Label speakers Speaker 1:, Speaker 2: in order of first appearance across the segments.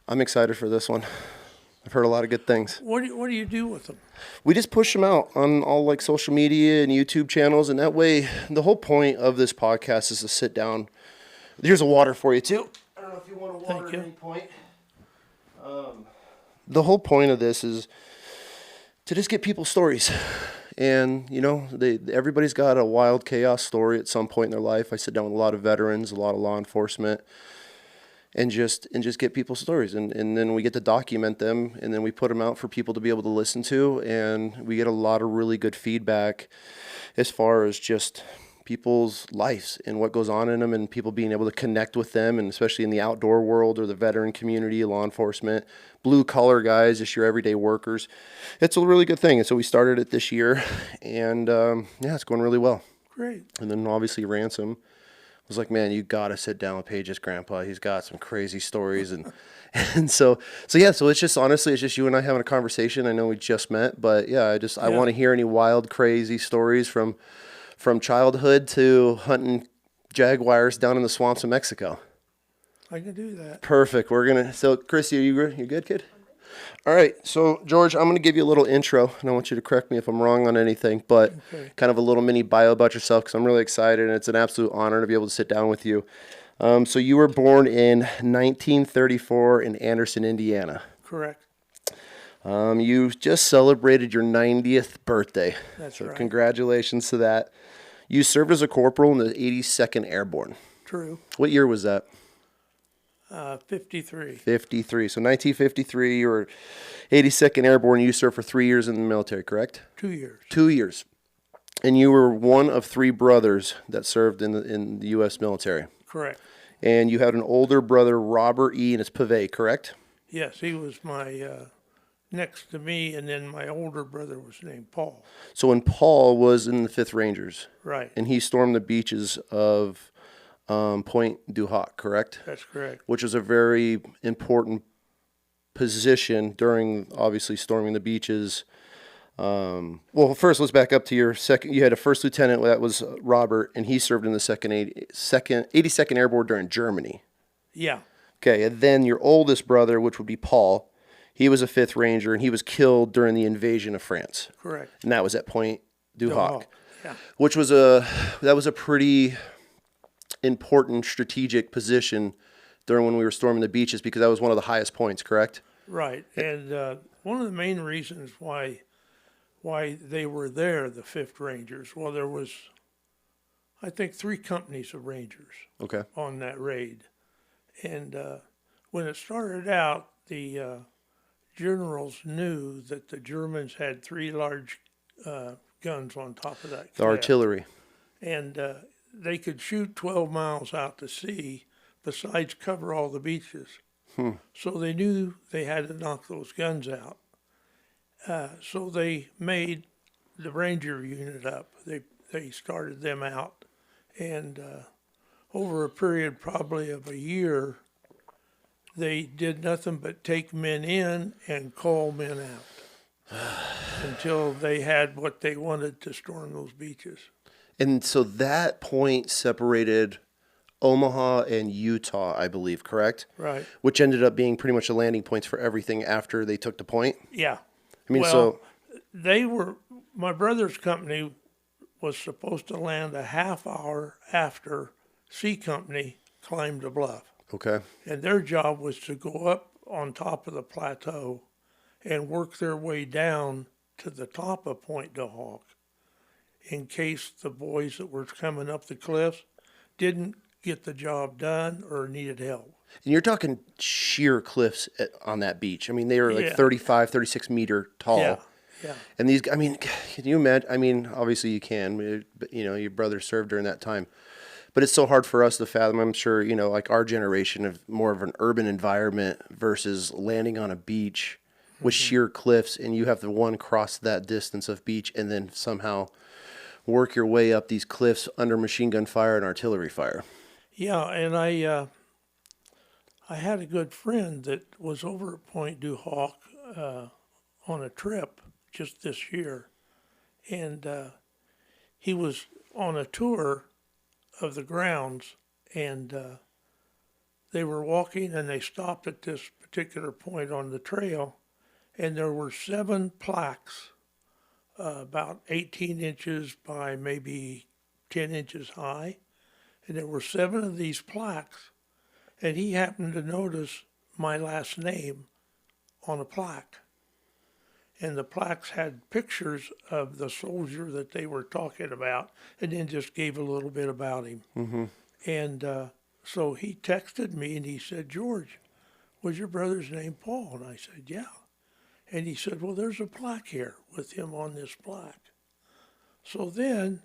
Speaker 1: I'm excited for this one. I've heard a lot of good things.
Speaker 2: What do you do with them?
Speaker 1: We just push them out on all like social media and YouTube channels, and that way, the whole point of this podcast is to sit down. Here's a water for you too. I don't know if you want a water
Speaker 2: Thank
Speaker 1: at
Speaker 2: you.
Speaker 1: any point. The whole point of this is to just get people's stories. And, you know, everybody's got a wild chaos story at some point in their life. I sit down with a lot of veterans, a lot of law enforcement, and just get people's stories. And then we get to document them, and then we put them out for people to be able to listen to. And we get a lot of really good feedback as far as just people's lives and what goes on in them, and people being able to connect with them, and especially in the outdoor world or the veteran community, law enforcement, blue collar guys, just your everyday workers. It's a really good thing. And so we started it this year, and yeah, it's going really well.
Speaker 2: Great.
Speaker 1: And then obviously Ransom was like, man, you got to sit down with Paige's grandpa. He's got some crazy stories. And and so it's just, honestly, it's just you and I having a conversation. I know we just met, but yeah, I want to hear any wild, crazy stories from childhood to hunting jaguars down in the swamps of Mexico.
Speaker 2: I can do that.
Speaker 1: Perfect. So Chrissy, you good, kid? All right. So George, I'm going to give you a little intro, and I want you to correct me if I'm wrong on anything, but kind of a little mini bio about yourself, because I'm really excited, and it's an absolute honor to be able to sit down with you. So you were born in 1934 in Anderson, Indiana.
Speaker 2: Correct.
Speaker 1: You just celebrated your 90th birthday.
Speaker 2: That's
Speaker 1: so
Speaker 2: right.
Speaker 1: Congratulations to that. You served as a corporal in the 82nd Airborne.
Speaker 2: True.
Speaker 1: What year was that?
Speaker 2: 53.
Speaker 1: 53. So 1953, you were 82nd Airborne. You served for 3 years in the military, correct?
Speaker 2: 2 years.
Speaker 1: 2 years. And you were one of 3 brothers that served in the U.S. military.
Speaker 2: Correct.
Speaker 1: And you had an older brother, Robert E., and it's Pavey, correct?
Speaker 2: Yes, he was my next to me, and then my older brother was named Paul.
Speaker 1: So when Paul was in the 5th Rangers,
Speaker 2: Right.
Speaker 1: and he stormed the beaches of Pointe du Hoc, correct?
Speaker 2: That's correct.
Speaker 1: Which was a very important position during, obviously, storming the beaches. Well, first, let's back up to your second. You had a first lieutenant, that was Robert, and he served in the 82nd Airborne during Germany.
Speaker 2: Yeah.
Speaker 1: Okay, and then your oldest brother, which would be Paul, he was a 5th Ranger, and he was killed during the invasion of France.
Speaker 2: Correct.
Speaker 1: And that was at Pointe du Hoc,
Speaker 2: Yeah.
Speaker 1: which was a pretty important strategic position during when we were storming the beaches, because that was one of the highest points, correct?
Speaker 2: Right. And one of the main reasons why they were there, the 5th Rangers, well, there was, I think, 3 companies of Rangers
Speaker 1: Okay.
Speaker 2: on that raid. And when it started out, the generals knew that the Germans had 3 large guns on top of that
Speaker 1: The
Speaker 2: cliff.
Speaker 1: artillery.
Speaker 2: And they could shoot 12 miles out to sea, besides cover all the beaches. So they knew they had to knock those guns out. So they made the Ranger unit up. They started them out. And over a period probably of a year, they did nothing but take men in and call men out until they had what they wanted to storm those beaches.
Speaker 1: And so that point separated Omaha and Utah, I believe, correct?
Speaker 2: Right.
Speaker 1: Which ended up being pretty much the landing points for everything after they took the point.
Speaker 2: Yeah.
Speaker 1: I mean,
Speaker 2: Well, my brother's company was supposed to land a half hour after C Company climbed the bluff.
Speaker 1: Okay.
Speaker 2: And their job was to go up on top of the plateau and work their way down to the top of Pointe du Hoc in case the boys that were coming up the cliffs didn't get the job done or needed help.
Speaker 1: And you're talking sheer cliffs on that beach. I mean, they were like
Speaker 2: Yeah.
Speaker 1: 35, 36 meter tall.
Speaker 2: Yeah, yeah.
Speaker 1: And these, I mean, can you imagine? I mean, obviously you can, but you know, your brother served during that time. But it's so hard for us to fathom. I'm sure, you know, like our generation of more of an urban environment versus landing on a beach with sheer cliffs, and you have to cross that distance of beach and then somehow work your way up these cliffs under machine gun fire and artillery fire.
Speaker 2: Yeah, and I had a good friend that was over at Pointe du Hoc on a trip just this year, and he was on a tour of the grounds, and they were walking and they stopped at this particular point on the trail, and there were 7 plaques, about 18 inches by maybe 10 inches high. And there were 7 of these plaques, and he happened to notice my last name on a plaque. And the plaques had pictures of the soldier that they were talking about, and then just gave a little bit about him.
Speaker 1: Mm-hmm.
Speaker 2: And so he texted me and he said, "George, was your brother's name Paul?" And I said, "Yeah." And he said, "Well, there's a plaque here with him on this plaque." So then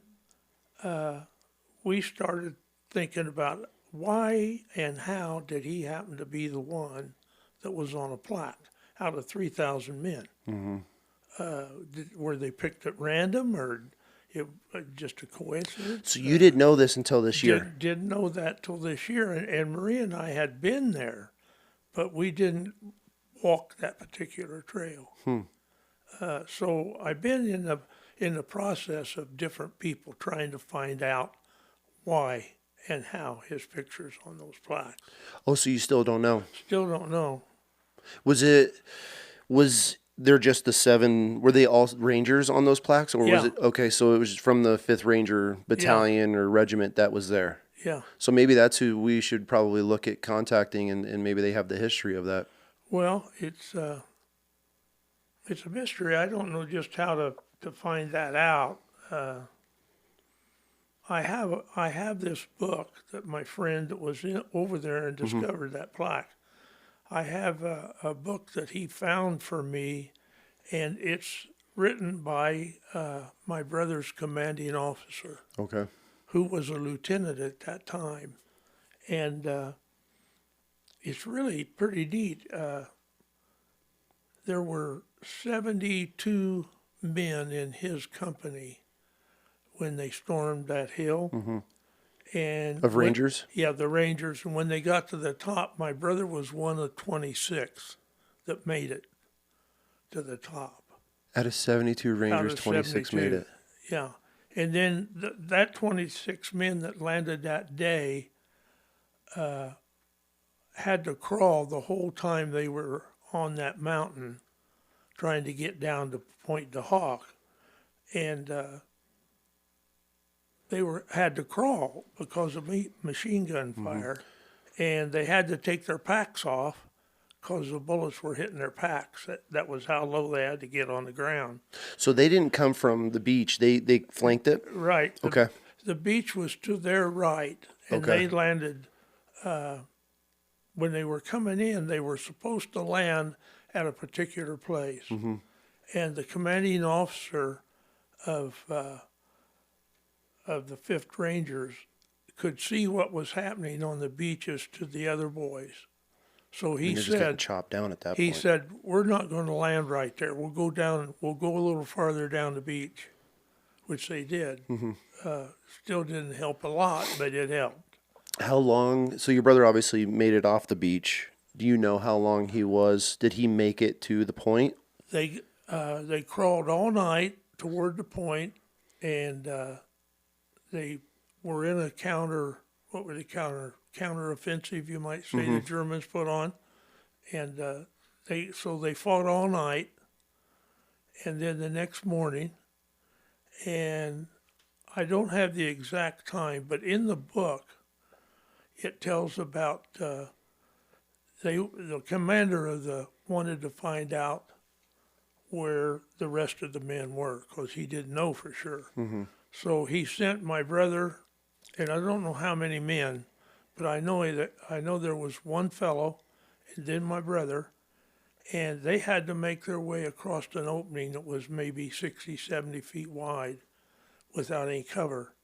Speaker 2: we started thinking about why and how did he happen to be the one that was on a plaque out of 3,000 men?
Speaker 1: Mm-hmm.
Speaker 2: Were they picked at random, or it just a coincidence?
Speaker 1: So you didn't know this until this year?
Speaker 2: Didn't know that till this year. And Maria and I had been there, but we didn't walk that particular trail. So I've been in the process of different people trying to find out why and how his picture's on those plaques.
Speaker 1: Oh, so you still don't know?
Speaker 2: Still don't know.
Speaker 1: Was there just the 7, were they all Rangers on those plaques? Or was
Speaker 2: Yeah.
Speaker 1: it, okay, so it was from the 5th Ranger Battalion or Regiment that was there?
Speaker 2: Yeah.
Speaker 1: So maybe that's who we should probably look at contacting, and maybe they have the history of that.
Speaker 2: Well, it's a mystery. I don't know just how to find that out. I have this book that my friend that was over there and discovered that plaque. I have a book that he found for me, and it's written by my brother's commanding officer,
Speaker 1: Okay.
Speaker 2: who was a lieutenant at that time. And it's really pretty neat. There were 72 men in his company when they stormed that hill. And
Speaker 1: Of Rangers?
Speaker 2: Yeah, the Rangers. And when they got to the top, my brother was one of 26 that made it to the top.
Speaker 1: Out of 72 Rangers,
Speaker 2: Out of
Speaker 1: 26 made
Speaker 2: 72.
Speaker 1: it.
Speaker 2: Yeah. And then that 26 men that landed that day had to crawl the whole time they were on that mountain trying to get down to Pointe du Hoc. And they had to crawl because of machine gun fire. And they had to take their packs off because the bullets were hitting their packs. That was how low they had to get on the ground.
Speaker 1: So they didn't come from the beach. They flanked it?
Speaker 2: Right.
Speaker 1: Okay.
Speaker 2: The beach was to their right, and
Speaker 1: Okay.
Speaker 2: they landed, when they were coming in, they were supposed to land at a particular place. And the commanding officer of the 5th Rangers could see what was happening on the beaches to the other boys. So he
Speaker 1: And they're just getting
Speaker 2: said,
Speaker 1: chopped down at that
Speaker 2: he
Speaker 1: point.
Speaker 2: said, "We're not going to land right there. We'll go a little farther down the beach," which they did. Still didn't help a lot, but it helped.
Speaker 1: How long? So your brother obviously made it off the beach. Do you know how long he was? Did he make it to the point?
Speaker 2: They crawled all night toward the point, and they were in a counter offensive, you might say, the Germans put on, and they fought all night, and then the next morning, and I don't have the exact time, but in the book it tells about the commander wanted to find out where the rest of the men were because he didn't know for sure. So he sent my brother, and I don't know how many men, but I know there was one fellow, and then my brother, and they had to make their way across an opening that was maybe 60, 70 feet wide without any cover.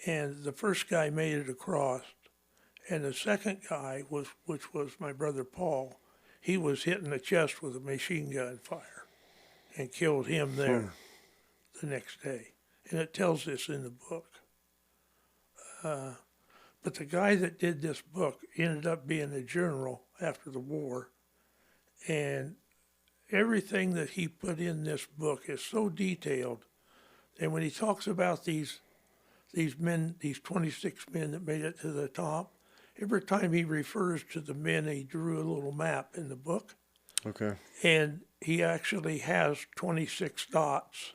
Speaker 2: And the first guy made it across, and the second guy, which was my brother Paul, he was hit in the chest with a machine gun fire and killed him there the next day. And it tells this in the book. But the guy that did this book ended up being a general after the war. And everything that he put in this book is so detailed. And when he talks about these men, these 26 men that made it to the top, every time he refers to the men, he drew a little map in the book.
Speaker 1: Okay.
Speaker 2: And he actually has 26 dots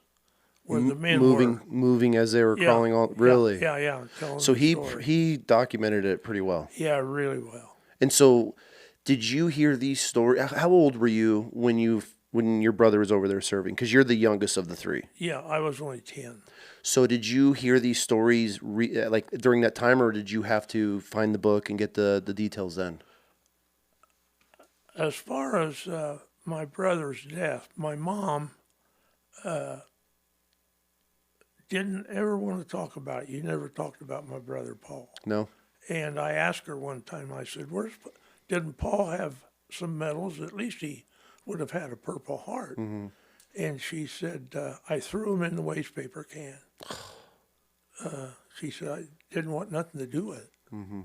Speaker 2: where the men
Speaker 1: moving
Speaker 2: were.
Speaker 1: moving as they were
Speaker 2: Yeah,
Speaker 1: crawling all really.
Speaker 2: yeah, telling
Speaker 1: So
Speaker 2: the story.
Speaker 1: he documented it pretty well.
Speaker 2: Yeah, really well.
Speaker 1: And so, did you hear these stories? How old were you when your brother was over there serving? Because you're the youngest of the three.
Speaker 2: Yeah, I was only 10.
Speaker 1: So did you hear these stories like during that time, or did you have to find the book and get the details then?
Speaker 2: As far as my brother's death, my mom didn't ever want to talk about it. You never talked about my brother Paul.
Speaker 1: No.
Speaker 2: And I asked her one time, I said, didn't Paul have some medals? At least he would have had a Purple Heart.
Speaker 1: Mm-hmm.
Speaker 2: And she said, I threw him in the waste paper can. She said, I didn't want nothing to do with it.
Speaker 1: Mm-hmm.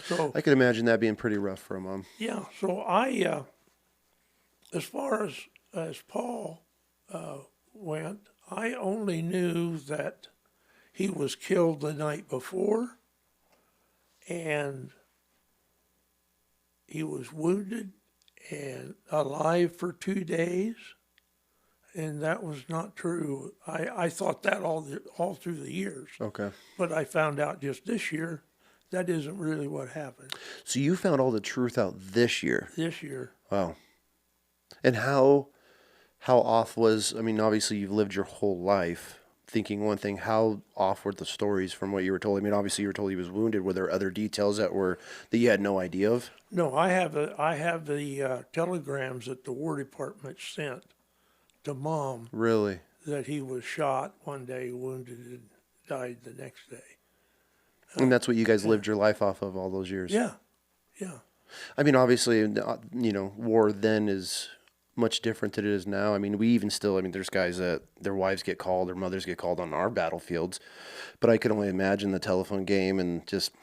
Speaker 2: So
Speaker 1: I could imagine that being pretty rough for a mom.
Speaker 2: yeah, so I, as far as Paul went, I only knew that he was killed the night before, and he was wounded and alive for 2 days, and that was not true. I thought that all through the years,
Speaker 1: Okay.
Speaker 2: but I found out just this year that isn't really what happened.
Speaker 1: So you found all the truth out this year.
Speaker 2: This year,
Speaker 1: Wow. And how off was, I mean, obviously you've lived your whole life thinking one thing. How off were the stories from what you were told? I mean, obviously you were told he was wounded. Were there other details that you had no idea of?
Speaker 2: no, I have the telegrams that the War Department sent to Mom
Speaker 1: Really?
Speaker 2: that he was shot one day, wounded, and died the next day.
Speaker 1: And that's what you guys lived your life off of all those years?
Speaker 2: Yeah, yeah.
Speaker 1: I mean, obviously, war then is much different than it is now. I mean, there's guys that their wives get called, their mothers get called on our battlefields. But I could only imagine the telephone game and just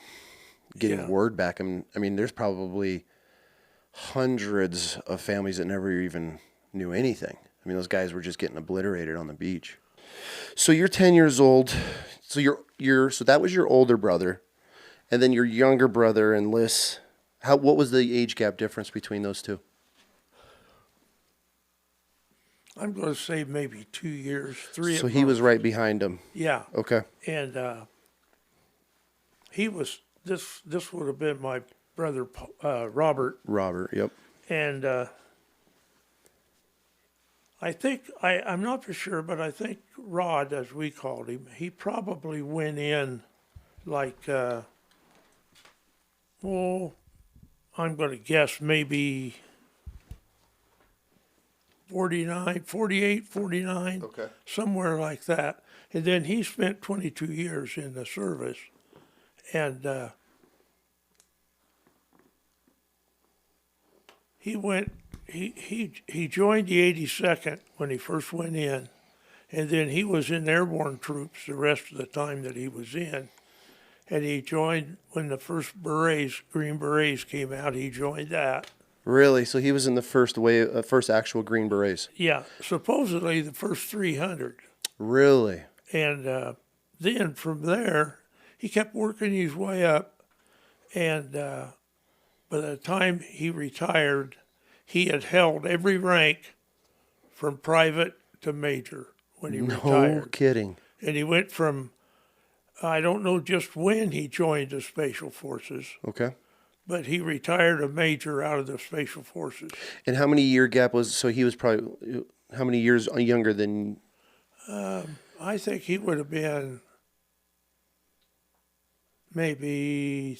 Speaker 1: getting word back. I mean, there's probably hundreds of families that never even knew anything. I mean, those guys were just getting obliterated on the beach. So you're 10 years old. So so that was your older brother, and then your younger brother enlists. What was the age gap difference between those two?
Speaker 2: I'm going to say maybe 2 years, 3.
Speaker 1: So
Speaker 2: at
Speaker 1: he was
Speaker 2: most.
Speaker 1: right behind him.
Speaker 2: Yeah,
Speaker 1: Okay.
Speaker 2: and he was. This would have been my brother Robert,
Speaker 1: Robert. Yep.
Speaker 2: and I think I'm not for sure, but I think Rod, as we called him, he probably went in like, I'm going to guess maybe 49, 48, 49,
Speaker 1: Okay.
Speaker 2: somewhere like that. And then he spent 22 years in the service, and he went. He joined the 82nd when he first went in, and then he was in Airborne troops the rest of the time that he was in. And he joined when the first Green Berets came out. He joined that.
Speaker 1: Really? So he was in the first actual Green Berets.
Speaker 2: Yeah, supposedly the first 300.
Speaker 1: Really?
Speaker 2: And then from there, he kept working his way up. And by the time he retired, he had held every rank from private to major when he
Speaker 1: No
Speaker 2: retired.
Speaker 1: kidding.
Speaker 2: And he went from, I don't know just when he joined the Special Forces,
Speaker 1: Okay.
Speaker 2: but he retired a major out of the Special Forces.
Speaker 1: And how many year gap so he was probably, how many years younger than?
Speaker 2: I think he would have been maybe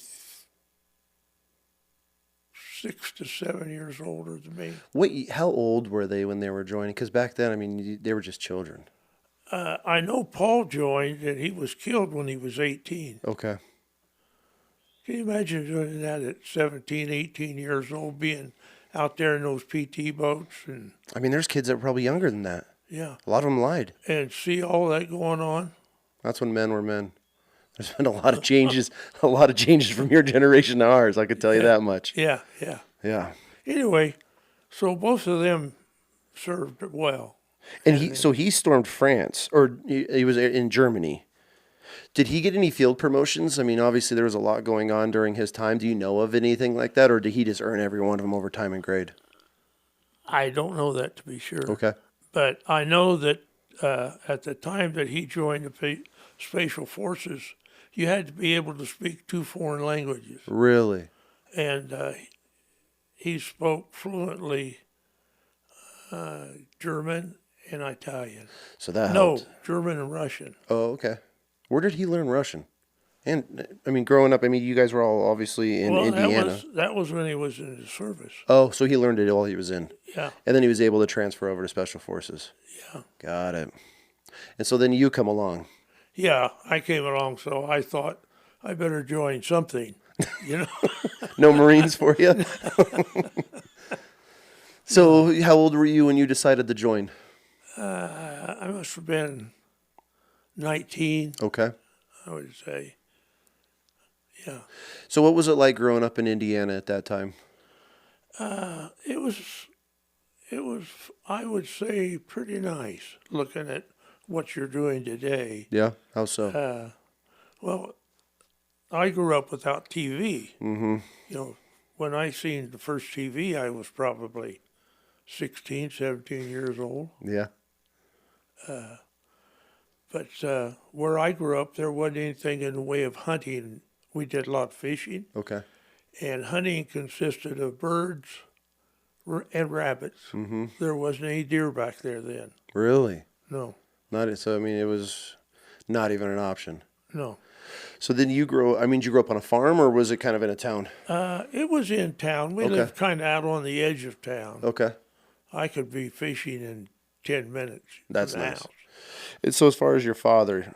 Speaker 2: 6 to 7 years older than me.
Speaker 1: How old were they when they were joining? Because back then, I mean, they were just children.
Speaker 2: I know Paul joined, and he was killed when he was 18.
Speaker 1: Okay.
Speaker 2: Can you imagine doing that at 17, 18 years old, being out there in those PT boats? And
Speaker 1: I mean, there's kids that were probably younger than that.
Speaker 2: yeah,
Speaker 1: A lot of them lied.
Speaker 2: and see all that going on.
Speaker 1: That's when men were men. There's been a lot of changes, from your generation to ours. I could tell you that much.
Speaker 2: Yeah, yeah.
Speaker 1: Yeah.
Speaker 2: Anyway, so both of them served well.
Speaker 1: And he stormed France, or he was in Germany. Did he get any field promotions? I mean, obviously there was a lot going on during his time. Do you know of anything like that, or did he just earn every one of them over time and grade?
Speaker 2: I don't know that to be sure.
Speaker 1: Okay.
Speaker 2: But I know that at the time that he joined the Special Forces, you had to be able to speak 2 foreign languages.
Speaker 1: Really?
Speaker 2: And he spoke fluently German and Italian.
Speaker 1: So that
Speaker 2: No,
Speaker 1: helped.
Speaker 2: German and Russian.
Speaker 1: Oh, okay. Where did he learn Russian? And I mean, growing up, I mean, you guys were all obviously in Indiana.
Speaker 2: That was when he was in the service.
Speaker 1: Oh, so he learned it while he was in.
Speaker 2: Yeah.
Speaker 1: And then he was able to transfer over to Special Forces.
Speaker 2: Yeah.
Speaker 1: Got it. And so then you come along.
Speaker 2: Yeah, I came along, so I thought I better join something, you know.
Speaker 1: No Marines for you? So how old were you when you decided to join?
Speaker 2: I must have been 19,
Speaker 1: Okay.
Speaker 2: I would say. Yeah.
Speaker 1: So what was it like growing up in Indiana at that time?
Speaker 2: It was, I would say, pretty nice looking at what you're doing today.
Speaker 1: Yeah? How so?
Speaker 2: Well, I grew up without TV.
Speaker 1: Mm-hmm.
Speaker 2: You know, when I seen the first TV, I was probably 16, 17 years old.
Speaker 1: Yeah.
Speaker 2: But where I grew up, there wasn't anything in the way of hunting. We did a lot of fishing,
Speaker 1: Okay.
Speaker 2: and hunting consisted of birds and rabbits.
Speaker 1: Mm-hmm.
Speaker 2: There wasn't any deer back there then.
Speaker 1: Really?
Speaker 2: No,
Speaker 1: So I mean, it was not even an option.
Speaker 2: no.
Speaker 1: So then you did you grow up on a farm, or was it kind of in a town?
Speaker 2: It was in town. We
Speaker 1: Okay.
Speaker 2: lived kind of out on the edge of town.
Speaker 1: Okay.
Speaker 2: I could be fishing in 10 minutes.
Speaker 1: That's
Speaker 2: from the
Speaker 1: nice.
Speaker 2: house.
Speaker 1: And so as far as your father,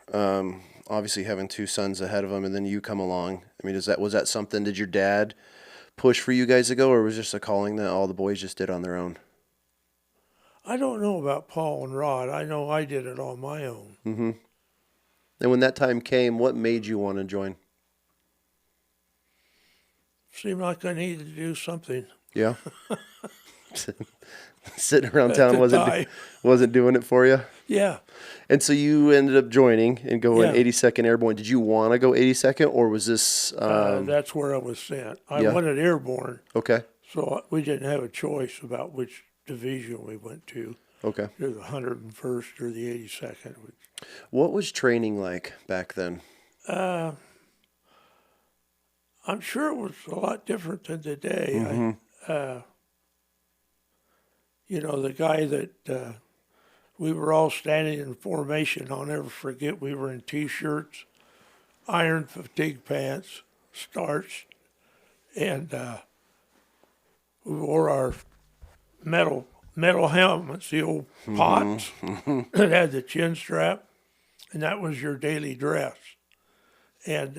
Speaker 1: obviously having 2 sons ahead of him, and then you come along. I mean, was that something? Did your dad push for you guys to go, or was it just a calling that all the boys just did on their own?
Speaker 2: I don't know about Paul and Rod. I know I did it on my own.
Speaker 1: Mm-hmm. And when that time came, what made you want to join?
Speaker 2: Seemed like I needed to do something.
Speaker 1: Yeah. Sitting around
Speaker 2: At
Speaker 1: town
Speaker 2: the time.
Speaker 1: wasn't doing it for you.
Speaker 2: Yeah.
Speaker 1: And so you ended up joining and going
Speaker 2: Yeah.
Speaker 1: 82nd Airborne. Did you want to go 82nd, or was this?
Speaker 2: That's where I was sent. I
Speaker 1: yeah.
Speaker 2: wanted Airborne,
Speaker 1: Okay.
Speaker 2: so we didn't have a choice about which division we went to.
Speaker 1: Okay.
Speaker 2: Either the 101st or the 82nd.
Speaker 1: What was training like back then?
Speaker 2: I'm sure it was a lot different than today.
Speaker 1: Mm-hmm.
Speaker 2: You know, the guy that we were all standing in formation, I'll never forget, we were in T-shirts, iron fatigue pants, starched, and we wore our metal helmets, the old pots that had the chin strap, and that was your daily dress. And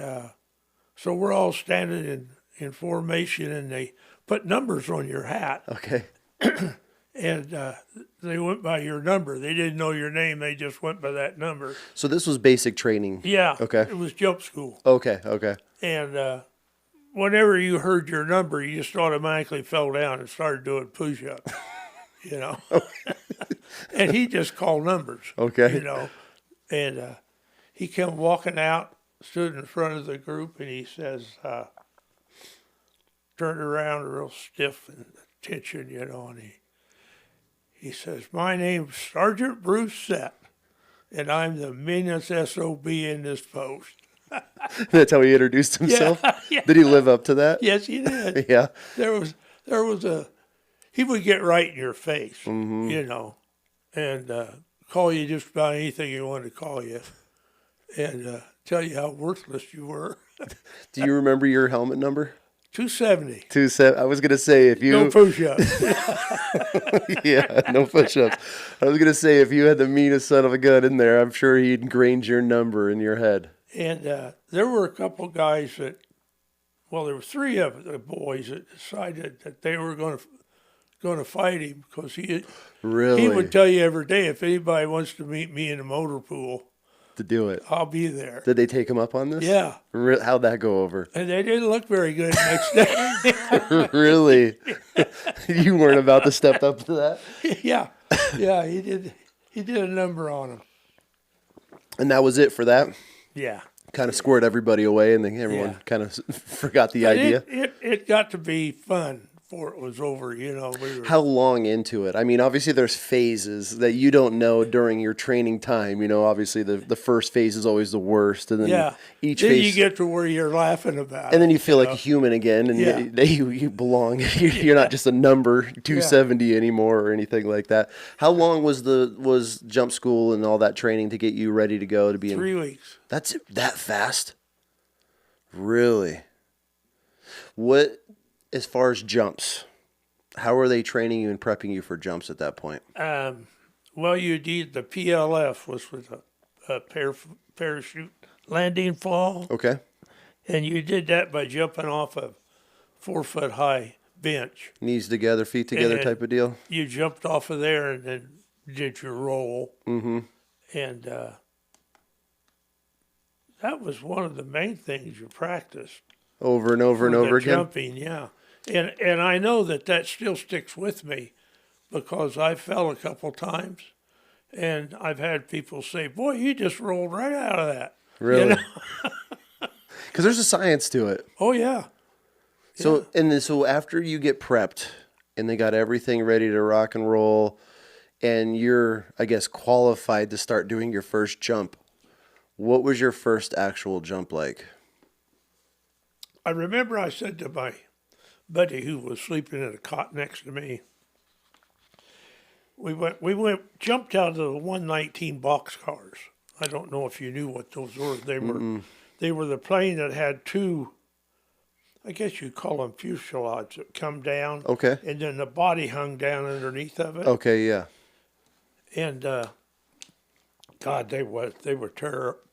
Speaker 2: so we're all standing in formation, and they put numbers on your hat.
Speaker 1: Okay.
Speaker 2: And they went by your number. They didn't know your name. They just went by that number.
Speaker 1: So this was basic training.
Speaker 2: Yeah.
Speaker 1: Okay.
Speaker 2: It was jump school.
Speaker 1: Okay. Okay.
Speaker 2: And whenever you heard your number, you just automatically fell down and started doing push-ups, you know. And he just called numbers.
Speaker 1: Okay.
Speaker 2: You know. And he came walking out, stood in front of the group, and he says, turned around real stiff and attention, you know, and he says, "My name's Sergeant Bruce Sett, and I'm the meanest SOB in this post."
Speaker 1: That's how he introduced himself?
Speaker 2: Yeah.
Speaker 1: Did he live up to that?
Speaker 2: Yes, he did.
Speaker 1: Yeah.
Speaker 2: There was he would get right in your face,
Speaker 1: Mm-hmm.
Speaker 2: you know, and call you just about anything he wanted to call you, and tell you how worthless you were.
Speaker 1: Do you remember your helmet number?
Speaker 2: 270.
Speaker 1: 27. I was gonna say if you
Speaker 2: No push-ups.
Speaker 1: yeah, no push-ups. I was gonna say if you had the meanest son of a gun in there, I'm sure he ingrained your number in your head.
Speaker 2: And there were a couple guys that, well, there were 3 of the boys that decided that they were going to fight him because he
Speaker 1: Really?
Speaker 2: would tell you every day, if anybody wants to meet me in a motor pool,
Speaker 1: To do it.
Speaker 2: I'll be there.
Speaker 1: Did they take him up on this?
Speaker 2: Yeah.
Speaker 1: How'd that go over?
Speaker 2: And they didn't look very good next day.
Speaker 1: Really? You weren't about to step up to that?
Speaker 2: Yeah, he did a number on him.
Speaker 1: And that was it for that?
Speaker 2: Yeah.
Speaker 1: Kind of squared everybody away, and then everyone
Speaker 2: Yeah.
Speaker 1: kind of forgot the
Speaker 2: But
Speaker 1: idea.
Speaker 2: it got to be fun before it was over. We were
Speaker 1: How long into it? I mean, obviously there's phases that you don't know during your training time. Obviously the first phase is always the worst, and then
Speaker 2: yeah.
Speaker 1: each
Speaker 2: Then
Speaker 1: phase,
Speaker 2: you get to where you're laughing about
Speaker 1: and
Speaker 2: it.
Speaker 1: then you feel like
Speaker 2: know?
Speaker 1: a human again, and
Speaker 2: Yeah.
Speaker 1: you belong. You're not just a number 270 anymore or anything like that. How long was jump school and all that training to get you ready to go to be in?
Speaker 2: 3 weeks.
Speaker 1: That's that fast? Really? What, as far as jumps, how are they training you and prepping you for jumps at that point?
Speaker 2: Well, you did the PLF was with a parachute landing fall,
Speaker 1: Okay.
Speaker 2: and you did that by jumping off a 4 foot high bench.
Speaker 1: Knees together, feet together
Speaker 2: And
Speaker 1: type of deal?
Speaker 2: You jumped off of there and then did your roll.
Speaker 1: Mm-hmm.
Speaker 2: And that was one of the main things you practiced.
Speaker 1: Over and over and over again?
Speaker 2: Jumping, yeah. And I know that still sticks with me because I fell a couple times and I've had people say, boy, you just rolled right out of that.
Speaker 1: Really? Because there's a science to it.
Speaker 2: Oh, yeah.
Speaker 1: So, so after you get prepped and they got everything ready to rock and roll and you're, I guess, qualified to start doing your first jump, what was your first actual jump like?
Speaker 2: I remember I said to my buddy who was sleeping in a cot next to me, we jumped out of the 119 boxcars. I don't know if you knew what those were. They were the plane that had two, I guess you'd call them fuselages that come down.
Speaker 1: Okay.
Speaker 2: And then the body hung down underneath of it.
Speaker 1: Okay, yeah.
Speaker 2: And God, they were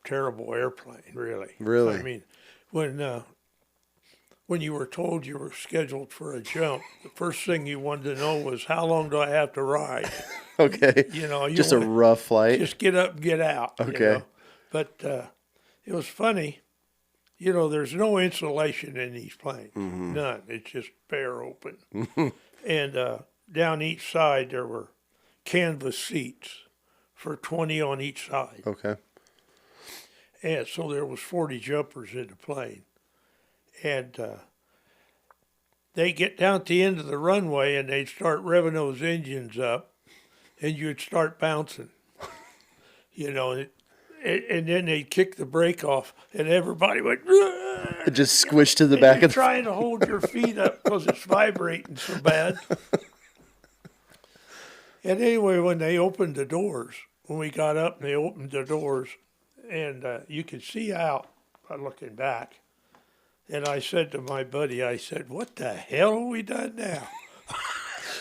Speaker 2: terrible airplane, really.
Speaker 1: Really?
Speaker 2: I mean, when you were told you were scheduled for a jump, the first thing you wanted to know was how long do I have to ride?
Speaker 1: Okay. Just a rough flight.
Speaker 2: Just get up and get out.
Speaker 1: Okay.
Speaker 2: But it was funny. There's no insulation in these planes.
Speaker 1: Mm-hmm.
Speaker 2: None. It's just bare open. And down each side there were canvas seats for 20 on each side.
Speaker 1: Okay.
Speaker 2: And so there was 40 jumpers in the plane. And they get down at the end of the runway and they'd start revving those engines up and you'd start bouncing. And then they'd kick the brake off and everybody went,
Speaker 1: It just squished to the back of the...
Speaker 2: trying to hold your feet up because it's vibrating so bad. And anyway, when they opened the doors, when we got up and they opened the doors and you could see out by looking back. And I said to my buddy, what the hell have we done now?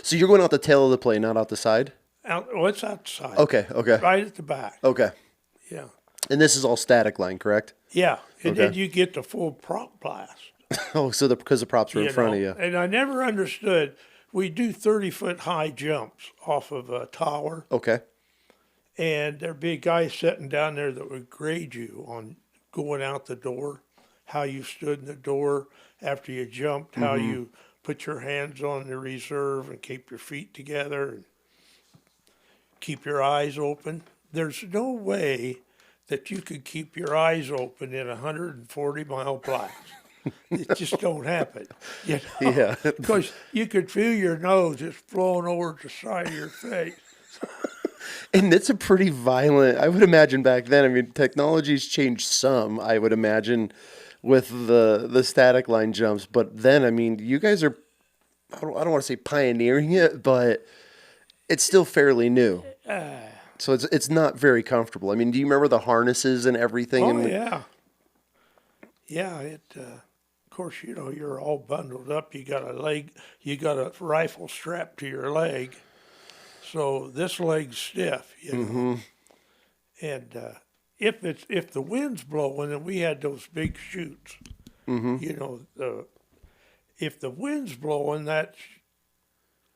Speaker 1: So you're going out the tail of the plane, not out the side?
Speaker 2: It's outside.
Speaker 1: Okay.
Speaker 2: Right at the back.
Speaker 1: Okay.
Speaker 2: Yeah.
Speaker 1: And this is all static line, correct?
Speaker 2: Yeah. And
Speaker 1: Okay.
Speaker 2: then you get the full prop blast.
Speaker 1: Oh, so because the props were in front of you.
Speaker 2: And I never understood. We do 30-foot high jumps off of a tower.
Speaker 1: Okay.
Speaker 2: And there'd be a guy sitting down there that would grade you on going out the door, how you stood in the door after you jumped, how you put your hands on the reserve and keep your feet together and keep your eyes open. There's no way that you could keep your eyes open in 140-mile blast. It just don't happen.
Speaker 1: Yeah.
Speaker 2: Because you could feel your nose just flowing over the side of your face.
Speaker 1: And it's a pretty violent, I would imagine back then. I mean, technology's changed some, I would imagine, with the static line jumps. But then, I mean, you guys are, I don't want to say pioneering it, but it's still fairly new. So it's not very comfortable. I mean, do you remember the harnesses and everything?
Speaker 2: Oh, yeah. Yeah, of course, you're all bundled up. You got a rifle strapped to your leg. So this leg's stiff, And if the wind's blowing, and we had those big chutes, if the wind's blowing, that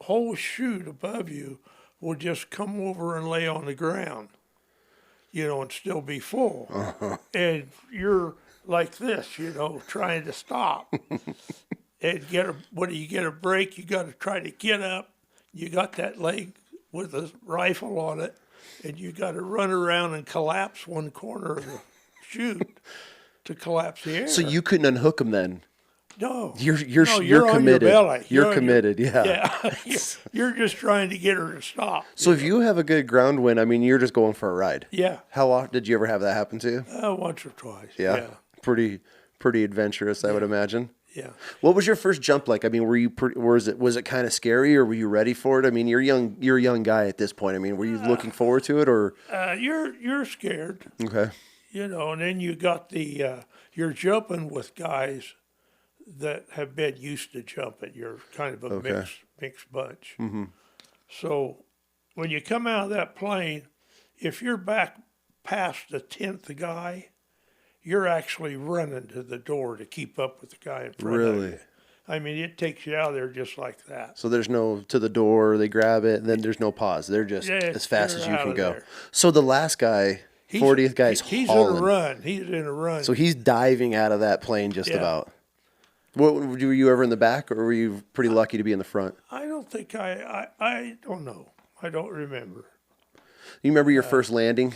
Speaker 2: whole chute above you will just come over and lay on the ground, and still be full. And you're like this, trying to stop. And when you get a break, you got to try to get up. You got that leg with a rifle on it, and you got to run around and collapse one corner of the chute to collapse the air.
Speaker 1: So you couldn't unhook them then?
Speaker 2: No.
Speaker 1: You're
Speaker 2: No, you're on
Speaker 1: committed.
Speaker 2: your belly.
Speaker 1: You're
Speaker 2: on
Speaker 1: committed, yeah.
Speaker 2: Yeah. You're just trying to get her to stop.
Speaker 1: So if you have a good ground wind, I mean, you're just going for a ride.
Speaker 2: Yeah.
Speaker 1: How often did you ever have that happen to you?
Speaker 2: Once or twice.
Speaker 1: Yeah.
Speaker 2: Yeah.
Speaker 1: Pretty adventurous, I would imagine.
Speaker 2: Yeah.
Speaker 1: What was your first jump like? I mean, was it kind of scary, or were you ready for it? I mean, you're a young guy at this point. I mean, were you looking forward to it, or?
Speaker 2: You're scared.
Speaker 1: Okay.
Speaker 2: You know, and then you got you're jumping with guys that have been used to jumping. You're kind of a mixed bunch. Mm-hmm. So when you come out of that plane, if you're back past the 10th guy, you're actually running to the door to keep up with the guy in front of you. I mean, it takes you out of there just like that.
Speaker 1: So there's no to the door, they grab it, and then there's no pause. They're just as fast as you can go. There. So the last guy, 40th guy's
Speaker 2: he's
Speaker 1: hauling.
Speaker 2: In a run. He's in a run.
Speaker 1: So he's diving out of that plane just about. What, were you ever in the back, or were you pretty lucky to be in the front?
Speaker 2: I don't think I don't know. I don't remember.
Speaker 1: You remember your first landing?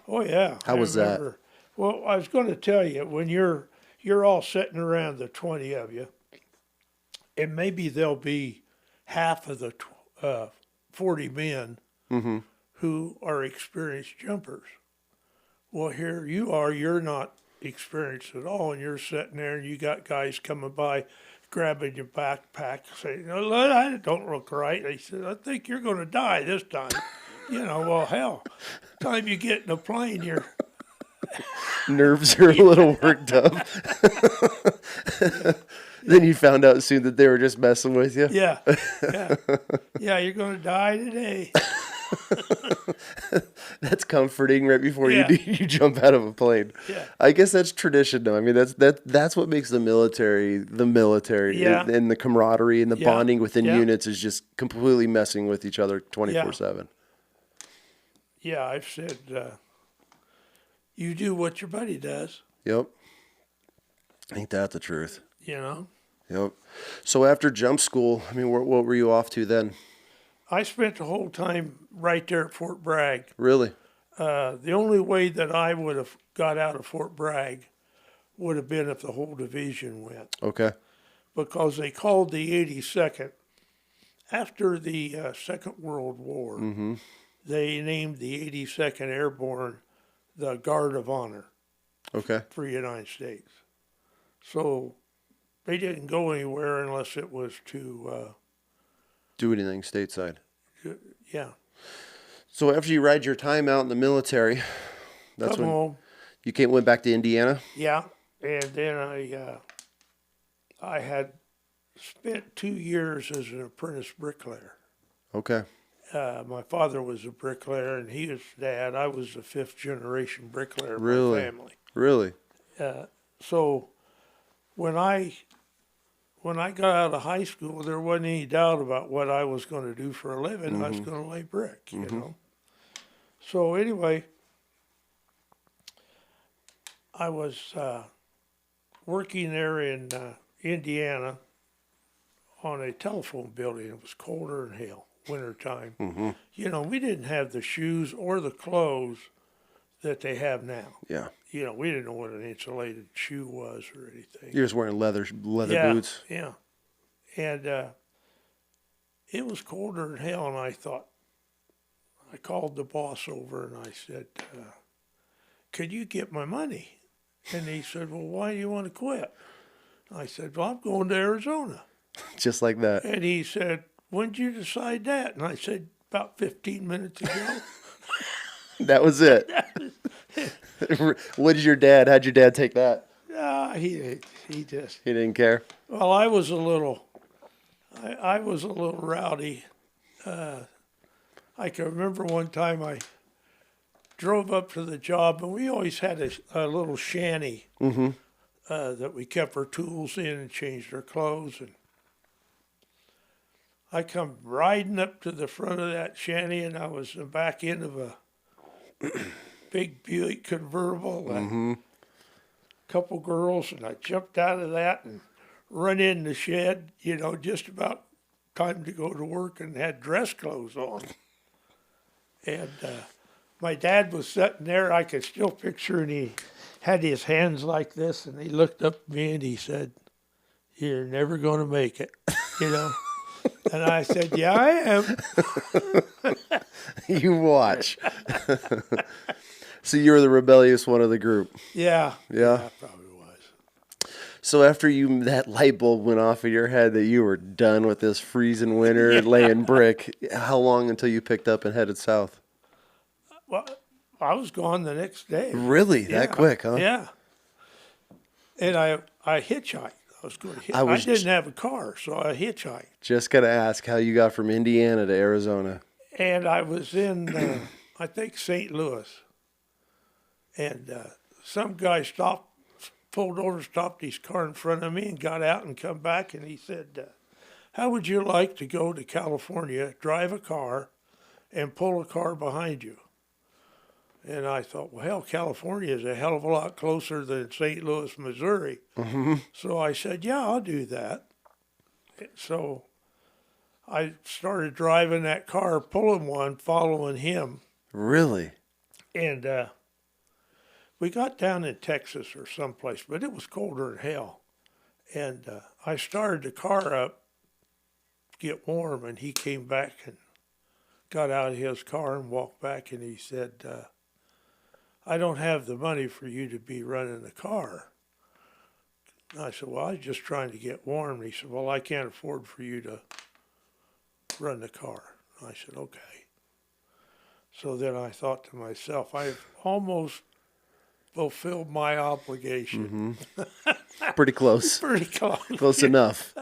Speaker 2: Oh, yeah.
Speaker 1: How was that?
Speaker 2: Well, I was going to tell you, when you're all sitting around, the 20 of you, and maybe there'll be half of the 40 men who are experienced jumpers. Well, here you are, you're not experienced at all, and you're sitting there, and you got guys coming by, grabbing your backpack, saying, "No, that don't look right." They said, "I think you're going to die this time." You know, well, hell, time you get in a plane, your
Speaker 1: nerves are a little worked up. Then you found out soon that they were just messing with you.
Speaker 2: Yeah. You're going to die today.
Speaker 1: That's comforting right before you jump out of a plane.
Speaker 2: Yeah.
Speaker 1: I guess that's tradition, though. I mean, that's what makes the military.
Speaker 2: Yeah.
Speaker 1: And the camaraderie and the bonding within
Speaker 2: Yeah.
Speaker 1: units is just completely messing with each other 24/7.
Speaker 2: Yeah, I've said, you do what your buddy does.
Speaker 1: Yep. Ain't that the truth?
Speaker 2: You know?
Speaker 1: Yep. So after jump school, I mean, what were you off to then?
Speaker 2: I spent the whole time right there at Fort Bragg.
Speaker 1: Really?
Speaker 2: The only way that I would have got out of Fort Bragg would have been if the whole division went.
Speaker 1: Okay.
Speaker 2: Because they called the 82nd, after the Second World War, they named the 82nd Airborne the Guard of Honor.
Speaker 1: Okay.
Speaker 2: For the United States. So they didn't go anywhere unless it was to...
Speaker 1: do anything stateside.
Speaker 2: Yeah.
Speaker 1: So after you ride your time out in the military, that's
Speaker 2: Come
Speaker 1: when
Speaker 2: home.
Speaker 1: you went back to Indiana?
Speaker 2: Yeah. And then I had spent 2 years as an apprentice bricklayer.
Speaker 1: Okay.
Speaker 2: My father was a bricklayer, and he was dad. I was the 5th generation bricklayer of
Speaker 1: Really?
Speaker 2: my family.
Speaker 1: Really?
Speaker 2: So when I got out of high school, there wasn't any doubt about what I was going to do for a living. I was going to lay brick, you know. So anyway, I was working there in Indiana on a telephone building. It was colder than hell, wintertime. You know, we didn't have the shoes or the clothes that they have now.
Speaker 1: Yeah.
Speaker 2: You know, we didn't know what an insulated shoe was or anything.
Speaker 1: You're just wearing leather boots.
Speaker 2: Yeah. And it was colder than hell, and I thought, I called the boss over and I said, could you get my money? And he said, well, why do you want to quit? I said, well, I'm going to Arizona.
Speaker 1: Just like that.
Speaker 2: And he said, when did you decide that? And I said, about 15 minutes ago.
Speaker 1: That was it. How'd your dad take that?
Speaker 2: He
Speaker 1: He didn't care.
Speaker 2: Well, I was a little rowdy. I can remember one time I drove up to the job, and we always had a little shanty that we kept our tools in and changed our clothes. And I come riding up to the front of that shanty, and I was in the back end of a big Buick convertible, and a couple girls, and I jumped out of that and run in the shed, you know, just about time to go to work, and had dress clothes on. And my dad was sitting there. I could still picture, and he had his hands like this, and he looked up at me and he said, "You're never going to make it," you know. And I said, "Yeah, I am."
Speaker 1: You watch. So you were the rebellious one of the group.
Speaker 2: Yeah.
Speaker 1: Yeah.
Speaker 2: I probably was.
Speaker 1: So after that light bulb went off in your head that you were done with this freezing winter laying brick, how long until you picked up and headed south?
Speaker 2: Well, I was gone the next day.
Speaker 1: Really? That quick, huh?
Speaker 2: Yeah. And I hitchhiked. I was going to
Speaker 1: I
Speaker 2: didn't have a car, so I hitchhiked.
Speaker 1: Just gonna ask how you got from Indiana to Arizona.
Speaker 2: And I was in, I think, St. Louis. And some guy pulled over, stopped his car in front of me and got out and come back. And he said, "How would you like to go to California, drive a car, and pull a car behind you?" And I thought, well, hell, California is a hell of a lot closer than St. Louis, Missouri.
Speaker 1: Mm-hmm.
Speaker 2: So I said, yeah, I'll do that. So I started driving that car, pulling one, following him.
Speaker 1: Really?
Speaker 2: And we got down in Texas or someplace, but it was colder than hell. And I started the car up to get warm, and he came back and got out of his car and walked back, and he said, "I don't have the money for you to be running the car." And I said, "Well, I was just trying to get warm." And he said, "Well, I can't afford for you to run the car." And I said, "Okay." So then I thought to myself, I've almost fulfilled my obligation.
Speaker 1: Mm-hmm. Pretty close.
Speaker 2: Pretty close.
Speaker 1: Close enough.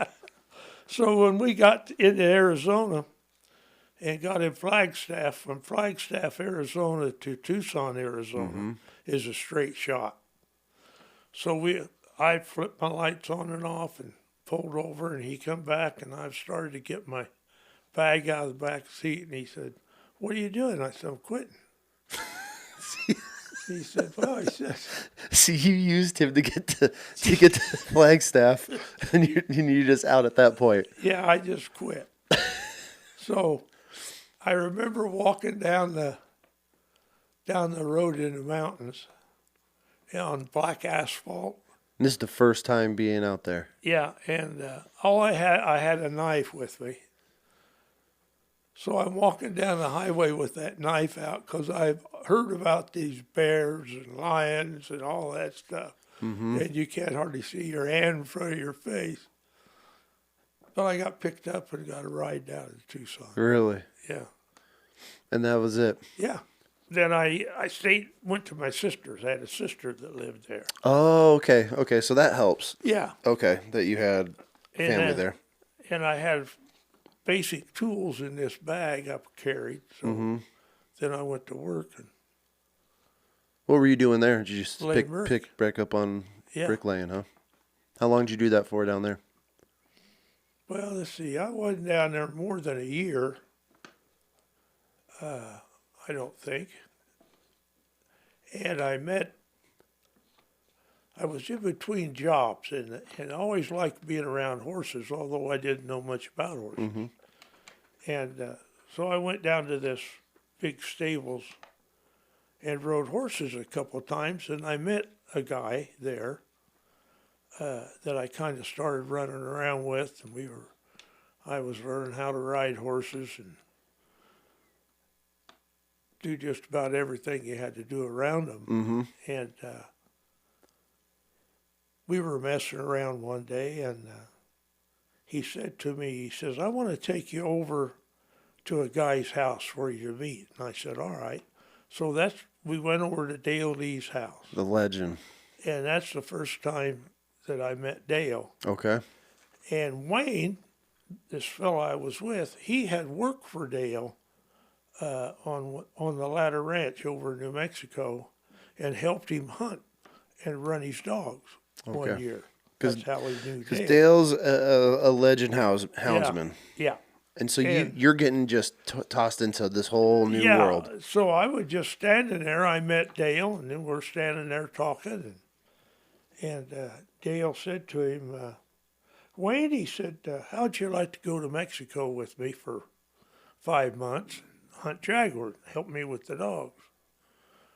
Speaker 2: So when we got into Arizona and got in Flagstaff, from Flagstaff, Arizona to Tucson, Arizona, is a straight shot. So I flipped my lights on and off and pulled over, and he come back, and I started to get my bag out of the back seat, and he said, "What are you doing?" I said, "I'm quitting." He said, "Well," he said.
Speaker 1: See, you used him to get to Flagstaff, and you're just out at that point.
Speaker 2: Yeah, I just quit. So I remember walking down the road in the mountains on black asphalt.
Speaker 1: And this is the first time being out there.
Speaker 2: Yeah, and I had a knife with me. So I'm walking down the highway with that knife out because I've heard about these bears and lions and all that stuff. Mm-hmm. And you can't hardly see your hand in front of your face. But I got picked up and got a ride down to Tucson.
Speaker 1: Really?
Speaker 2: Yeah.
Speaker 1: And that was it?
Speaker 2: Yeah. Then I went to my sister's. I had a sister that lived there.
Speaker 1: Oh, okay. Okay, so that helps.
Speaker 2: Yeah.
Speaker 1: Okay, that you had family there.
Speaker 2: And I had basic tools in this bag I carried. So then I went to work. And
Speaker 1: what were you doing there? Did you just pick back up on
Speaker 2: Yeah.
Speaker 1: bricklaying, huh? How long did you do that for down there?
Speaker 2: Well, let's see. I wasn't down there more than a year. I don't think. And I was in between jobs, and I always liked being around horses, although I didn't know much about horses. Mm-hmm. And so I went down to this big stables and rode horses a couple of times, and I met a guy there that I kind of started running around with, and I was learning how to ride horses and do just about everything you had to do around them. Mm-hmm. And we were messing around one day, and he said to me, he says, "I want to take you over to a guy's house for you to meet." And I said, "All right." So we went over to Dale Lee's house.
Speaker 1: The legend. And
Speaker 2: that's the first time that I met Dale.
Speaker 1: Okay.
Speaker 2: And Wayne, this fellow I was with, he had worked for Dale on the Ladder Ranch over in New Mexico, and helped him hunt and run his dogs one year. That's how he knew Dale.
Speaker 1: Because Dale's a legend houndsman.
Speaker 2: Yeah.
Speaker 1: And so you're getting just tossed into this whole new world.
Speaker 2: Yeah, so I was just standing there. I met Dale, and then we're standing there talking. And Dale said to him, "Wayne," he said, "how'd you like to go to Mexico with me for 5 months, hunt jaguar, help me with the dogs?"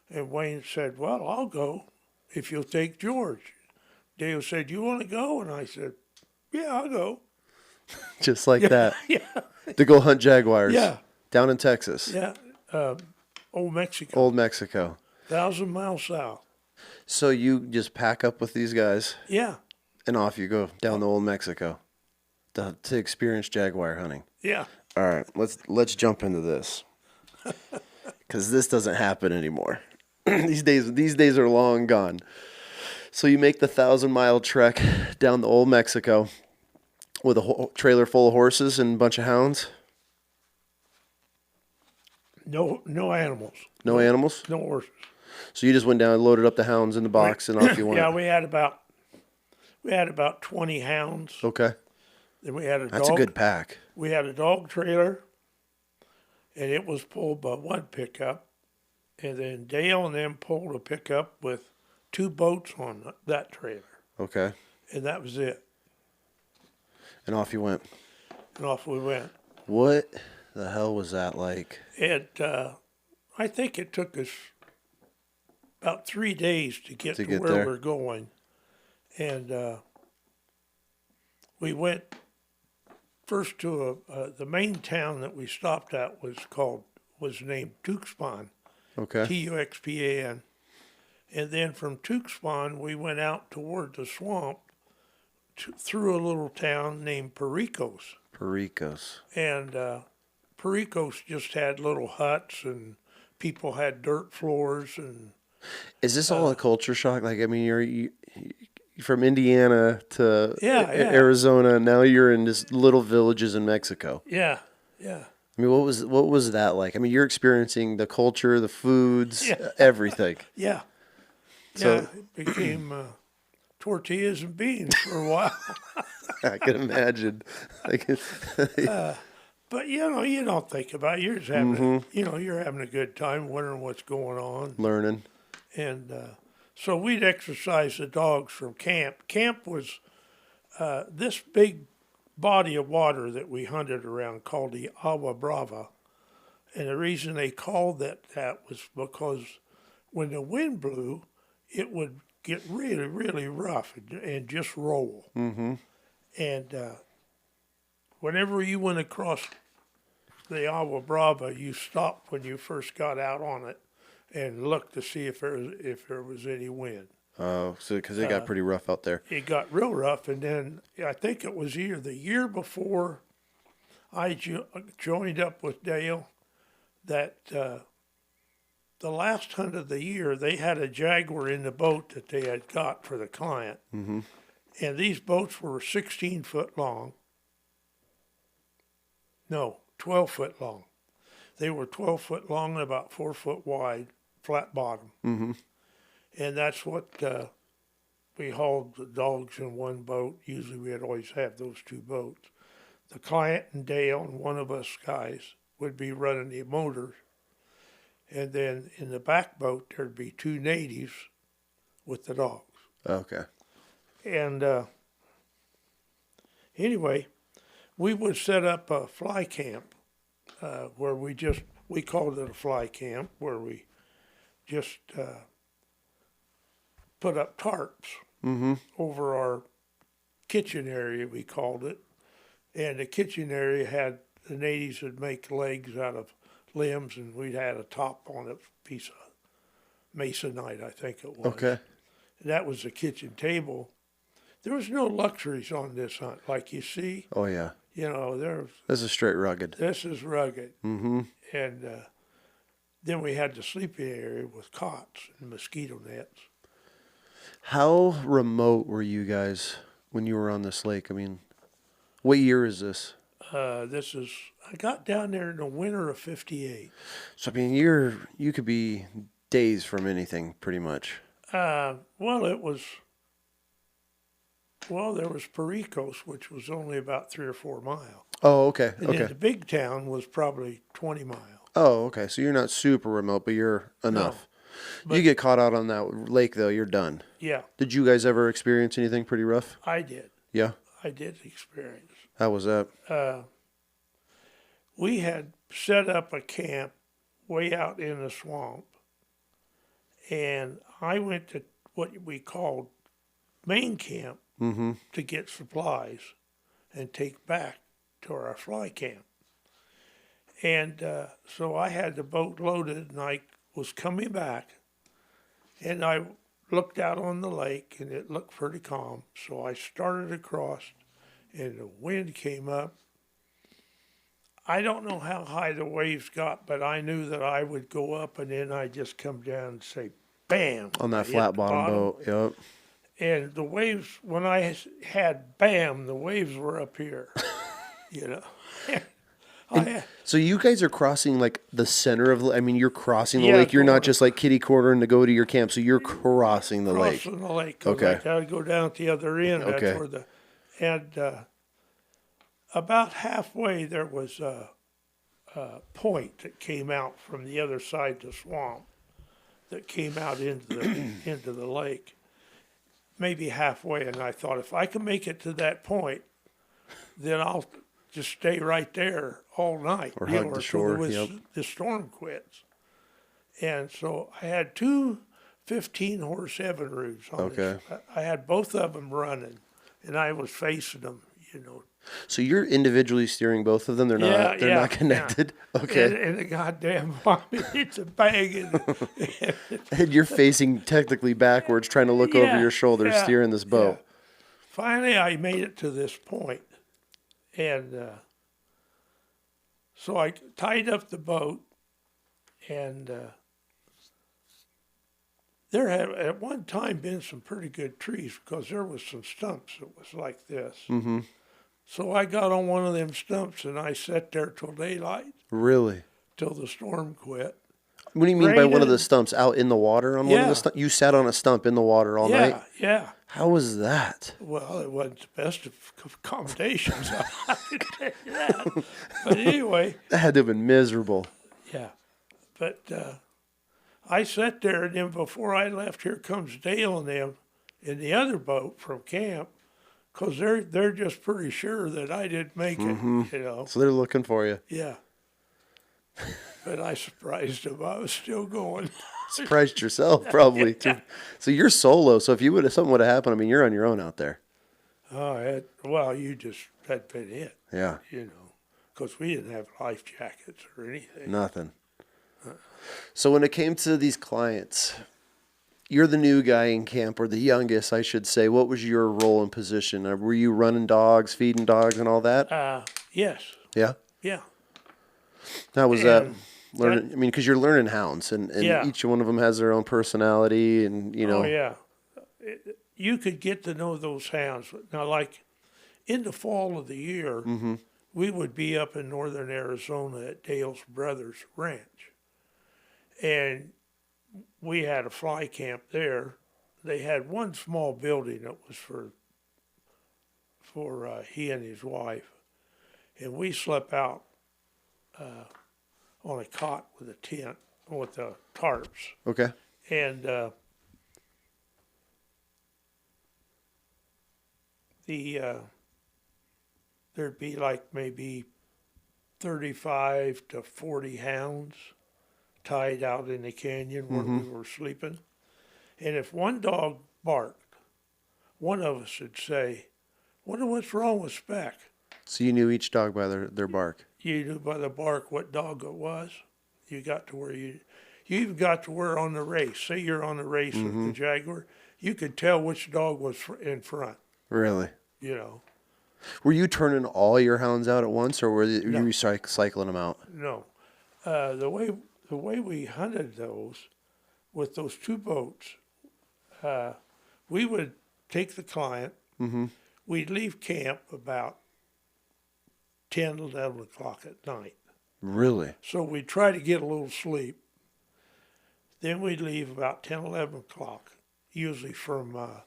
Speaker 2: And Wayne said, well, I'll go if you'll take George. Dale said, you want to go? And I said, yeah, I'll go.
Speaker 1: Just like
Speaker 2: Yeah,
Speaker 1: that.
Speaker 2: yeah,
Speaker 1: To go hunt jaguars.
Speaker 2: yeah,
Speaker 1: Down in Texas.
Speaker 2: yeah. Old Mexico,
Speaker 1: Old Mexico.
Speaker 2: 1,000 miles south.
Speaker 1: So you just pack up with these guys
Speaker 2: Yeah,
Speaker 1: and off you go down to Old Mexico to experience jaguar hunting.
Speaker 2: yeah.
Speaker 1: All right, let's jump into this. Because this doesn't happen anymore. These days are long gone. So you make the 1,000-mile trek down to Old Mexico with a trailer full of horses and a bunch of hounds.
Speaker 2: No animals.
Speaker 1: No animals.
Speaker 2: No horses.
Speaker 1: So you just went down and loaded up the hounds in the box and off you went.
Speaker 2: Yeah, we had about 20 hounds.
Speaker 1: Okay.
Speaker 2: Then we had a
Speaker 1: That's
Speaker 2: dog.
Speaker 1: a good pack.
Speaker 2: We had a dog trailer, and it was pulled by one pickup. And then Dale and them pulled a pickup with 2 boats on that trailer.
Speaker 1: Okay.
Speaker 2: And that was it.
Speaker 1: And off you went.
Speaker 2: And off we went.
Speaker 1: What the hell was that like?
Speaker 2: I think it took us about 3 days to get to where
Speaker 1: there.
Speaker 2: we're going. And we went first to the main town that we stopped at was named Tuxpan.
Speaker 1: Okay.
Speaker 2: Tuxpan. And then from Tuxpan, we went out toward the swamp through a little town named Pericos.
Speaker 1: Pericos.
Speaker 2: And Pericos just had little huts, and people had dirt floors. And
Speaker 1: Is this all a culture shock? Like, I mean, you're from Indiana to
Speaker 2: Yeah.
Speaker 1: Arizona. Now you're in just little villages in Mexico.
Speaker 2: yeah.
Speaker 1: I mean, what was that like? I mean, you're experiencing the culture, the foods, everything.
Speaker 2: Yeah.
Speaker 1: So
Speaker 2: it became tortillas and beans for a while.
Speaker 1: I can imagine.
Speaker 2: But you don't think about it. You're just having you're having a good time, wondering what's going on.
Speaker 1: Learning.
Speaker 2: And so we'd exercise the dogs from camp. Camp was this big body of water that we hunted around called the Agua Brava. And the reason they called that was because when the wind blew, it would get really, really rough and just roll.
Speaker 1: Mm-hmm.
Speaker 2: And whenever you went across the Agua Brava, you stopped when you first got out on it and looked to see if there was any wind.
Speaker 1: Oh, so because it got pretty rough out there.
Speaker 2: It got real rough, and then I think it was either the year before I joined up with Dale that the last hunt of the year, they had a Jaguar in the boat that they had got for the client.
Speaker 1: Mm-hmm.
Speaker 2: And these boats were 16 foot long. No, 12 foot long. They were 12 foot long and about 4 foot wide, flat bottom.
Speaker 1: Mm-hmm.
Speaker 2: And that's what we hauled the dogs in one boat. Usually we'd always have those 2 boats. The client and Dale and one of us guys would be running the motors. And then in the back boat, there'd be 2 natives with the dogs.
Speaker 1: Okay.
Speaker 2: And anyway, we would set up a fly camp where we called it a fly camp, where we just put up tarps over our kitchen area, we called it. And the kitchen area had, the natives would make legs out of limbs, and we'd had a top on a piece of masonite, I think it was.
Speaker 1: Okay.
Speaker 2: And that was the kitchen table. There was no luxuries on this hunt, like you see.
Speaker 1: Oh yeah.
Speaker 2: This
Speaker 1: is straight rugged.
Speaker 2: This is rugged.
Speaker 1: Mm-hmm.
Speaker 2: And then we had the sleeping area with cots and mosquito nets.
Speaker 1: How remote were you guys when you were on this lake? I mean, what year is this?
Speaker 2: I got down there in the winter of '58.
Speaker 1: So I mean, you could be days from anything, pretty much.
Speaker 2: There was Pericos, which was only about 3 or 4 miles.
Speaker 1: Oh, okay.
Speaker 2: And then the big town was probably 20 miles.
Speaker 1: Oh, okay. So you're not super remote, but you're enough.
Speaker 2: No,
Speaker 1: you get caught out on that lake, though, you're done.
Speaker 2: Yeah.
Speaker 1: Did you guys ever experience anything pretty rough?
Speaker 2: I did.
Speaker 1: Yeah.
Speaker 2: I did experience.
Speaker 1: How was that?
Speaker 2: We had set up a camp way out in the swamp, And I went to what we called main camp to get supplies and take back to our fly camp. And so I had the boat loaded, and I was coming back, and I looked out on the lake, and it looked pretty calm. So I started across, and the wind came up. I don't know how high the waves got, but I knew that I would go up, and then I'd just come down and say, bam.
Speaker 1: On
Speaker 2: I
Speaker 1: that
Speaker 2: hit
Speaker 1: flat
Speaker 2: the
Speaker 1: bottom boat. Yep.
Speaker 2: And the waves, when I had bam, the waves were up here, you know.
Speaker 1: So you guys are crossing like the center of, I mean, you're crossing the
Speaker 2: Yeah,
Speaker 1: lake. You're not
Speaker 2: going
Speaker 1: just like kitty cornering to go to your camp. So you're crossing the lake.
Speaker 2: crossing the lake. 'Cause
Speaker 1: Okay.
Speaker 2: I got to go down at the other end.
Speaker 1: Okay.
Speaker 2: That's where and about halfway there was a point that came out from the other side of the swamp that came out into the lake. Maybe halfway, and I thought if I can make it to that point, then I'll just stay right there all night.
Speaker 1: Or hug the shore,
Speaker 2: The storm quits. And so I had two 15-horse Evinrudes on
Speaker 1: Okay.
Speaker 2: this. I had both of them running, and I was facing them, you know.
Speaker 1: So you're individually steering both of them. They're not. They're not connected. Okay.
Speaker 2: And the goddamn, I mean, it's a bang.
Speaker 1: And you're facing technically backwards, trying to look over your shoulder, steering this boat.
Speaker 2: Yeah. Finally, I made it to this point, and so I tied up the boat, and there had at one time been some pretty good trees because there was some stumps that was like this.
Speaker 1: Mm-hmm.
Speaker 2: So I got on one of them stumps, and I sat there till daylight,
Speaker 1: Really?
Speaker 2: till the storm quit.
Speaker 1: What do you mean by one of the
Speaker 2: Raining.
Speaker 1: stumps out in the water on one of
Speaker 2: Yeah.
Speaker 1: the stumps? You sat on a stump in the water all night?
Speaker 2: Yeah.
Speaker 1: How was that?
Speaker 2: Well, it wasn't the best of accommodations, I can tell you that. But anyway,
Speaker 1: That had to have been miserable.
Speaker 2: yeah. But I sat there, and then before I left, here comes Dale and them in the other boat from camp, because they're just pretty sure that I didn't make it, you know.
Speaker 1: So they're looking for you.
Speaker 2: Yeah. But I surprised them. I was still going.
Speaker 1: Surprised yourself, probably. Too. So you're solo. So if something would have happened, I mean, you're on your own out there.
Speaker 2: Oh, that'd been it,
Speaker 1: Yeah.
Speaker 2: you know, because we didn't have life jackets or anything.
Speaker 1: Nothing. So when it came to these clients, you're the new guy in camp, or the youngest, I should say. What was your role and position? Were you running dogs, feeding dogs, and all that?
Speaker 2: Yes.
Speaker 1: Yeah.
Speaker 2: Yeah.
Speaker 1: How was that?
Speaker 2: And
Speaker 1: Learning. I mean, because you're learning hounds, and
Speaker 2: Yeah.
Speaker 1: each one of them has their own personality, and you know.
Speaker 2: Oh, yeah. You could get to know those hounds. Now, like in the fall of the year, we would be up in northern Arizona at Dale's brother's ranch. And we had a fly camp there. They had one small building that was for he and his wife. And we slept out on a cot with a tent, with the tarps.
Speaker 1: Okay.
Speaker 2: And there'd be like maybe 35 to 40 hounds tied out in the canyon where we were sleeping. And if one dog barked, one of us would say, "Wonder what's wrong with Speck?"
Speaker 1: So you knew each dog by their bark.
Speaker 2: You knew by the bark what dog it was. You got to where you even got to where on the race, say you're on the race with the Jaguar, you could tell which dog was in front,
Speaker 1: Really?
Speaker 2: you know.
Speaker 1: Were you turning all your hounds out at once, or were you
Speaker 2: No.
Speaker 1: cycling them out?
Speaker 2: No. The way we hunted those, with those two boats, we would take the client, we'd leave camp about 10, 11 o'clock at night.
Speaker 1: Really?
Speaker 2: So we'd try to get a little sleep. Then we'd leave about 10, 11 o'clock, usually from a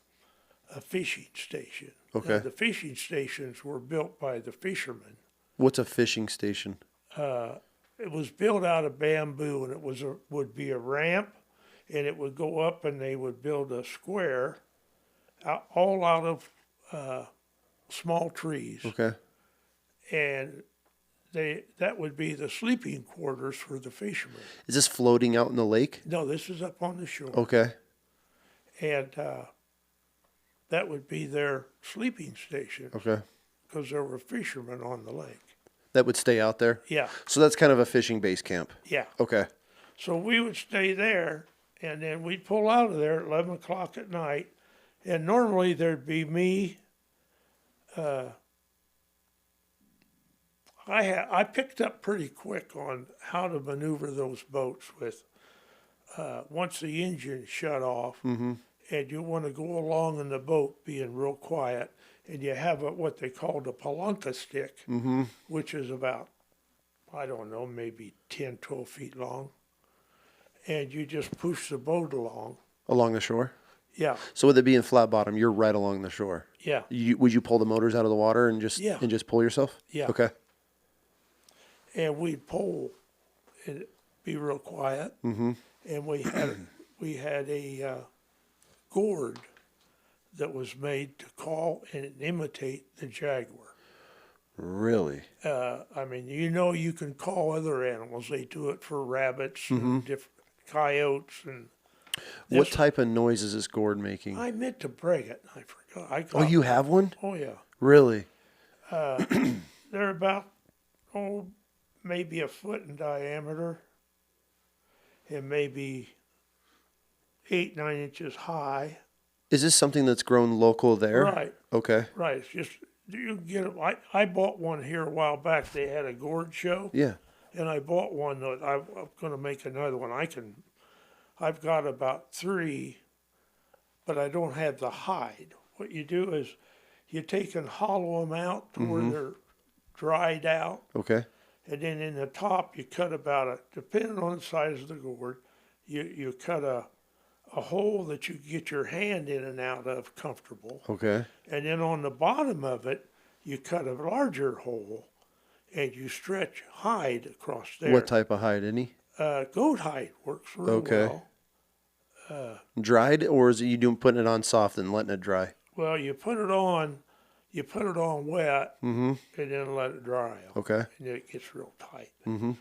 Speaker 2: fishing station.
Speaker 1: Okay.
Speaker 2: Now, the fishing stations were built by the fishermen.
Speaker 1: What's a fishing station?
Speaker 2: It was built out of bamboo, and it would be a ramp, and it would go up, and they would build a square, all out of small trees.
Speaker 1: Okay.
Speaker 2: And that would be the sleeping quarters for the fishermen.
Speaker 1: Is this floating out in the lake?
Speaker 2: No, this is up on the shore.
Speaker 1: Okay.
Speaker 2: And that would be their sleeping station
Speaker 1: Okay.
Speaker 2: because there were fishermen on the lake.
Speaker 1: That would stay out there?
Speaker 2: Yeah,
Speaker 1: So that's kind of a fishing base camp.
Speaker 2: yeah.
Speaker 1: Okay.
Speaker 2: So we would stay there, and then we'd pull out of there at 11 o'clock at night. And normally there'd be me. I picked up pretty quick on how to maneuver those boats with once the engine shut off, and you want to go along in the boat being real quiet, and you have what they called a palanca stick, which is about, I don't know, maybe 10, 12 feet long. And you just push the boat along.
Speaker 1: Along the shore?
Speaker 2: Yeah,
Speaker 1: So with it being flat bottom, you're right along the shore.
Speaker 2: yeah,
Speaker 1: Would you pull the motors out of the water and just
Speaker 2: Yeah.
Speaker 1: pull yourself?
Speaker 2: Yeah.
Speaker 1: Okay.
Speaker 2: and we'd pull and be real quiet. And we had a gourd that was made to call and imitate the jaguar.
Speaker 1: Really?
Speaker 2: I mean, you can call other animals. They do it for rabbits and different coyotes and.
Speaker 1: What
Speaker 2: This-
Speaker 1: type of noise is this gourd making?
Speaker 2: I meant to bring it. I forgot.
Speaker 1: Oh, you have one?
Speaker 2: Oh yeah.
Speaker 1: Really?
Speaker 2: They're about maybe a foot in diameter, and maybe 8, 9 inches high.
Speaker 1: Is this something that's grown local there?
Speaker 2: Right.
Speaker 1: Okay.
Speaker 2: Right. It's just you can get it. I bought one here a while back. They had a gourd show,
Speaker 1: Yeah.
Speaker 2: and I bought one that I'm going to make another one. I've got about 3, but I don't have the hide. What you do is you take and hollow them out to where they're dried out,
Speaker 1: Okay.
Speaker 2: and then in the top you cut depending on the size of the gourd, you cut a hole that you get your hand in and out of comfortable.
Speaker 1: Okay.
Speaker 2: And then on the bottom of it, you cut a larger hole and you stretch hide across there.
Speaker 1: What type of hide? Any?
Speaker 2: Goat hide works real
Speaker 1: Okay.
Speaker 2: well.
Speaker 1: Dried, or is it you putting it on soft and letting it dry?
Speaker 2: Well, you put it on wet and then let it dry out.
Speaker 1: Okay.
Speaker 2: And then it gets real tight. Then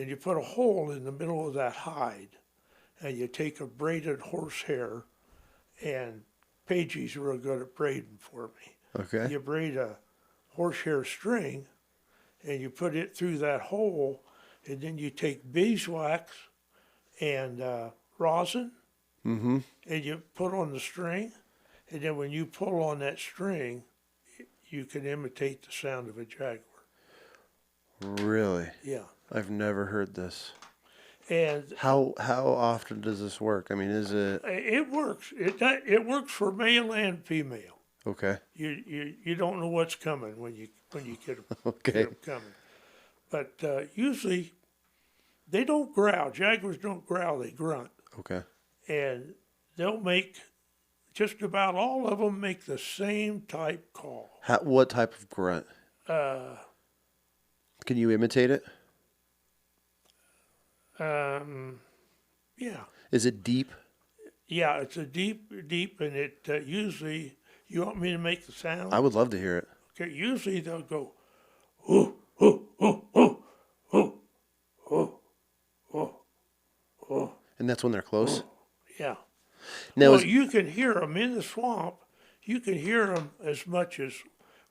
Speaker 2: you put a hole in the middle of that hide, and you take a braided horsehair, and Pagey's real good at braiding for me.
Speaker 1: Okay.
Speaker 2: You braid a horsehair string, and you put it through that hole, and then you take beeswax and rosin, and you put on the string, and then when you pull on that string, you can imitate the sound of a jaguar.
Speaker 1: Really?
Speaker 2: Yeah.
Speaker 1: I've never heard this.
Speaker 2: And
Speaker 1: How often does this work? I mean, is it
Speaker 2: it works. It works for male and female.
Speaker 1: okay?
Speaker 2: You don't know what's coming when you get them,
Speaker 1: Okay.
Speaker 2: coming. But usually they don't growl. Jaguars don't growl. They grunt.
Speaker 1: Okay.
Speaker 2: And they'll make, just about all of them make the same type call.
Speaker 1: What type of grunt? Can you imitate it?
Speaker 2: Yeah.
Speaker 1: Is it deep?
Speaker 2: Yeah, it's a deep, and it usually, you want me to make the sound?
Speaker 1: I would love to hear it.
Speaker 2: Okay, usually they'll go, oh, oh, oh, oh, oh, oh, oh, oh.
Speaker 1: And that's when they're close?
Speaker 2: Yeah.
Speaker 1: Now,
Speaker 2: Well, you can hear them in the swamp. You can hear them as much as,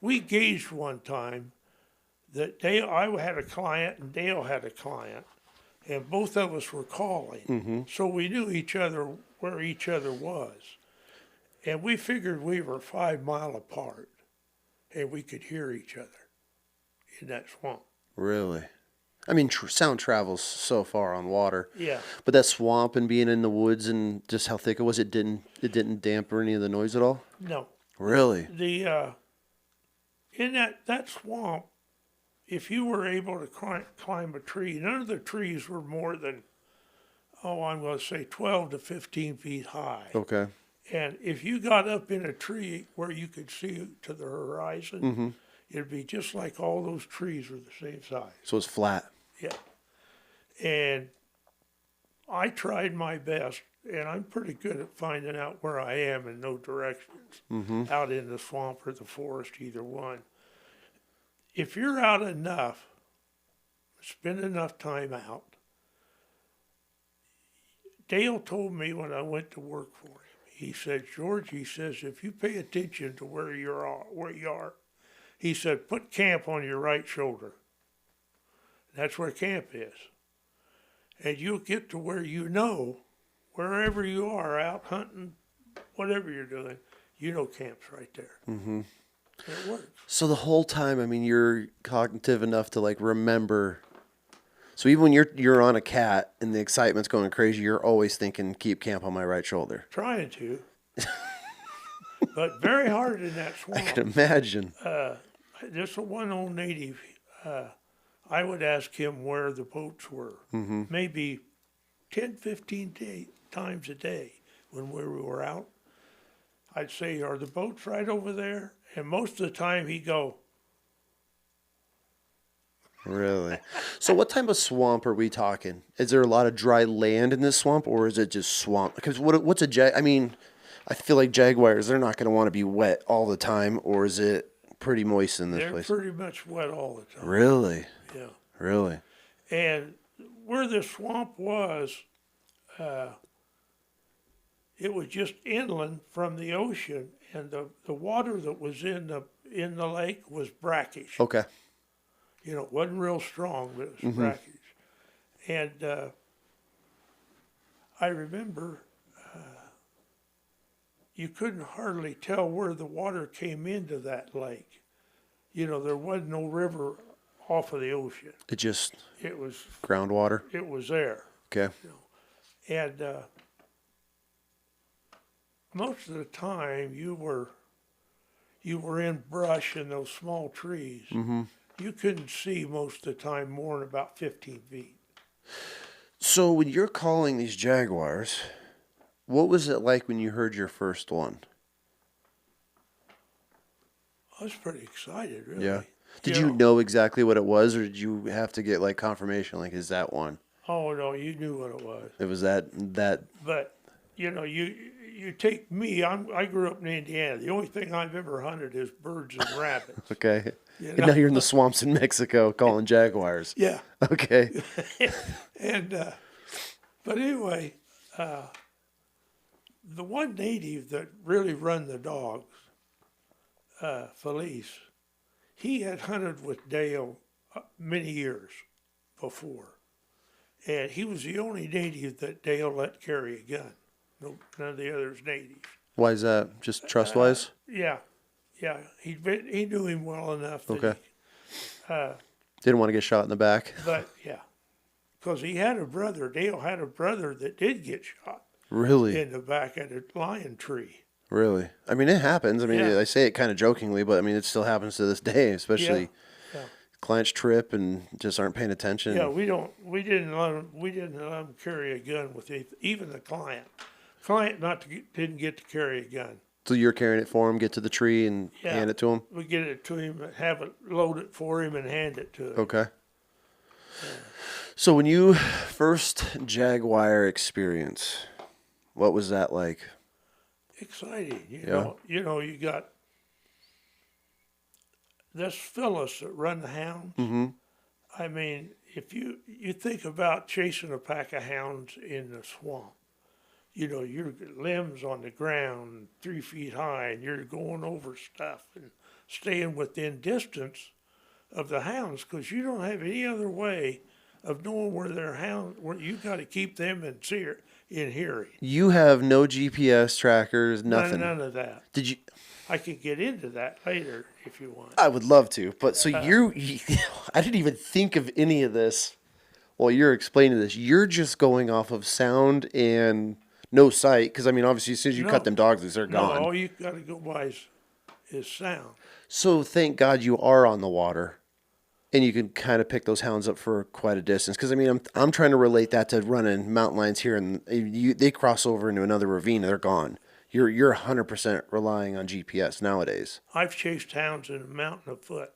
Speaker 2: we gauged one time that I had a client and Dale had a client, and both of us were calling. So we knew each other, where each other was. And we figured we were 5 miles apart, and we could hear each other in that swamp.
Speaker 1: really? I mean, sound travels so far on water.
Speaker 2: Yeah.
Speaker 1: But that swamp and being in the woods and just how thick it was, it didn't dampen any of the noise at all?
Speaker 2: No.
Speaker 1: Really?
Speaker 2: The in that swamp, if you were able to climb a tree, none of the trees were more than, I'm going to say 12 to 15 feet high.
Speaker 1: Okay.
Speaker 2: And if you got up in a tree where you could see to the horizon, it'd be just like all those trees were the same size.
Speaker 1: So it's flat.
Speaker 2: Yeah. And I tried my best, and I'm pretty good at finding out where I am in no directions, out in the swamp or the forest, either one. If you're out enough spend enough time out. Dale told me when I went to work for him, he said, George, he says, if you pay attention to where you are, he said, put camp on your right shoulder. That's where camp is. And you'll get to where you know, wherever you are, out hunting, whatever you're doing, you know camp's right there. Mm-hmm. It works.
Speaker 1: So the whole time, I mean, you're cognitive enough to like remember. So even when you're on a cat and the excitement's going crazy, you're always thinking, keep camp on my right shoulder.
Speaker 2: Trying to. But very hard in that swamp.
Speaker 1: I can imagine.
Speaker 2: There's one old native. I would ask him where the boats were. Mm-hmm. Maybe 10, 15 times a day when we were out. I'd say, are the boats right over there? And most of the time he'd go,
Speaker 1: Really? So what type of swamp are we talking? Is there a lot of dry land in this swamp, or is it just swamp? Because what's a I mean, I feel like jaguars, they're not going to want to be wet all the time, or is it pretty moist in this place?
Speaker 2: They're pretty much wet all the time.
Speaker 1: Really?
Speaker 2: Yeah.
Speaker 1: Really?
Speaker 2: And where the swamp was, it was just inland from the ocean, and the water that was in the lake was brackish.
Speaker 1: Okay.
Speaker 2: You know, it wasn't real strong, but it was brackish. And I remember you couldn't hardly tell where the water came into that lake. You know, there wasn't no river off of the ocean.
Speaker 1: It
Speaker 2: was
Speaker 1: groundwater?
Speaker 2: It was there.
Speaker 1: Okay.
Speaker 2: You know. And most of the time you were in brush and those small trees. Mm-hmm. You couldn't see most of the time more than about 15 feet.
Speaker 1: So when you're calling these jaguars, what was it like when you heard your first one?
Speaker 2: I was pretty excited, really.
Speaker 1: Yeah. Did you know exactly what it was, or did you have to get like confirmation, like, is that one?
Speaker 2: Oh, no, you knew what it was.
Speaker 1: It was that.
Speaker 2: But, you know, you take me, I grew up in Indiana. The only thing I've ever hunted is birds and rabbits.
Speaker 1: Okay.
Speaker 2: You
Speaker 1: And
Speaker 2: know?
Speaker 1: now you're in the swamps in Mexico calling jaguars.
Speaker 2: Yeah.
Speaker 1: Okay.
Speaker 2: And, but anyway, the one native that really run the dogs, Felice, he had hunted with Dale many years before. And he was the only native that Dale let carry a gun. No, none of the others natives.
Speaker 1: Why is that? Just trust-wise?
Speaker 2: Yeah. He knew him well enough that
Speaker 1: Okay. Didn't want to get shot in the back.
Speaker 2: But, yeah. Because he had a brother, Dale had a brother that did get shot.
Speaker 1: Really?
Speaker 2: In the back of a lion tree.
Speaker 1: Really? I mean, it happens. I mean,
Speaker 2: Yeah.
Speaker 1: I say it kind of jokingly, but I mean, it still happens to this day, especially clients trip and just aren't paying attention.
Speaker 2: Yeah, we didn't let him carry a gun with even the client. Client didn't get to carry a gun.
Speaker 1: So you're carrying it for him, get to the tree and hand it to him?
Speaker 2: We get it to him, have it load it for him, and hand it to him.
Speaker 1: Okay. Yeah. So when you first jaguar experience, what was that like?
Speaker 2: Exciting, you know, you got this Phyllis that run the hounds. Mm-hmm. I mean, if you think about chasing a pack of hounds in the swamp, you know, your limbs on the ground 3 feet high, and you're going over stuff and staying within distance of the hounds because you don't have any other way of knowing where their hounds. Where you got to keep them in hearing.
Speaker 1: You have no GPS trackers, nothing.
Speaker 2: None of that.
Speaker 1: Did you?
Speaker 2: I could get into that later if you want.
Speaker 1: I would love to, but so I didn't even think of any of this while you're explaining this. You're just going off of sound and no sight, because I mean, obviously, as soon as you cut them dogs loose, they're gone.
Speaker 2: All you got to go by is sound.
Speaker 1: So thank God you are on the water. And you can kind of pick those hounds up for quite a distance. Because, I mean, I'm trying to relate that to running mountain lions here. And they cross over into another ravine and they're gone. You're 100% relying on GPS nowadays.
Speaker 2: I've chased hounds in a mountain afoot.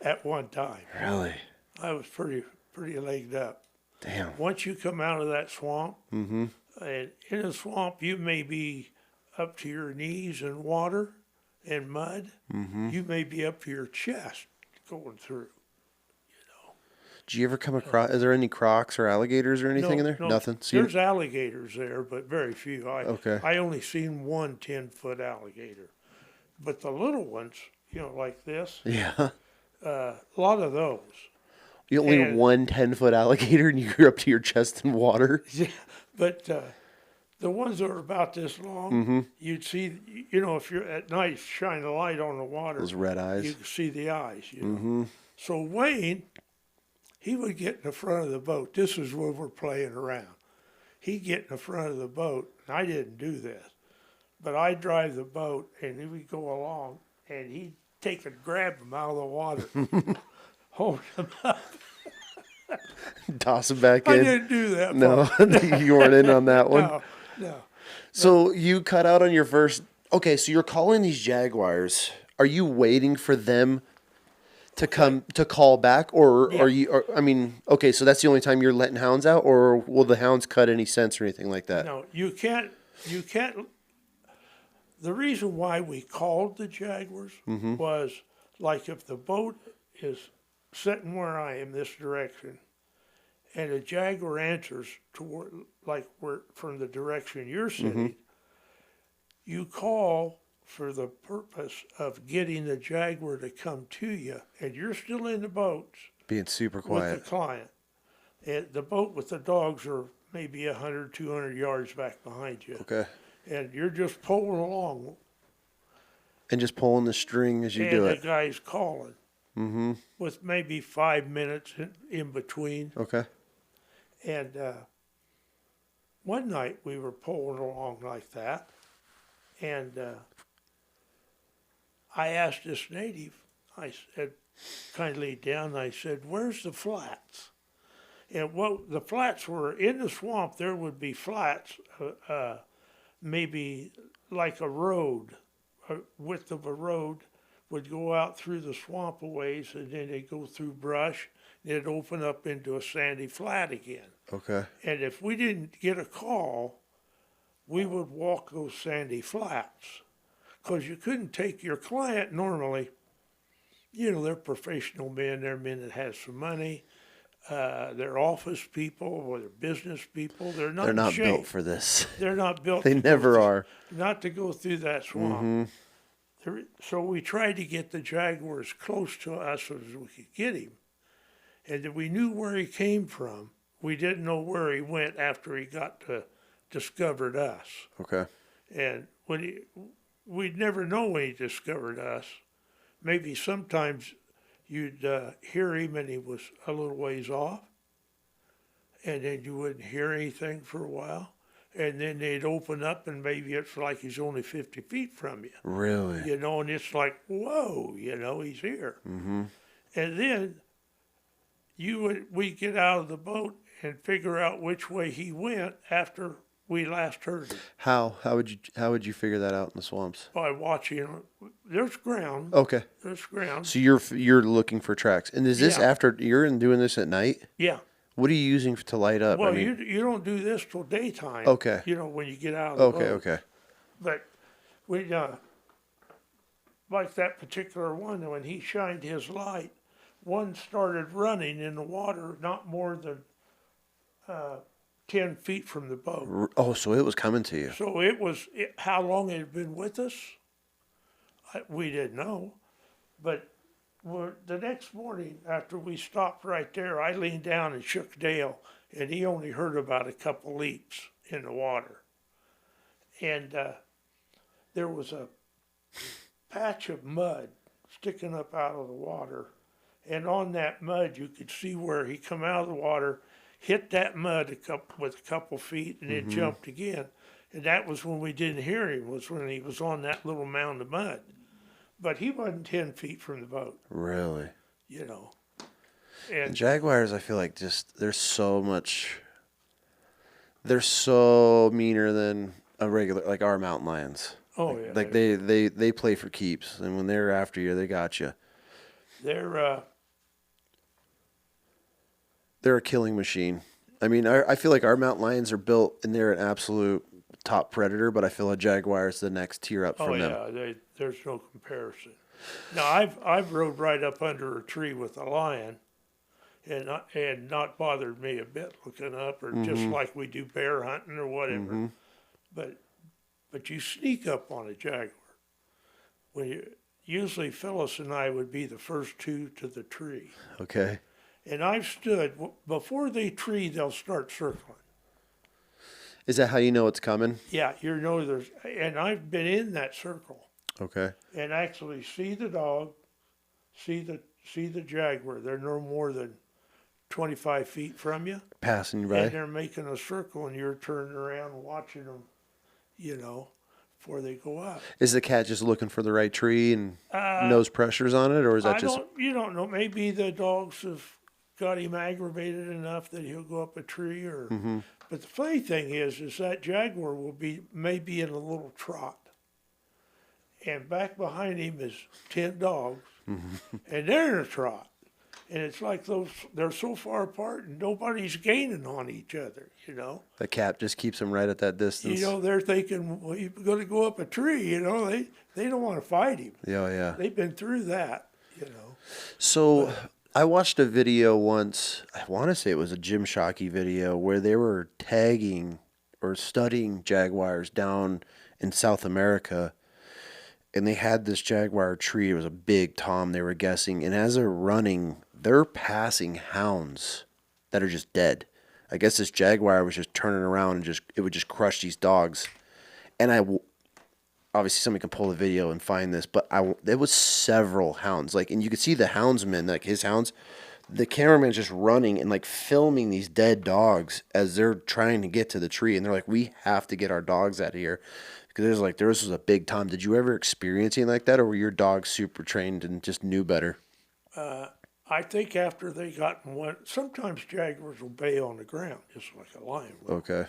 Speaker 2: At one time.
Speaker 1: Really?
Speaker 2: I was pretty legged up.
Speaker 1: Damn.
Speaker 2: Once you come out of that swamp, and in a swamp you may be up to your knees in water and mud. Mm-hmm. You may be up to your chest going through.
Speaker 1: Did you ever come across? Is there any crocs or alligators or anything in there?
Speaker 2: No,
Speaker 1: Nothing. So
Speaker 2: there's alligators there, but very few.
Speaker 1: Okay.
Speaker 2: I only seen one 10-foot alligator, but the little ones, like this,
Speaker 1: yeah.
Speaker 2: a lot of those.
Speaker 1: You only
Speaker 2: And-
Speaker 1: one 10-foot alligator, and you're up to your chest in water.
Speaker 2: Yeah, but the ones that are about this long, you'd see, if you're at night, shine a light on the water.
Speaker 1: Those red eyes.
Speaker 2: You can see the eyes, So Wayne, he would get in the front of the boat. This is when we're playing around. He'd get in the front of the boat, and I didn't do this, but I'd drive the boat, and he would go along, and he'd take and grab him out of the water, hold him up.
Speaker 1: Toss them back
Speaker 2: I
Speaker 1: in.
Speaker 2: didn't do that.
Speaker 1: No, you weren't in on that one.
Speaker 2: No.
Speaker 1: So you cut out on your first. Okay, so you're calling these jaguars. Are you waiting for them to come to call back, or
Speaker 2: Yeah.
Speaker 1: are you? Or, I mean, okay, so that's the only time you're letting hounds out, or will the hounds cut any sense or anything like that?
Speaker 2: No, you can't. The reason why we called the jaguars was like if the boat is sitting where I am, this direction, and a jaguar answers toward like where from the direction you're sitting, you call for the purpose of getting the jaguar to come to you, and you're still in the boats
Speaker 1: Being super
Speaker 2: with
Speaker 1: quiet.
Speaker 2: the client. And the boat with the dogs are maybe 100, 200 yards back behind you.
Speaker 1: Okay.
Speaker 2: And you're just pulling along,
Speaker 1: And just pulling the string as you
Speaker 2: and
Speaker 1: do
Speaker 2: the
Speaker 1: it.
Speaker 2: guy's calling with maybe 5 minutes in between.
Speaker 1: Okay.
Speaker 2: And one night we were pulling along like that, and I asked this native, I said, kind of laid down, and I said, "Where's the flats?" And the flats were in the swamp. There would be flats, maybe like a road, a width of a road would go out through the swamp a ways, and then they'd go through brush, and it'd open up into a sandy flat again.
Speaker 1: Okay.
Speaker 2: And if we didn't get a call, we would walk those sandy flats, because you couldn't take your client normally. They're professional men. They're men that have some money. They're office people or they're business people. They're not
Speaker 1: built for this.
Speaker 2: They're not built.
Speaker 1: They never are.
Speaker 2: Not to go through that swamp. So we tried to get the jaguar as close to us as we could get him. And we knew where he came from. We didn't know where he went after he got to discovered us.
Speaker 1: Okay.
Speaker 2: And we'd never know when he discovered us. Maybe sometimes you'd hear him and he was a little ways off, and then you wouldn't hear anything for a while, and then they'd open up and maybe it's like he's only 50 feet from you.
Speaker 1: Really?
Speaker 2: And it's like, whoa, he's here. And then we'd get out of the boat and figure out which way he went after we last heard him.
Speaker 1: How would you figure that out in the swamps?
Speaker 2: By watching, there's ground.
Speaker 1: Okay.
Speaker 2: There's ground.
Speaker 1: So you're looking for tracks, and is this
Speaker 2: Yeah.
Speaker 1: after you're doing this at night?
Speaker 2: Yeah.
Speaker 1: What are you using to light up?
Speaker 2: Well, you don't do this till daytime.
Speaker 1: Okay.
Speaker 2: When you get out of the boat.
Speaker 1: Okay.
Speaker 2: But we like that particular one, when he shined his light, one started running in the water not more than 10 feet from the boat.
Speaker 1: Oh, so it was coming to you.
Speaker 2: So how long it had been with us, we didn't know. But the next morning, after we stopped right there, I leaned down and shook Dale, and he only heard about a couple leaps in the water. And there was a patch of mud sticking up out of the water, and on that mud you could see where he come out of the water, hit that mud with a couple feet, and then jumped again. And that was when we didn't hear him, was when he was on that little mound of mud. But he wasn't 10 feet from the boat.
Speaker 1: Really?
Speaker 2: And
Speaker 1: Jaguars, I feel like they're so meaner than a regular, like our mountain lions.
Speaker 2: oh yeah,
Speaker 1: Like they play for keeps, and when they're after you, they got you.
Speaker 2: they're
Speaker 1: They're a killing machine. I mean, I feel like our mountain lions are built, and they're an absolute top predator, but I feel a jaguar is the next tier up from them.
Speaker 2: there's no comparison. Now I've rode right up under a tree with a lion, and not bothered me a bit looking up, or just like we do bear hunting or whatever. But you sneak up on a jaguar. Usually Phyllis and I would be the first two to the tree.
Speaker 1: Okay.
Speaker 2: And I've stood, before they tree, they'll start circling.
Speaker 1: Is that how you know it's coming?
Speaker 2: Yeah, and I've been in that circle
Speaker 1: Okay.
Speaker 2: and actually see the dog, see the jaguar. They're no more than 25 feet from you.
Speaker 1: Passing by.
Speaker 2: And they're making a circle and you're turning around and watching them, before they go up.
Speaker 1: Is the cat just looking for the right tree and knows pressures on it, or is that
Speaker 2: You don't know. Maybe the dogs have got him aggravated enough that he'll go up a tree, or. But the funny thing is that jaguar may be in a little trot, and back behind him is 10 dogs, and they're in a trot, and it's like they're so far apart and nobody's gaining on each other.
Speaker 1: the cat just keeps him right at that distance?
Speaker 2: They're thinking, well, you're going to go up a tree. They don't want to fight him.
Speaker 1: Yeah.
Speaker 2: They've been through that.
Speaker 1: So I watched a video once, I want to say it was a Jim Shockey video, where they were tagging or studying jaguars down in South America, and they had this jaguar tree. It was a big tom, they were guessing, and as they're running, they're passing hounds that are just dead. I guess this jaguar was just turning around and it would just crush these dogs. And obviously somebody can pull the video and find this, but there was several hounds, and you could see the houndsmen, like his hounds. The cameraman's just running and filming these dead dogs as they're trying to get to the tree, and they're like, "We have to get our dogs out of here," because there was a big tom. Did you ever experience anything like that, or were your dogs super trained and just knew better?
Speaker 2: I think after they got one, sometimes jaguars will bay on the ground, just like a lion will.
Speaker 1: Okay.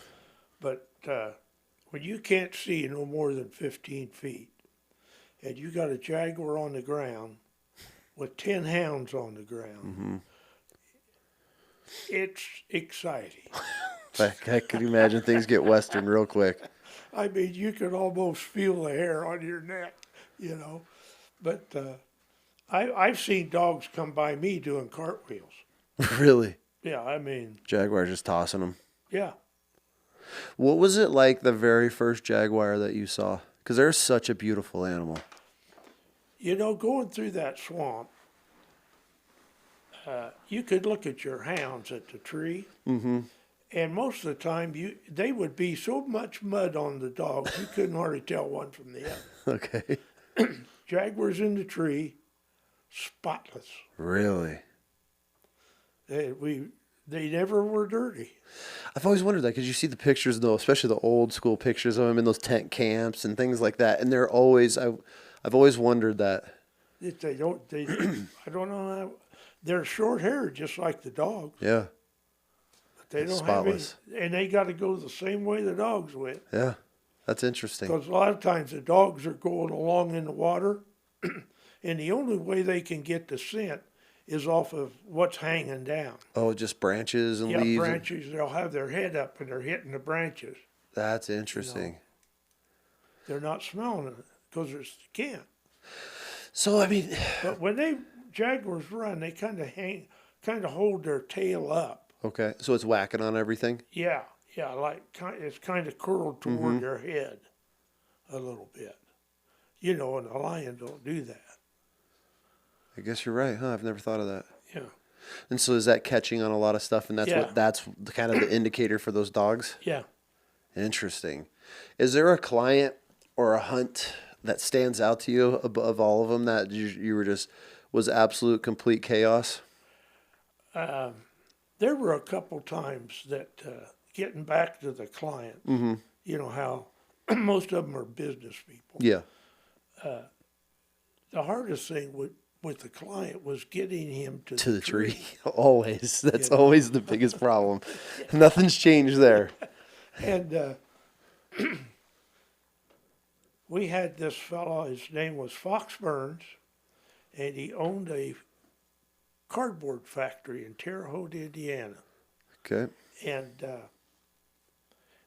Speaker 2: But when you can't see no more than 15 feet, and you got a jaguar on the ground with 10 hounds on the ground, it's exciting.
Speaker 1: I could imagine things get western real quick.
Speaker 2: I mean, you could almost feel the hair on your neck, But I've seen dogs come by me doing cartwheels.
Speaker 1: Really?
Speaker 2: Yeah, I mean,
Speaker 1: Jaguar just tossing them.
Speaker 2: yeah.
Speaker 1: What was it like the very first jaguar that you saw? Because they're such a beautiful animal.
Speaker 2: Going through that swamp, you could look at your hounds at the tree, and most of the time they would be so much mud on the dogs you couldn't hardly tell one from the other.
Speaker 1: Okay.
Speaker 2: Jaguars in the tree, spotless.
Speaker 1: Really?
Speaker 2: They never were dirty.
Speaker 1: I've always wondered that, because you see the pictures, though, especially the old school pictures of them in those tent camps and things like that, and they're always, I've always wondered that.
Speaker 2: I don't know how, they're short haired just like the dogs.
Speaker 1: Yeah.
Speaker 2: But they don't
Speaker 1: Spotless.
Speaker 2: have any, and they got to go the same way the dogs went.
Speaker 1: Yeah. That's interesting.
Speaker 2: Because a lot of times the dogs are going along in the water, and the only way they can get the scent is off of what's hanging down.
Speaker 1: Oh, just branches and
Speaker 2: Yeah,
Speaker 1: leaves?
Speaker 2: branches. They'll have their head up and they're hitting the branches.
Speaker 1: That's interesting.
Speaker 2: They're not smelling it because they can't.
Speaker 1: So, I mean...
Speaker 2: But when jaguars run, they kind of hold their tail up.
Speaker 1: Okay, so it's whacking on everything?
Speaker 2: Yeah, it's kind of curled toward their head a little bit. And a lion don't do that.
Speaker 1: I guess you're right, huh? I've never thought of that.
Speaker 2: Yeah.
Speaker 1: And so is that catching on a lot of stuff, and
Speaker 2: Yeah.
Speaker 1: that's kind of the indicator for those dogs?
Speaker 2: Yeah.
Speaker 1: Interesting. Is there a client or a hunt that stands out to you above all of them that you were was absolute complete chaos?
Speaker 2: There were a couple times that getting back to the client, how most of them are business people.
Speaker 1: Yeah.
Speaker 2: The hardest thing with the client was getting him to
Speaker 1: the tree. Always. That's always the biggest problem. Nothing's changed there.
Speaker 2: And we had this fellow, his name was Fox Burns, and he owned a cardboard factory in Terre Haute, Indiana.
Speaker 1: Okay.
Speaker 2: And in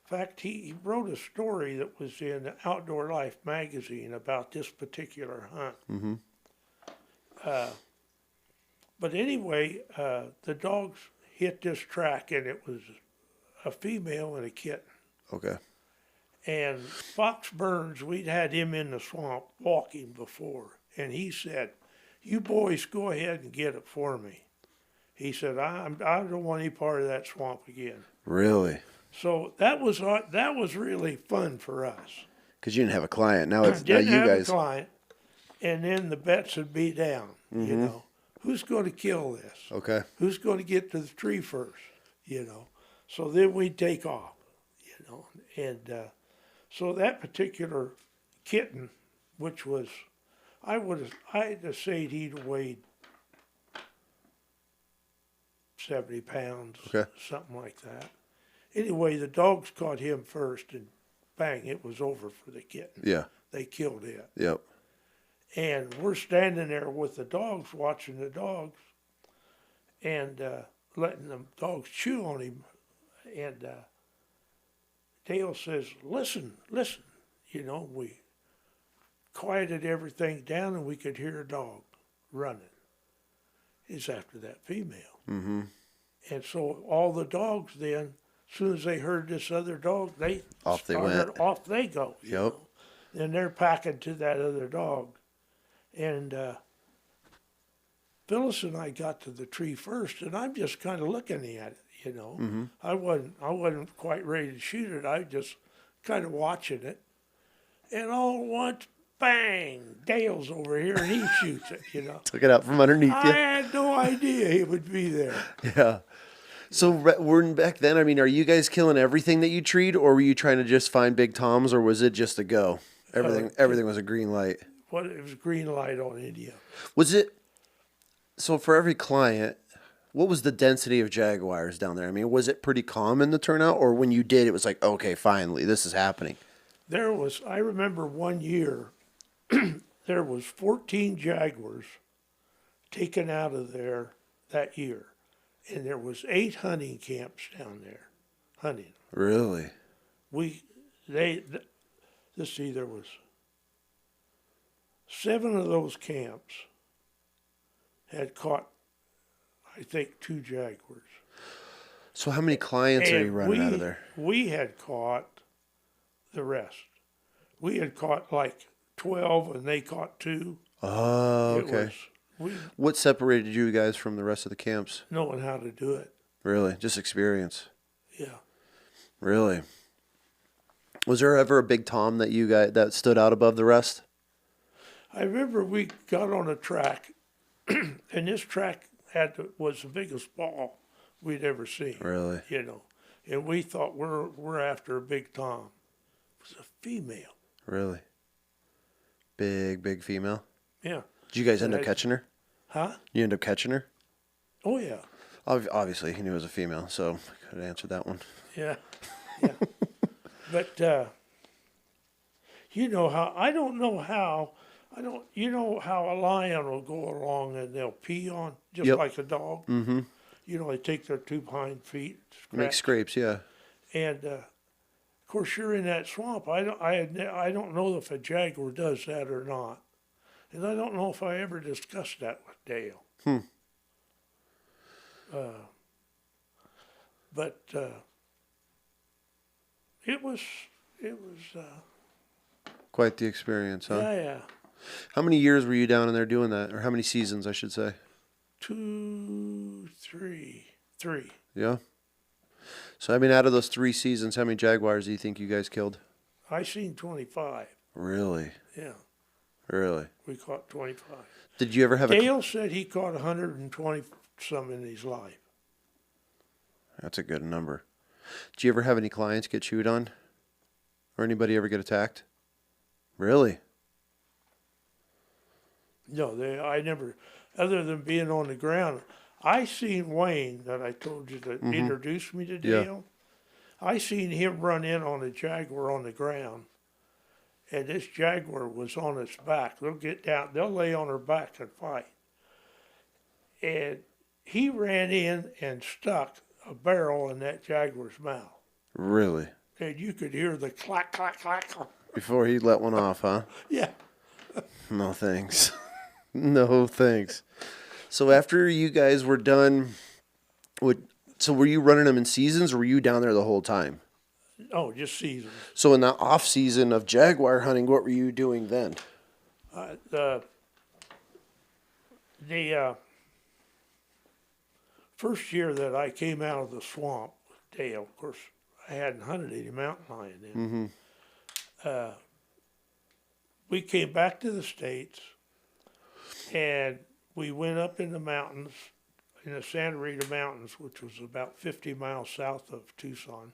Speaker 2: fact, he wrote a story that was in Outdoor Life magazine about this particular hunt. But anyway, the dogs hit this track, and it was a female and a kitten.
Speaker 1: Okay.
Speaker 2: And Fox Burns, we'd had him in the swamp walking before, and he said, "You boys go ahead and get it for me." He said, I don't want any part of that swamp again.
Speaker 1: Really?
Speaker 2: So that was really fun for us.
Speaker 1: Because you didn't have a client. Now it's now
Speaker 2: Didn't
Speaker 1: you
Speaker 2: have
Speaker 1: guys.
Speaker 2: a client, and then the bets would be down. You know, who's going to kill this?
Speaker 1: Okay.
Speaker 2: Who's going to get to the tree first? You know, so then we'd take off. You know, and so that particular kitten, which was, I'd have said he'd weighed 70 pounds,
Speaker 1: Okay.
Speaker 2: something like that. Anyway, the dogs caught him first, and bang, it was over for the kitten.
Speaker 1: Yeah.
Speaker 2: They killed it.
Speaker 1: Yep.
Speaker 2: And we're standing there with the dogs, watching the dogs, and letting the dogs chew on him. And Dale says, listen. You know, we quieted everything down, and we could hear a dog running. It's after that female.
Speaker 1: Mm-hmm.
Speaker 2: And so all the dogs then, as soon as they heard this other dog,
Speaker 1: Off they went.
Speaker 2: Off they go.
Speaker 1: Yep.
Speaker 2: Know? And they're packing to that other dog. And Phyllis and I got to the tree first, and I'm just kind of looking at it, you know.
Speaker 1: Mm-hmm.
Speaker 2: I wasn't quite ready to shoot it. I was just kind of watching it. And all at once, bang, Dale's over here, and he shoots it, you know.
Speaker 1: Took it out from underneath
Speaker 2: I
Speaker 1: you.
Speaker 2: had no idea he would be there.
Speaker 1: Yeah. So we're back then. I mean, are you guys killing everything that you treed, or were you trying to just find big toms, or was it just a go? Everything was a green light.
Speaker 2: What, it was green light on India.
Speaker 1: Was it? So for every client, what was the density of jaguars down there? I mean, was it pretty common the turnout, or when you did, it was like, okay, finally, this is happening?
Speaker 2: I remember one year, there was 14 jaguars taken out of there that year. And there was 8 hunting camps down there, hunting.
Speaker 1: Really?
Speaker 2: There was 7 of those camps had caught, I think, 2 jaguars.
Speaker 1: So how many clients are you running out of there?
Speaker 2: We had caught the rest. We had caught like 12, and they caught 2.
Speaker 1: Oh, okay. What separated you guys from the rest of the camps?
Speaker 2: Knowing how to do it.
Speaker 1: Really? Just experience?
Speaker 2: Yeah.
Speaker 1: Really? Was there ever a big tom that that stood out above the rest?
Speaker 2: I remember we got on a track, and this track was the biggest ball we'd ever seen.
Speaker 1: Really?
Speaker 2: You know, and we thought we're after a big tom. It was a female.
Speaker 1: Really? Big female?
Speaker 2: Yeah.
Speaker 1: Did you guys end up catching her?
Speaker 2: Huh?
Speaker 1: You end up catching her?
Speaker 2: Oh, yeah.
Speaker 1: Obviously, he knew it was a female, so I could have answered that one.
Speaker 2: Yeah. But, you know how a lion will go along and they'll pee on, just like a dog?
Speaker 1: Mm-hmm.
Speaker 2: You know, they take their 2 hind feet.
Speaker 1: Make scrapes, yeah.
Speaker 2: And, of course, you're in that swamp. I don't know if a jaguar does that or not. And I don't know if I ever discussed that with Dale. But it was
Speaker 1: quite the experience, huh?
Speaker 2: Yeah.
Speaker 1: How many years were you down in there doing that? Or how many seasons, I should say?
Speaker 2: 2, 3.
Speaker 1: Yeah? So, I mean, out of those 3 seasons, how many jaguars do you think you guys killed?
Speaker 2: I seen 25.
Speaker 1: Really?
Speaker 2: Yeah.
Speaker 1: Really?
Speaker 2: We caught 25.
Speaker 1: Did you ever have
Speaker 2: Dale said he caught 120 some in his life.
Speaker 1: That's a good number. Did you ever have any clients get chewed on? Or anybody ever get attacked? Really?
Speaker 2: No, I never, other than being on the ground. I seen Wayne, that I told you that introduced me to Dale. Yeah. I seen him run in on a jaguar on the ground. And this jaguar was on its back. They'll get down, they'll lay on her back and fight. And he ran in and stuck a barrel in that jaguar's mouth.
Speaker 1: Really?
Speaker 2: And you could hear the clack, clack, clack.
Speaker 1: Before he let one off, huh?
Speaker 2: Yeah.
Speaker 1: No thanks. No, thanks. So after you guys were done with, so were you running them in seasons or were you down there the whole time?
Speaker 2: Oh, just seasons.
Speaker 1: So in the off season of jaguar hunting, what were you doing then?
Speaker 2: The first year that I came out of the swamp with Dale, of course, I hadn't hunted any mountain lion then. We came back to the States, and we went up in the mountains, in the Santa Rita Mountains, which was about 50 miles south of Tucson,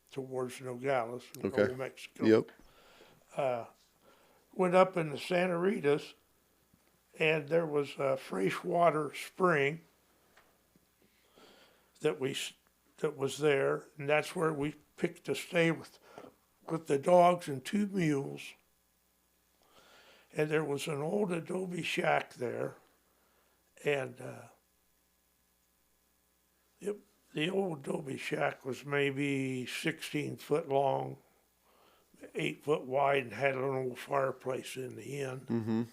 Speaker 2: towards Nogales in
Speaker 1: Okay.
Speaker 2: Old Mexico.
Speaker 1: Yep.
Speaker 2: Went up in the Santa Ritas, and there was a freshwater spring that was there, and that's where we picked to stay with the dogs and 2 mules. And there was an old adobe shack there, and the old adobe shack was maybe 16 foot long, 8 foot wide, and had an old fireplace in the end,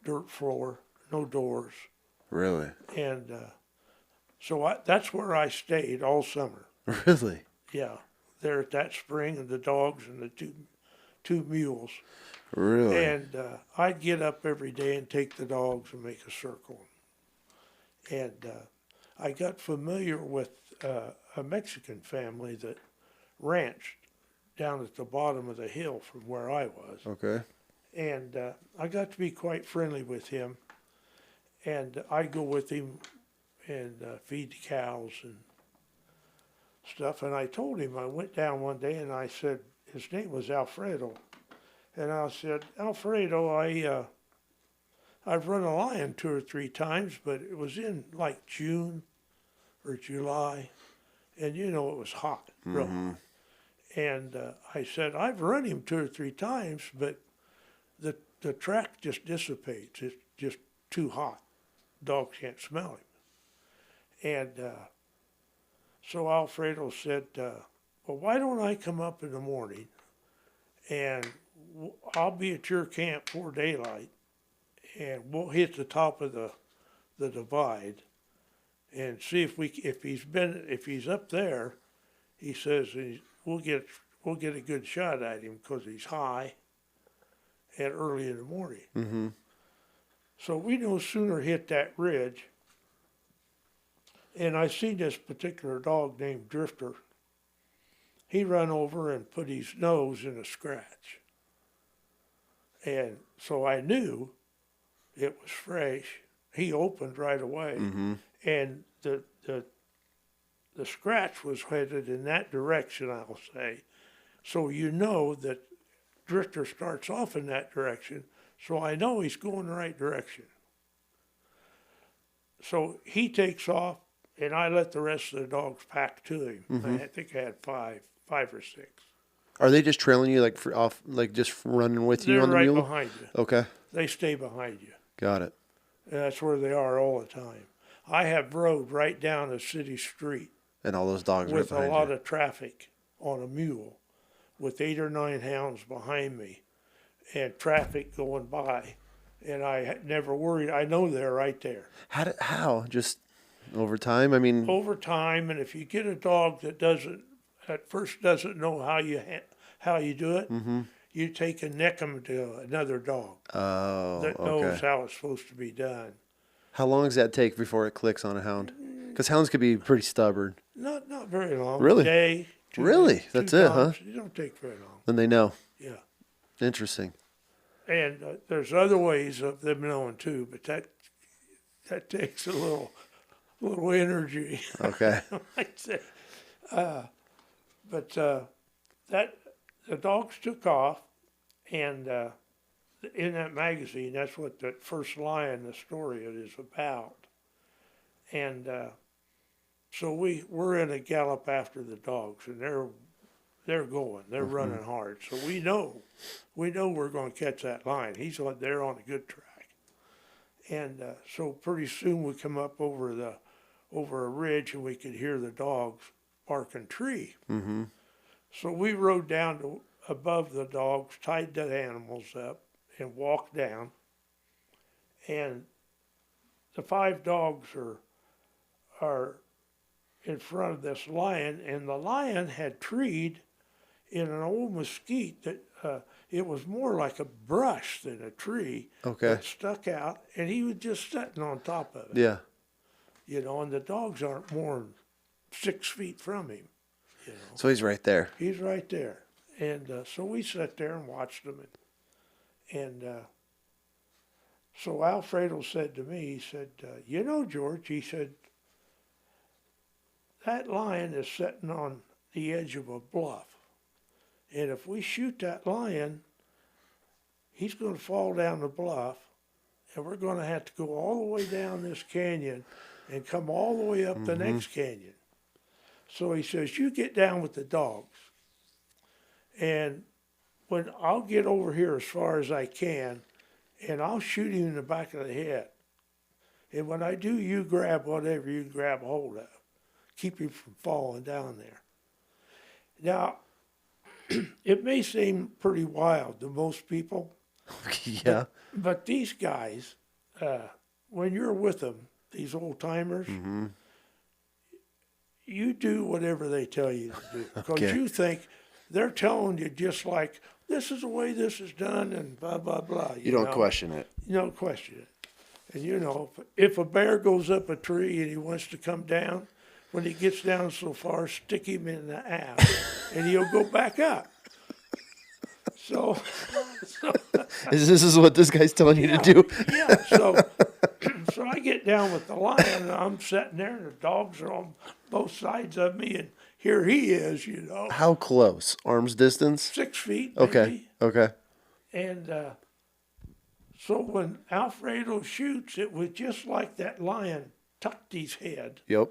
Speaker 2: dirt floor, no doors.
Speaker 1: Really?
Speaker 2: And so that's where I stayed all summer.
Speaker 1: Really?
Speaker 2: Yeah, there at that spring, and the dogs and the two mules.
Speaker 1: Really?
Speaker 2: And I'd get up every day and take the dogs and make a circle. And I got familiar with a Mexican family that ranched down at the bottom of the hill from where I was.
Speaker 1: Okay.
Speaker 2: And I got to be quite friendly with him. And I'd go with him and feed the cows and stuff. And I told him, I went down one day and I said, his name was Alfredo. And I said, Alfredo, I've run a lion 2 or 3 times, but it was in like June or July. And it was hot, real hot. And I said, I've run him 2 or 3 times, but the track just dissipates. It's just too hot. Dogs can't smell him. And so Alfredo said, well, why don't I come up in the morning and I'll be at your camp before daylight, and we'll hit the top of the divide and see if he's up there. He says we'll get a good shot at him because he's high and early in the morning.
Speaker 1: Mm-hmm.
Speaker 2: So we no sooner hit that ridge, and I seen this particular dog named Drifter. He run over and put his nose in a scratch. And so I knew it was fresh. He opened right away. And the scratch was headed in that direction, I'll say. So that Drifter starts off in that direction. So I know he's going the right direction. So he takes off, and I let the rest of the dogs pack to him. I think I had five or six.
Speaker 1: Are they just trailing you just running with you on the
Speaker 2: They're
Speaker 1: mule?
Speaker 2: right behind you.
Speaker 1: Okay.
Speaker 2: They stay behind you.
Speaker 1: Got it.
Speaker 2: And that's where they are all the time. I have rode right down a city street
Speaker 1: And all those dogs
Speaker 2: with
Speaker 1: right
Speaker 2: a
Speaker 1: behind
Speaker 2: lot
Speaker 1: you.
Speaker 2: of traffic on a mule with 8 or 9 hounds behind me and traffic going by. And I never worried. I know they're right there.
Speaker 1: How? Just over time? I mean,
Speaker 2: Over time, and if you get a dog that at first doesn't know how you do it, you take and neck them to another dog that knows
Speaker 1: okay.
Speaker 2: how it's supposed to be done.
Speaker 1: How long does that take before it clicks on a hound? Because hounds could be pretty stubborn.
Speaker 2: Not very long.
Speaker 1: Really?
Speaker 2: A day, 2
Speaker 1: Really?
Speaker 2: days,
Speaker 1: That's
Speaker 2: 2
Speaker 1: it, huh?
Speaker 2: times. It don't take very long.
Speaker 1: Then they know.
Speaker 2: Yeah.
Speaker 1: Interesting.
Speaker 2: And there's other ways of them knowing too, but that takes a little energy.
Speaker 1: Okay.
Speaker 2: I'd say. But the dogs took off, and in that magazine, that's what that first lion, the story it is about. And so we're in a gallop after the dogs, and they're going, they're running hard. So we know we're going to catch that lion. He's there on a good track. And so pretty soon we come up over a ridge, and we could hear the dogs barking tree. So we rode down to above the dogs, tied the animals up, and walked down. And the 5 dogs are in front of this lion, and the lion had treed in an old mesquite that it was more like a brush than a tree
Speaker 1: Okay.
Speaker 2: that stuck out, and he was just sitting on top of it.
Speaker 1: Yeah.
Speaker 2: You know, and the dogs aren't more than 6 feet from him. You know,
Speaker 1: So he's right there.
Speaker 2: he's right there, and so we sat there and watched him, and so Alfredo said to me, he said, "You know, George," he said, "that lion is sitting on the edge of a bluff. And if we shoot that lion, he's going to fall down the bluff, and we're going to have to go all the way down this canyon and come all the way up the next canyon." So he says, "You get down with the dogs, and when I'll get over here as far as I can, and I'll shoot him in the back of the head. And when I do, you grab whatever you can grab hold of. Keep him from falling down there." Now, it may seem pretty wild to most people,
Speaker 1: Yeah.
Speaker 2: but these guys, when you're with them, these old timers, you do whatever they tell you to do. Because
Speaker 1: Okay.
Speaker 2: you think they're telling you just like, this is the way this is done and blah, blah, blah.
Speaker 1: You don't
Speaker 2: know?
Speaker 1: question it.
Speaker 2: You don't question it. And you know, if a bear goes up a tree and he wants to come down, when he gets down so far, stick him in the ass and he'll go back up. So
Speaker 1: This is what this guy's telling you to do?
Speaker 2: Yeah, so I get down with the lion, and I'm sitting there, and the dogs are on both sides of me, and here he is, you know,
Speaker 1: How close? Arm's distance?
Speaker 2: 6 feet,
Speaker 1: Okay.
Speaker 2: maybe.
Speaker 1: Okay.
Speaker 2: And so when Alfredo shoots, it was just like that lion tucked his head,
Speaker 1: Yep.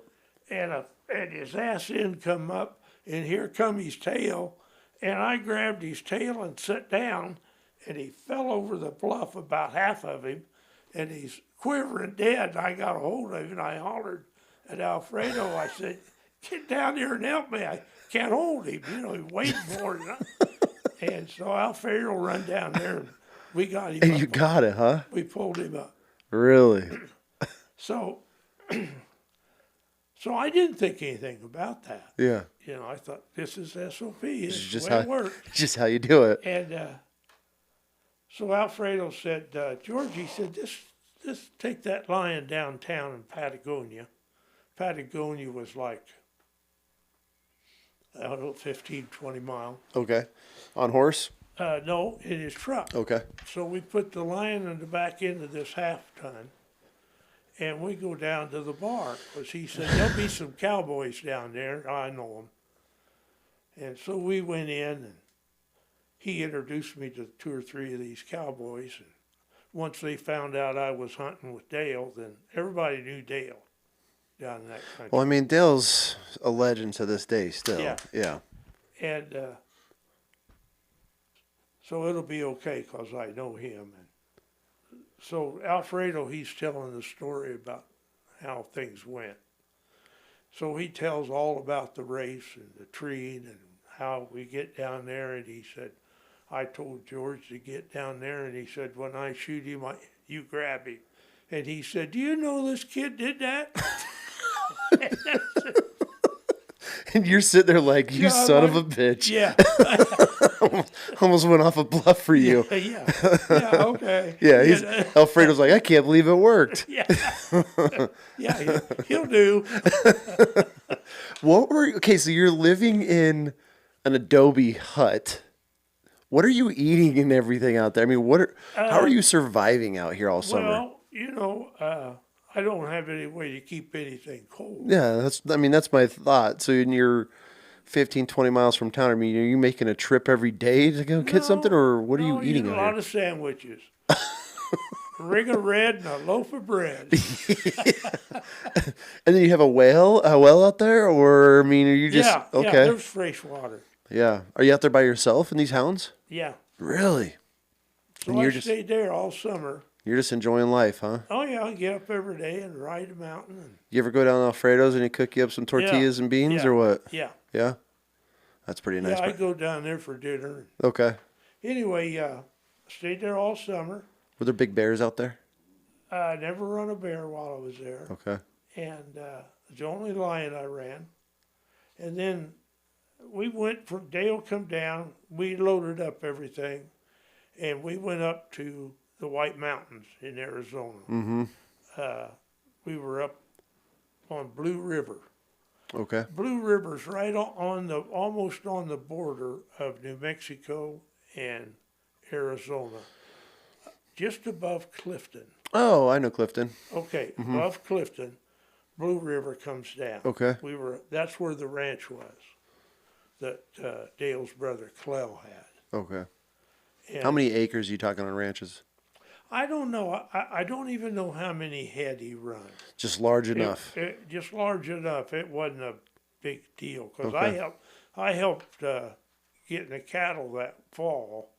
Speaker 2: and his ass end come up, and here come his tail, and I grabbed his tail and sat down, and he fell over the bluff, about half of him, and he's quivering dead. And I got a hold of him, and I hollered at Alfredo. I said, "Get down here and help me. I can't hold him." You know, he's waiting for it. And so Alfredo run down there, and we got him
Speaker 1: And
Speaker 2: up.
Speaker 1: you got it, huh?
Speaker 2: We pulled him up.
Speaker 1: Really?
Speaker 2: So, so I didn't think anything about that.
Speaker 1: Yeah.
Speaker 2: You know, I thought, this is SOP. This is
Speaker 1: Just
Speaker 2: the way
Speaker 1: how
Speaker 2: it works.
Speaker 1: just how you do it.
Speaker 2: And so Alfredo said, "George," he said, just take that lion downtown in Patagonia." Patagonia was like, I don't know, 15, 20 miles.
Speaker 1: Okay. On horse?
Speaker 2: No, in his truck.
Speaker 1: Okay.
Speaker 2: So we put the lion in the back end of this half ton, and we go down to the bar, because he said, "There'll be some cowboys down there. I know them." And so we went in, and he introduced me to 2 or 3 of these cowboys. And once they found out I was hunting with Dale, then everybody knew Dale down in that country.
Speaker 1: Well, I mean, Dale's a legend to this day still.
Speaker 2: Yeah.
Speaker 1: Yeah.
Speaker 2: And so it'll be okay, because I know him. And so Alfredo, he's telling the story about how things went. So he tells all about the race and the treeing and how we get down there. And he said, "I told George to get down there." And he said, "When I shoot him, you grab him." And he said, "Do you know this kid did that?"
Speaker 1: And you're sitting there like, you
Speaker 2: Yeah,
Speaker 1: son
Speaker 2: I'm
Speaker 1: of a
Speaker 2: like,
Speaker 1: bitch.
Speaker 2: Yeah.
Speaker 1: Almost went off a bluff for you.
Speaker 2: Yeah. Yeah, okay.
Speaker 1: Yeah,
Speaker 2: You know?
Speaker 1: Alfredo's like, I can't believe it worked.
Speaker 2: Yeah. Yeah, he'll do.
Speaker 1: Okay, so you're living in an adobe hut. What are you eating and everything out there? I mean, how are you surviving out here all summer?
Speaker 2: Well, you know, I don't have any way to keep anything cold.
Speaker 1: Yeah, that's my thought. So when you're 15, 20 miles from town, I mean, are you making a trip every day to go get something, or what are you eating
Speaker 2: A
Speaker 1: out
Speaker 2: lot
Speaker 1: here?
Speaker 2: of sandwiches. A ring of red and a loaf of bread.
Speaker 1: And then you have a well out there, or I mean, are you just
Speaker 2: Yeah,
Speaker 1: okay?
Speaker 2: there's fresh water.
Speaker 1: Yeah. Are you out there by yourself in these hounds?
Speaker 2: Yeah.
Speaker 1: Really?
Speaker 2: So
Speaker 1: And
Speaker 2: I
Speaker 1: you're just
Speaker 2: stayed there all summer.
Speaker 1: you're just enjoying life, huh?
Speaker 2: Oh, yeah, I get up every day and ride a mountain. And,
Speaker 1: You ever go down to Alfredo's and he cook you up some tortillas and beans,
Speaker 2: yeah,
Speaker 1: or what?
Speaker 2: Yeah.
Speaker 1: Yeah. That's pretty nice.
Speaker 2: Yeah, I go down there for dinner.
Speaker 1: Okay.
Speaker 2: Anyway, stayed there all summer.
Speaker 1: Were there big bears out there?
Speaker 2: I never run a bear while I was there,
Speaker 1: Okay.
Speaker 2: and it's the only lion I ran. And then we went from Dale come down. We loaded up everything, and we went up to the White Mountains in Arizona.
Speaker 1: Mm-hmm.
Speaker 2: Uh, we were up on Blue River.
Speaker 1: Okay.
Speaker 2: Blue River's right on the almost on the border of New Mexico and Arizona, just above Clifton.
Speaker 1: Oh, I know Clifton.
Speaker 2: Okay, above Clifton, Blue River comes down.
Speaker 1: Okay.
Speaker 2: That's where the ranch was that Dale's brother Clell had.
Speaker 1: Okay.
Speaker 2: And
Speaker 1: How many acres are you talking on ranches?
Speaker 2: I don't know. I don't even know how many head he run.
Speaker 1: Just large enough.
Speaker 2: Just large enough. It wasn't a big deal because
Speaker 1: Okay.
Speaker 2: I helped getting the cattle that fall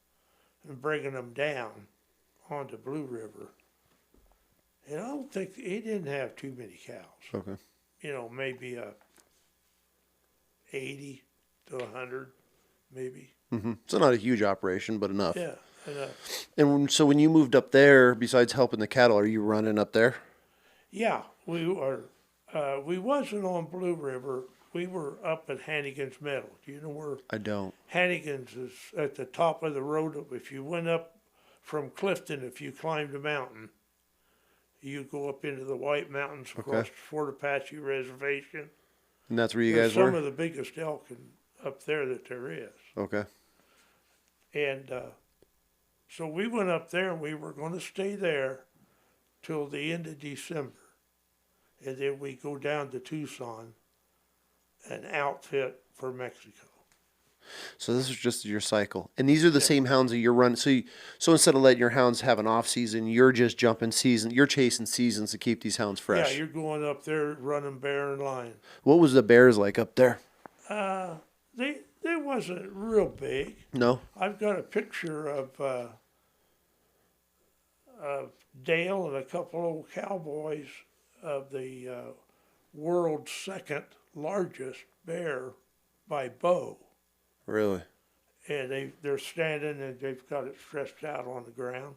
Speaker 2: and bringing them down onto Blue River. And I don't think he didn't have too many cows.
Speaker 1: Okay.
Speaker 2: You know, maybe 80 to 100, maybe.
Speaker 1: Mm-hmm. So not a huge operation, but enough.
Speaker 2: Yeah, enough.
Speaker 1: And so when you moved up there, besides helping the cattle, are you running up there?
Speaker 2: Yeah, we were. We wasn't on Blue River. We were up at Hannigan's Meadow. Do you know where
Speaker 1: I don't.
Speaker 2: Hannigan's is? At the top of the road. If you went up from Clifton, if you climbed a mountain, you go up into the White Mountains across the Fort Apache Reservation.
Speaker 1: And that's where you
Speaker 2: There's
Speaker 1: guys were?
Speaker 2: some of the biggest elk up there that there is.
Speaker 1: Okay.
Speaker 2: And so we went up there, and we were going to stay there till the end of December. And then we go down to Tucson and outfit for Mexico.
Speaker 1: So this is just your cycle. And these are the same hounds that you're running. So instead of letting your hounds have an off season, you're just jumping season. You're chasing seasons to keep these hounds fresh.
Speaker 2: Yeah, you're going up there running bear and lion.
Speaker 1: What was the bears like up there?
Speaker 2: They wasn't real big.
Speaker 1: No?
Speaker 2: I've got a picture of Dale and a couple old cowboys of the world's second largest bear by bow.
Speaker 1: Really?
Speaker 2: And they're standing and they've got it stretched out on the ground.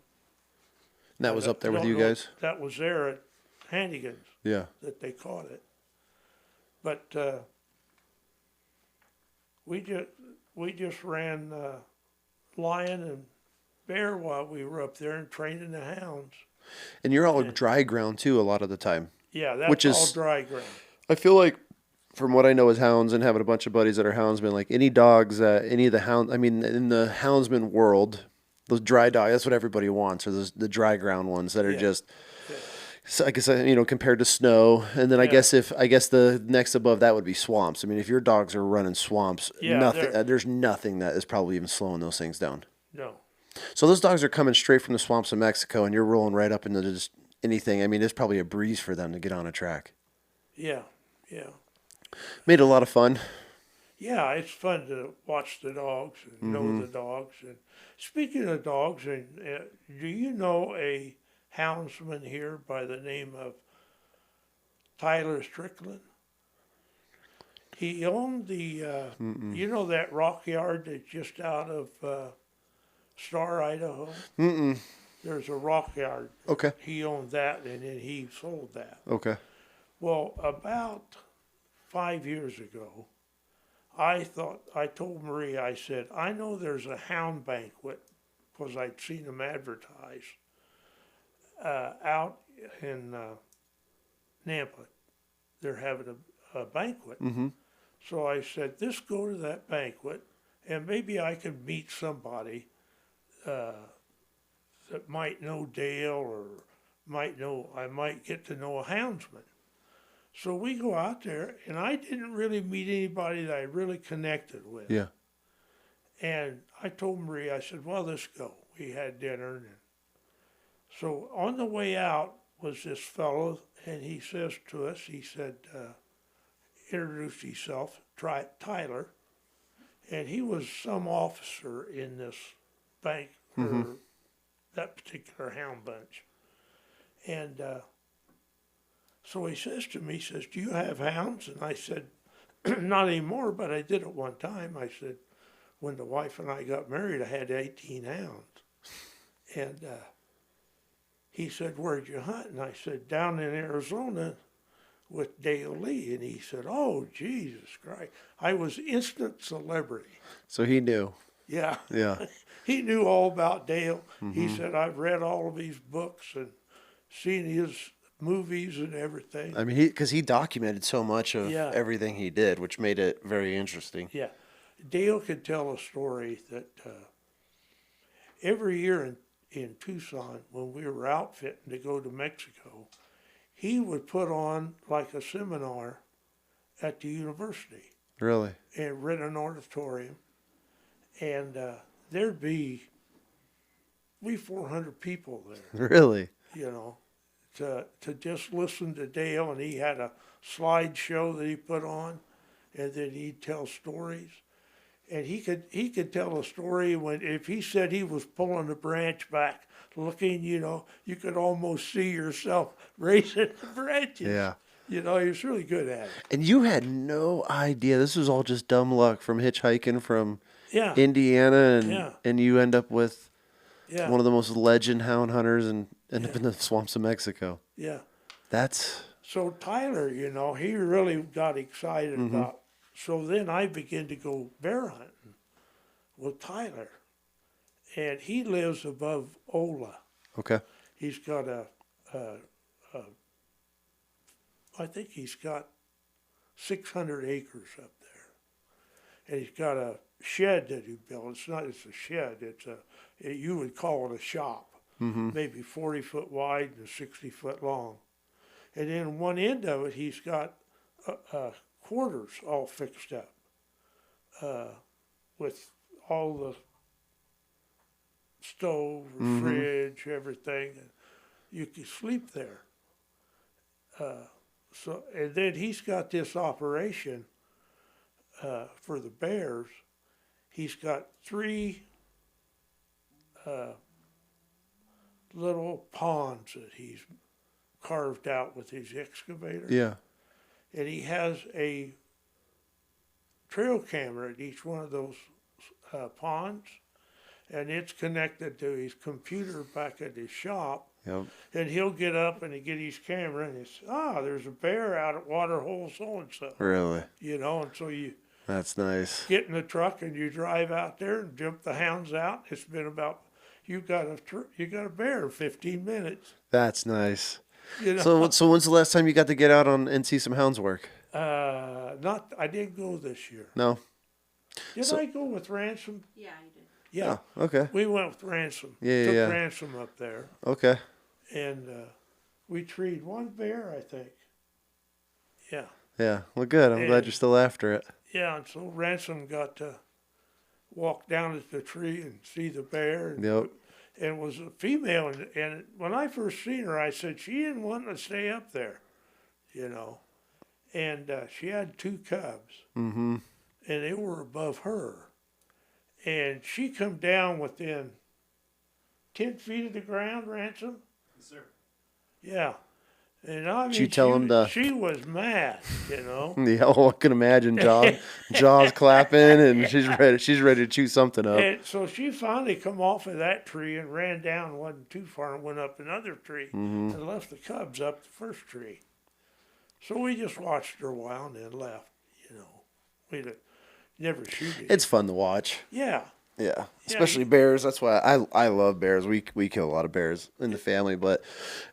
Speaker 1: And that was up there with
Speaker 2: Don't
Speaker 1: you
Speaker 2: know-
Speaker 1: guys?
Speaker 2: That was there at Hannigan's
Speaker 1: Yeah.
Speaker 2: that they caught it. But we just ran lion and bear while we were up there and training the hounds.
Speaker 1: And you're all dry ground too a lot of the time.
Speaker 2: Yeah, that's
Speaker 1: Which is-
Speaker 2: all dry ground.
Speaker 1: I feel like, from what I know as hounds and having a bunch of buddies that are houndsmen, like any dogs that any of the hounds, I mean, in the houndsman world, those dry dogs, that's what everybody wants, or the dry ground ones that are just, so I guess, compared to snow. And then I guess the next above that would be swamps. I mean, if your dogs are running swamps, there's nothing that is probably even slowing those things down.
Speaker 2: No.
Speaker 1: So those dogs are coming straight from the swamps of Mexico, and you're rolling right up into just anything. I mean, it's probably a breeze for them to get on a track.
Speaker 2: Yeah, yeah.
Speaker 1: Made it a lot of fun.
Speaker 2: Yeah, it's fun to watch the dogs and know the dogs. And speaking of dogs, do you know a houndsman here by the name of Tyler Strickland? He owned the, that rock yard that's just out of Star, Idaho?
Speaker 1: Mm-mm.
Speaker 2: There's a rock yard.
Speaker 1: Okay.
Speaker 2: He owned that, and then he sold that.
Speaker 1: Okay.
Speaker 2: Well, about 5 years ago, I told Marie, I said, I know there's a hound banquet, because I'd seen them advertised, out in Nampa. They're having a banquet.
Speaker 1: Mm-hmm.
Speaker 2: So I said, let's go to that banquet, and maybe I could meet somebody that might know Dale, or I might get to know a houndsman. So we go out there, and I didn't really meet anybody that I really connected with.
Speaker 1: Yeah.
Speaker 2: And I told Marie, I said, well, let's go. We had dinner. And so on the way out was this fellow, and he says to us, he said, introduced himself, Tyler, and he was some officer in this bank, or that particular hound bunch. And so he says to me, he says, do you have hounds? And I said, not anymore, but I did at one time. I said, when the wife and I got married, I had 18 hounds. And he said, "Where'd you hunt?" And I said, "Down in Arizona with Dale Lee." And he said, "Oh, Jesus Christ." I was instant celebrity.
Speaker 1: So he knew.
Speaker 2: Yeah.
Speaker 1: Yeah.
Speaker 2: He knew all about Dale. He said, "I've read all of his books and seen his movies and everything."
Speaker 1: I mean, because he documented so much of
Speaker 2: Yeah.
Speaker 1: everything he did, which made it very interesting.
Speaker 2: Yeah. Dale could tell a story that every year in Tucson, when we were outfitting to go to Mexico, he would put on like a seminar at the university
Speaker 1: Really?
Speaker 2: and rent an auditorium. And there'd be 400 people there,
Speaker 1: Really?
Speaker 2: you know, to just listen to Dale. And he had a slideshow that he put on, and then he'd tell stories. And he could tell a story when, if he said he was pulling the branch back, looking, you could almost see yourself raising the branches.
Speaker 1: Yeah.
Speaker 2: He was really good at it.
Speaker 1: And you had no idea. This was all just dumb luck from hitchhiking from
Speaker 2: Yeah.
Speaker 1: Indiana,
Speaker 2: Yeah.
Speaker 1: and you end up with
Speaker 2: Yeah.
Speaker 1: one of the most legend hound hunters and end up in the swamps of Mexico.
Speaker 2: Yeah.
Speaker 1: That's
Speaker 2: So Tyler, he really got excited about. So then I began to go bear hunting with Tyler, and he lives above Ola.
Speaker 1: okay.
Speaker 2: He's got I think he's got 600 acres up there, and he's got a shed that he built. It's a shed. You would call it a shop, maybe 40 foot wide and 60 foot long. And then one end of it, he's got quarters all fixed up with all the stove, fridge, everything. And you can sleep there. And then he's got this operation for the bears. He's got 3 little ponds that he's carved out with his excavator.
Speaker 1: Yeah.
Speaker 2: And he has a trail camera at each one of those ponds, and it's connected to his computer back at his shop.
Speaker 1: Yep.
Speaker 2: And he'll get up and get his camera, and it's, there's a bear out at waterhole so-and-so.
Speaker 1: Really?
Speaker 2: And so you
Speaker 1: That's nice.
Speaker 2: get in the truck and you drive out there and jump the hounds out. It's been about, you got a bear in 15 minutes.
Speaker 1: That's nice.
Speaker 2: You know?
Speaker 1: So when's the last time you got to get out and see some hounds work?
Speaker 2: I didn't go this year.
Speaker 1: No.
Speaker 2: Did I go with Ransom?
Speaker 3: Yeah, you did.
Speaker 2: Yeah.
Speaker 1: Oh, okay.
Speaker 2: We went with Ransom.
Speaker 1: Yeah,
Speaker 2: Took
Speaker 1: yeah.
Speaker 2: Ransom up there,
Speaker 1: Okay.
Speaker 2: and we treed one bear, I think. Yeah.
Speaker 1: Yeah. Well, good. I'm glad
Speaker 2: And-
Speaker 1: you're still after it.
Speaker 2: Yeah, and so Ransom got to walk down at the tree and see the bear. And,
Speaker 1: Yep.
Speaker 2: and was a female, and when I first seen her, I said she didn't want to stay up there, And she had 2 cubs,
Speaker 1: Mm-hmm.
Speaker 2: and they were above her. And she come down within 10 feet of the ground, Ransom.
Speaker 4: Yes, sir.
Speaker 2: Yeah. And I mean,
Speaker 1: you tell him to-
Speaker 2: she was mad,
Speaker 1: Yeah, well, I can imagine jaws clapping, and she's ready to chew something up.
Speaker 2: And so she finally come off of that tree and ran down, wasn't too far, and went up another tree and left the cubs up the first tree. So we just watched her a while and then left, We'd never shoot it.
Speaker 1: It's fun to watch.
Speaker 2: Yeah.
Speaker 1: Yeah, especially bears. That's why I love bears. We kill a lot of bears in the family, but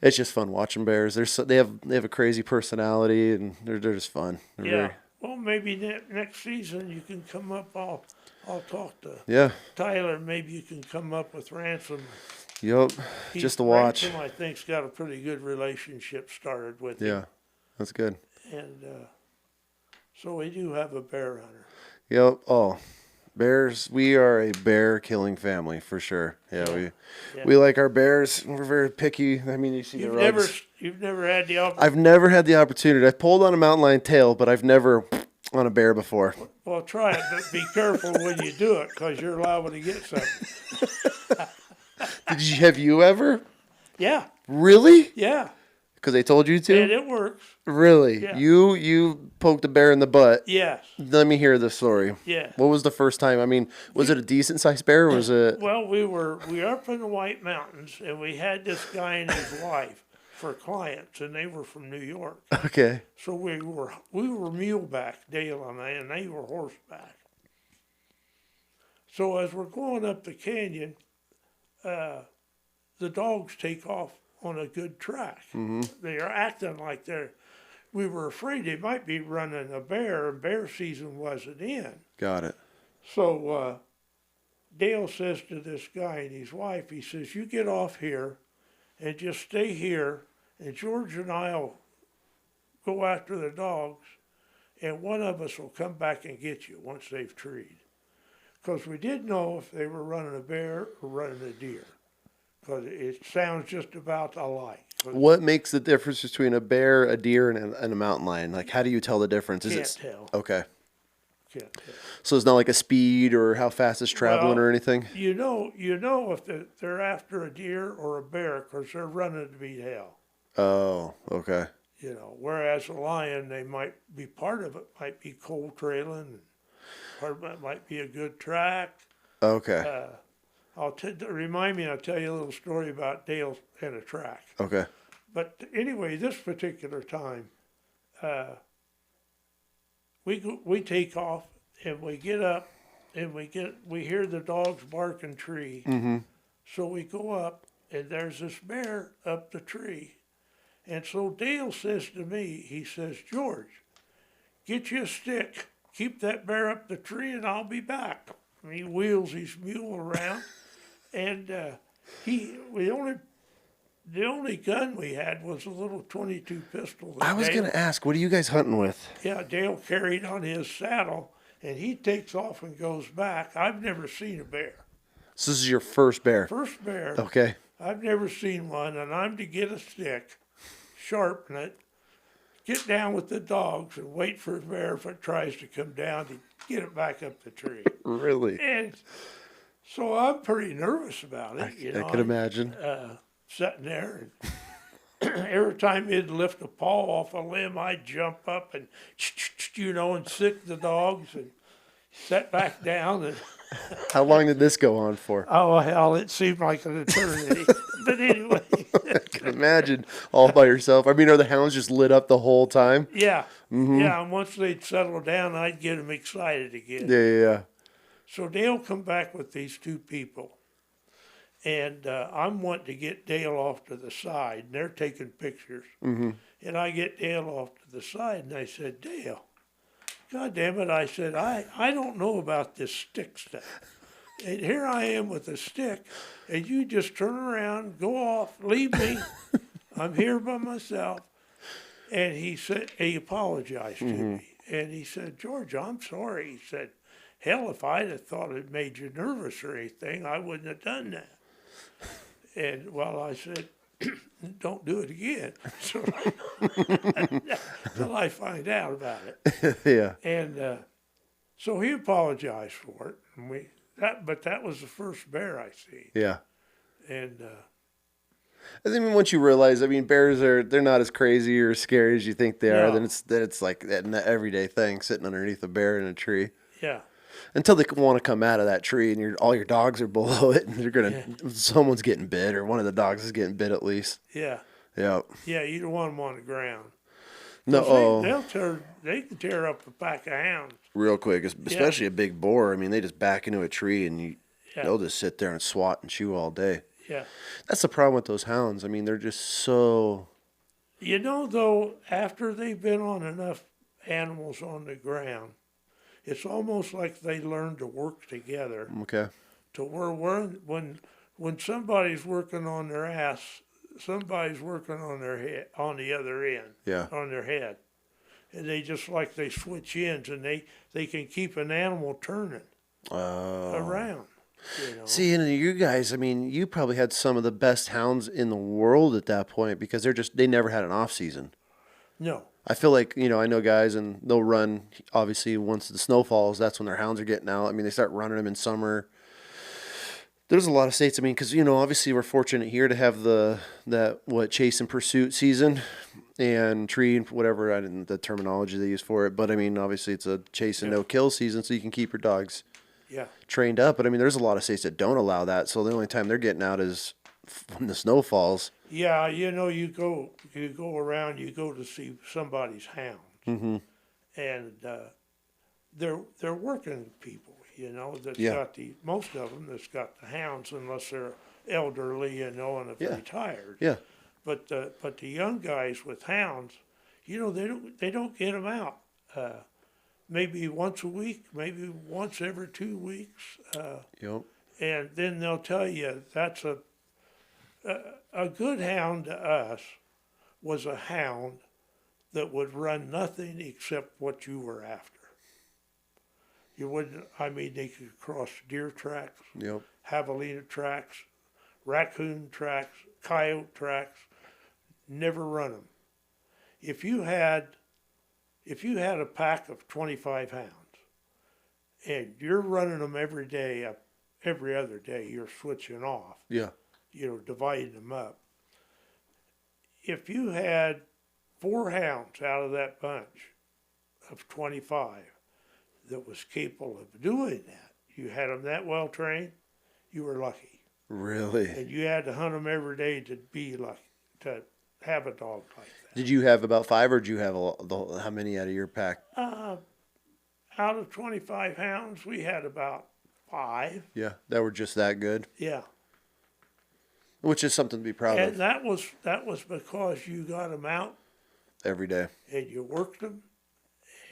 Speaker 1: it's just fun watching bears. They have a crazy personality, and they're just fun. They're
Speaker 2: Yeah. Well, maybe next season you can come up. I'll talk to
Speaker 1: yeah.
Speaker 2: Tyler. Maybe you can come up with Ransom.
Speaker 1: Yep. Just to watch.
Speaker 2: Ransom, I think's got a pretty good relationship started with him.
Speaker 1: Yeah, that's good.
Speaker 2: And so we do have a bear hunter.
Speaker 1: Yep. Oh, bears. We are a bear killing family for sure. Yeah, we like our bears. We're very picky. I mean, you see the rugs.
Speaker 2: You've never had the opportunity.
Speaker 1: I've never had the opportunity. I pulled on a mountain lion tail, but I've never on a bear before.
Speaker 2: Well, try it, but be careful when you do it, because you're liable to get something.
Speaker 1: Have you ever?
Speaker 2: Yeah,
Speaker 1: Really?
Speaker 2: yeah.
Speaker 1: Because they told you to?
Speaker 2: And it works.
Speaker 1: Really?
Speaker 2: Yeah.
Speaker 1: You poked a bear in the butt.
Speaker 2: Yes.
Speaker 1: Let me hear the story.
Speaker 2: Yes.
Speaker 1: What was the first time? I mean, was it a decent sized bear or was it?
Speaker 2: Well, we were up in the White Mountains, and we had this guy and his wife for clients, and they were from New York.
Speaker 1: Okay.
Speaker 2: So we were muleback, Dale and I, and they were horseback. So as we're going up the canyon, the dogs take off on a good track. Mm-hmm. They are acting like we were afraid they might be running a bear, and bear season wasn't in.
Speaker 1: Got it.
Speaker 2: So Dale says to this guy and his wife, he says, you get off here and just stay here, and George and I'll go after the dogs, and one of us will come back and get you once they've treed. Because we didn't know if they were running a bear or running a deer, because it sounds just about alike.
Speaker 1: What makes the difference between a bear, a deer, and a mountain lion? Like, how do you tell the difference?
Speaker 2: Can't tell.
Speaker 1: Okay.
Speaker 2: Can't tell.
Speaker 1: So it's not like a speed or how fast it's traveling or anything?
Speaker 2: You know if they're after a deer or a bear, because they're running to beat hell.
Speaker 1: Oh, okay.
Speaker 2: Whereas a lion, they might be part of it, might be cold trailing, part of it might be a good track.
Speaker 1: Okay.
Speaker 2: Remind me, I'll tell you a little story about Dale and a track.
Speaker 1: Okay.
Speaker 2: But anyway, this particular time, we take off and we get up and we hear the dogs barking tree.
Speaker 1: Mm-hmm.
Speaker 2: So we go up and there's this bear up the tree. And so Dale says to me, he says, George, get you a stick, keep that bear up the tree and I'll be back. And he wheels his mule around. And the only gun we had was a little .22 pistol.
Speaker 1: I was going to ask, what are you guys hunting with?
Speaker 2: Yeah, Dale carried on his saddle, and he takes off and goes back. I've never seen a bear.
Speaker 1: So this is your first bear?
Speaker 2: First bear.
Speaker 1: Okay.
Speaker 2: I've never seen one, and I'm to get a stick, sharpen it, get down with the dogs, and wait for a bear if it tries to come down to get it back up the tree.
Speaker 1: Really?
Speaker 2: And so I'm pretty nervous about it.
Speaker 1: I can imagine.
Speaker 2: Sitting there, and every time he'd lift a paw off a limb, I'd jump up and, and sick the dogs and sit back down. And
Speaker 1: how long did this go on for?
Speaker 2: Oh, hell, it seemed like an eternity. But anyway.
Speaker 1: I can imagine all by yourself. I mean, are the hounds just lit up the whole time?
Speaker 2: Yeah.
Speaker 1: Mm-hmm.
Speaker 2: Yeah, and once they'd settle down, I'd get them excited again.
Speaker 1: Yeah.
Speaker 2: So Dale come back with these two people. And I'm wanting to get Dale off to the side, and they're taking pictures.
Speaker 1: Mm-hmm.
Speaker 2: And I get Dale off to the side, and I said, Dale, God damn it, I said, I don't know about this stick stuff. And here I am with a stick, and you just turn around, go off, leave me. I'm here by myself. And he apologized to me. And he said, George, I'm sorry. He said, hell, if I'd have thought it made you nervous or anything, I wouldn't have done that. And, well, I said, don't do it again. So, until I find out about it.
Speaker 1: Yeah.
Speaker 2: And so he apologized for it. And but that was the first bear I see.
Speaker 1: Yeah.
Speaker 2: And
Speaker 1: I think once you realize, I mean, bears they're not as crazy or scary as you think they are.
Speaker 2: No.
Speaker 1: Then it's like an everyday thing, sitting underneath a bear in a tree.
Speaker 2: yeah.
Speaker 1: Until they want to come out of that tree, and all your dogs are below it, and someone's getting bit, or one of the dogs is getting bit at least.
Speaker 2: Yeah.
Speaker 1: Yeah.
Speaker 2: Yeah, you don't want them on the ground.
Speaker 1: No.
Speaker 2: They can tear up a pack of hounds.
Speaker 1: Real quick, especially a big boar. I mean, they just back into a tree, and they'll just sit there and swat and chew all day.
Speaker 2: Yeah.
Speaker 1: That's the problem with those hounds. I mean, they're just so...
Speaker 2: Though, after they've been on enough animals on the ground, it's almost like they learn to work together.
Speaker 1: Okay.
Speaker 2: To where when somebody's working on their ass, somebody's working on their head, on the other end.
Speaker 1: Yeah.
Speaker 2: On their head. And they switch ends, and they can keep an animal turning around.
Speaker 1: See, and you guys, I mean, you probably had some of the best hounds in the world at that point because they never had an off season.
Speaker 2: No.
Speaker 1: I feel like, I know guys and they'll run, obviously, once the snow falls, that's when their hounds are getting out. I mean, they start running them in summer. There's a lot of states. I mean, because obviously we're fortunate here to have that chase and pursuit season, and tree and whatever the terminology they use for it. But I mean, obviously it's a chase and no kill season, so you can keep your dogs trained up. But I mean, there's a lot of states that don't allow that, so the only time they're getting out is when the snow falls.
Speaker 2: Yeah, you go around, you go to see somebody's hounds, and they're working people, that's got most of them that's got the hounds, unless they're elderly, and have retired.
Speaker 1: Yeah.
Speaker 2: But the young guys with hounds, they don't get them out. Maybe once a week, maybe once every 2 weeks.
Speaker 1: Yep.
Speaker 2: And then they'll tell you that's a good hound to us was a hound that would run nothing except what you were after. You wouldn't, they could cross deer tracks,
Speaker 1: Yep.
Speaker 2: javelina tracks, raccoon tracks, coyote tracks, never run them. If you had a pack of 25 hounds and you're running them every day, every other day, you're switching off.
Speaker 1: Yeah.
Speaker 2: Dividing them up. If you had 4 hounds out of that bunch of 25 that was capable of doing that, you had them that well trained, you were lucky.
Speaker 1: Really?
Speaker 2: And you had to hunt them every day to be lucky, to have a dog like that.
Speaker 1: Did you have about 5, or did you have how many out of your pack?
Speaker 2: Out of 25 hounds, we had about 5.
Speaker 1: Yeah, that were just that good.
Speaker 2: Yeah.
Speaker 1: Which is something to be proud
Speaker 2: And
Speaker 1: of.
Speaker 2: that was because you got them out
Speaker 1: Every day.
Speaker 2: and you worked them,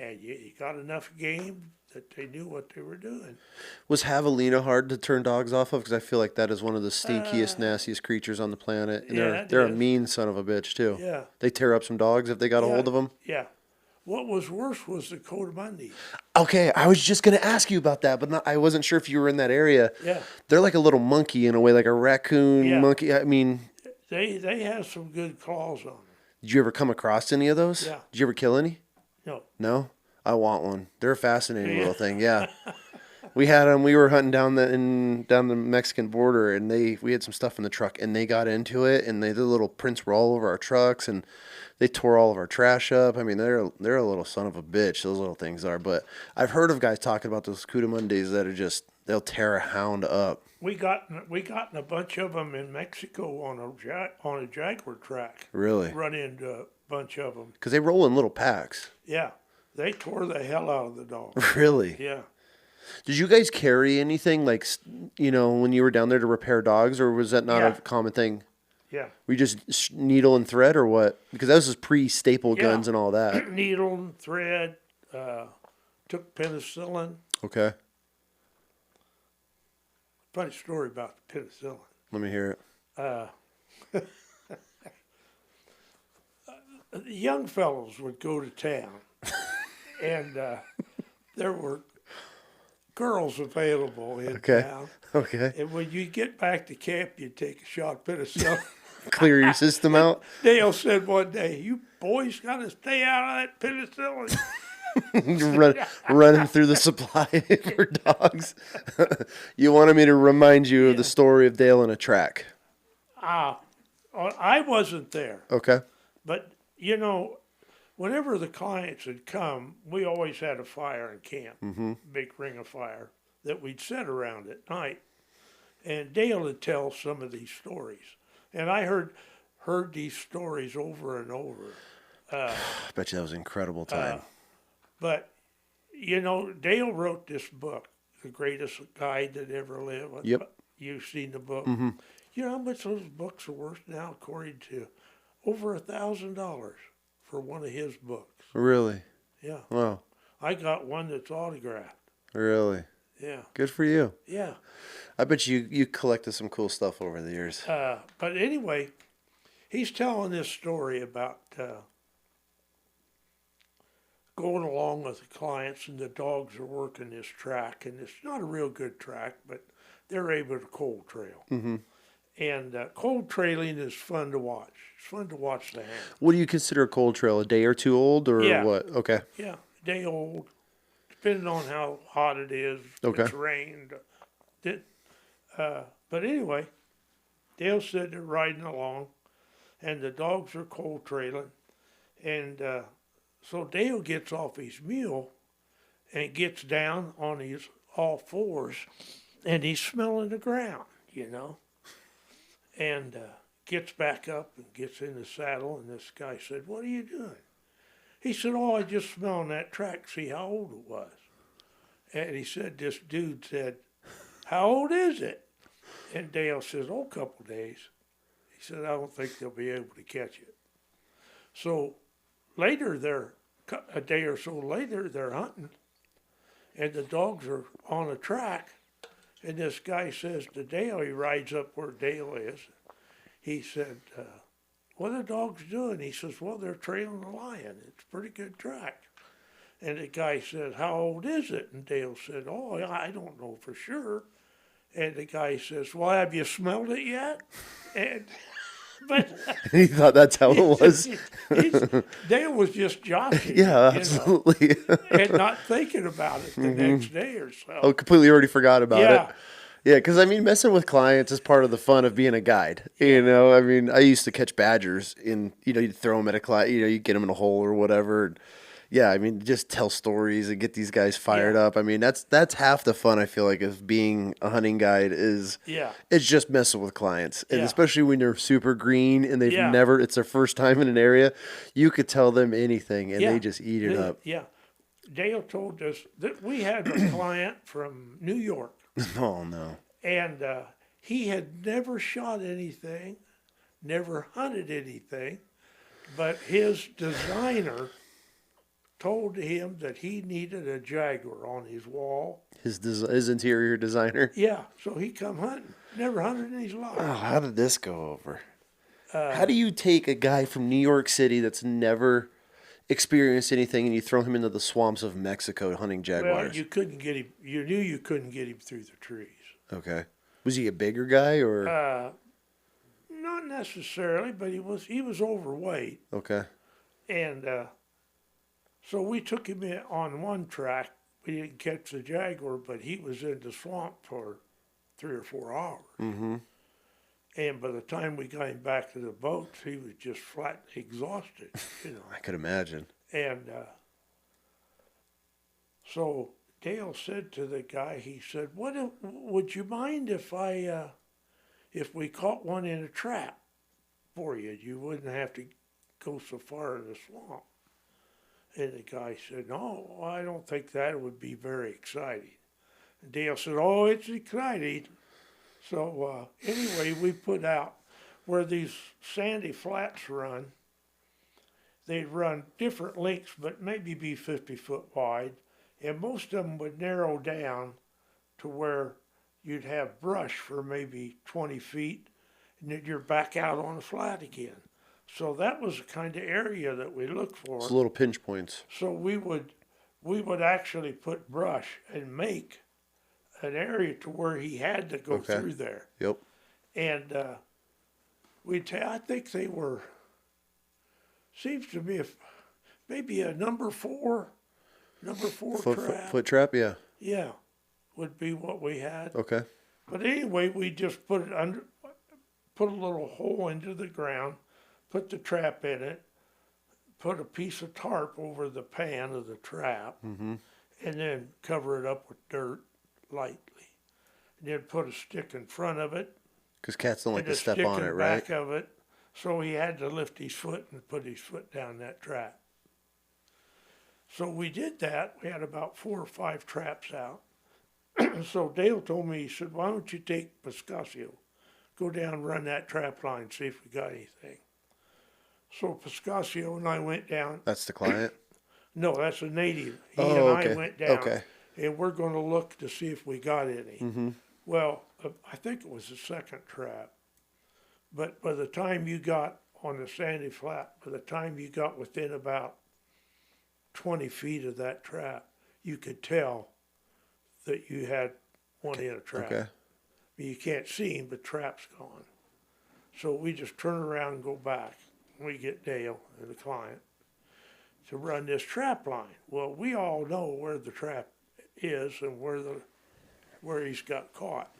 Speaker 2: and you got enough game that they knew what they were doing.
Speaker 1: Was javelina hard to turn dogs off of? Because I feel like that is one of the stinkiest, nastiest creatures on the planet. And they're a mean son of a bitch, too.
Speaker 2: Yeah.
Speaker 1: They tear up some dogs if they got a hold of them.
Speaker 2: Yeah. What was worse was the coatimundis.
Speaker 1: Okay, I was just going to ask you about that, but I wasn't sure if you were in that area.
Speaker 2: Yeah.
Speaker 1: They're like a little monkey in a way, like a raccoon monkey. I mean...
Speaker 2: They have some good claws on them.
Speaker 1: Did you ever come across any of those?
Speaker 2: Yeah.
Speaker 1: Did you ever kill any?
Speaker 2: No.
Speaker 1: No? I want one. They're a fascinating little thing, yeah. We had them. We were hunting down the Mexican border, and we had some stuff in the truck, and they got into it, and the little prints were all over our trucks, and they tore all of our trash up. I mean, they're a little son of a bitch. Those little things are. But I've heard of guys talking about those coatimundis that are they'll tear a hound up.
Speaker 2: We got in a bunch of them in Mexico on a Jaguar track.
Speaker 1: Really?
Speaker 2: Run into a bunch of them.
Speaker 1: Because they roll in little packs.
Speaker 2: Yeah. They tore the hell out of the dog.
Speaker 1: Really?
Speaker 2: Yeah.
Speaker 1: Did you guys carry anything when you were down there to repair dogs, or was that not a common thing?
Speaker 2: Yeah.
Speaker 1: We just needle and thread, or what? Because that was pre-staple guns and all that.
Speaker 2: Needle and thread. Took penicillin.
Speaker 1: Okay.
Speaker 2: Funny story about the penicillin.
Speaker 1: Let me hear it.
Speaker 2: The young fellows would go to town, and there were girls available in town.
Speaker 1: Okay.
Speaker 2: And when you get back to camp, you'd take a shot of penicillin.
Speaker 1: Clear your system out.
Speaker 2: Dale said one day, "You boys got to stay out of that penicillin."
Speaker 1: Running through the supply for dogs. You wanted me to remind you of the story of Dale in a track.
Speaker 2: I wasn't there.
Speaker 1: Okay.
Speaker 2: But, whenever the clients had come, we always had a fire in camp, big ring of fire that we'd sit around at night. And Dale would tell some of these stories. And I heard these stories over and over.
Speaker 1: I bet you that was an incredible time.
Speaker 2: But, Dale wrote this book, The Greatest Guide That Ever Lived.
Speaker 1: Yep.
Speaker 2: You've seen the book. You know how much those books are worth now, according to over $1,000 for one of his books.
Speaker 1: Really?
Speaker 2: Yeah.
Speaker 1: Wow.
Speaker 2: I got one that's autographed.
Speaker 1: Really?
Speaker 2: Yeah.
Speaker 1: Good for you.
Speaker 2: Yeah.
Speaker 1: I bet you collected some cool stuff over the years.
Speaker 2: But anyway, he's telling this story about going along with the clients, and the dogs are working this track, and it's not a real good track, but they're able to cold trail. And cold trailing is fun to watch. It's fun to watch the hound.
Speaker 1: What do you consider a cold trail? A day or two old, or what? Okay.
Speaker 2: Yeah, day old, depending on how hot it is.
Speaker 1: Okay.
Speaker 2: It's rained. But anyway, Dale said they're riding along, and the dogs are cold trailing, and so Dale gets off his mule and gets down on his all fours, and he's smelling the ground, and gets back up and gets in the saddle, and this guy said, "What are you doing?" He said, "Oh, I just smelled that track, see how old it was." And he said, this dude said, "How old is it?" And Dale says, "Oh, a couple days." He said, "I don't think they'll be able to catch it." So later, a day or so later, they're hunting, and the dogs are on a track, and this guy says to Dale, he rides up where Dale is, he said, "What are the dogs doing?" He says, "Well, they're trailing a lion. It's a pretty good track." And the guy said, "How old is it?" And Dale said, "Oh, I don't know for sure." And the guy says, "Well, have you smelled it yet?" And but
Speaker 1: He thought that's how it was.
Speaker 2: Dale was just joshing,
Speaker 1: Yeah, absolutely.
Speaker 2: and not thinking about it the next day or so.
Speaker 1: Oh, completely already forgot about
Speaker 2: Yeah.
Speaker 1: it. Yeah, because I mean, messing with clients is part of the fun of being a guide. You know, I mean, I used to catch badgers, and you'd throw them at a client. You get them in a hole or whatever. And yeah, I mean, just tell stories and get these guys fired
Speaker 2: Yeah.
Speaker 1: up. I mean, that's half the fun. I feel like of being a hunting guide is
Speaker 2: Yeah.
Speaker 1: it's just messing with clients, and
Speaker 2: Yeah.
Speaker 1: especially when they're super green and they've
Speaker 2: Yeah.
Speaker 1: never it's their first time in an area, you could tell them anything and
Speaker 2: Yeah.
Speaker 1: they just eat it up.
Speaker 2: Yeah. Dale told us that we had a client from New York,
Speaker 1: Oh no.
Speaker 2: and he had never shot anything, never hunted anything, but his designer told him that he needed a Jaguar on his wall.
Speaker 1: His interior designer.
Speaker 2: Yeah, so he come hunting. Never hunted in his life.
Speaker 1: Oh, how did this go over? How do you take a guy from New York City that's never experienced anything and you throw him into the swamps of Mexico hunting
Speaker 2: Well,
Speaker 1: jaguars?
Speaker 2: you couldn't get him. You knew you couldn't get him through the trees.
Speaker 1: Okay. Was he a bigger guy or?
Speaker 2: Not necessarily, but he was overweight,
Speaker 1: Okay.
Speaker 2: and so we took him in on one track. We didn't catch the Jaguar, but he was in the swamp for 3 or 4 hours.
Speaker 1: Mm-hmm.
Speaker 2: And by the time we got him back to the boats, he was just flat exhausted,
Speaker 1: I could imagine.
Speaker 2: And so Dale said to the guy, he said, would you mind if if we caught one in a trap for you? You wouldn't have to go so far in the swamp. And the guy said, "No, I don't think that would be very exciting." And Dale said, "Oh, it's exciting." So anyway, we put out where these sandy flats run. They'd run different lengths, but maybe be 50 foot wide. And most of them would narrow down to where you'd have brush for maybe 20 feet, and then you're back out on the flat again. So that was the kind of area that we looked for.
Speaker 1: It's little pinch points.
Speaker 2: So we would actually put brush and make an area to where he had to go through there.
Speaker 1: Yep.
Speaker 2: And I think they were, seems to me, maybe a number four trap.
Speaker 1: Foot trap, yeah.
Speaker 2: Yeah, would be what we had.
Speaker 1: Okay.
Speaker 2: But anyway, we just put a little hole into the ground, put the trap in it, put a piece of tarp over the pan of the trap, and then cover it up with dirt lightly. And then put a stick in front of it.
Speaker 1: Because cats don't like
Speaker 2: and
Speaker 1: to step on it, right?
Speaker 2: back of it. So he had to lift his foot and put his foot down that trap. So we did that. We had about 4 or 5 traps out. So Dale told me, he said, "Why don't you take Piscasio, go down, run that trap line, see if we got anything." So Piscasio and I went down.
Speaker 1: That's the client?
Speaker 2: No, that's a native. He
Speaker 1: Oh,
Speaker 2: and
Speaker 1: okay.
Speaker 2: I went down.
Speaker 1: Okay.
Speaker 2: And we're going to look to see if we got any.
Speaker 1: Mm-hmm.
Speaker 2: Well, I think it was the second trap. But by the time you got on the sandy flat, by the time you got within about 20 feet of that trap, you could tell that you had one in a trap.
Speaker 1: Okay.
Speaker 2: I mean, you can't see him, but trap's gone. So we just turn around and go back. We get Dale and the client to run this trap line. Well, we all know where the trap is and where he's got caught.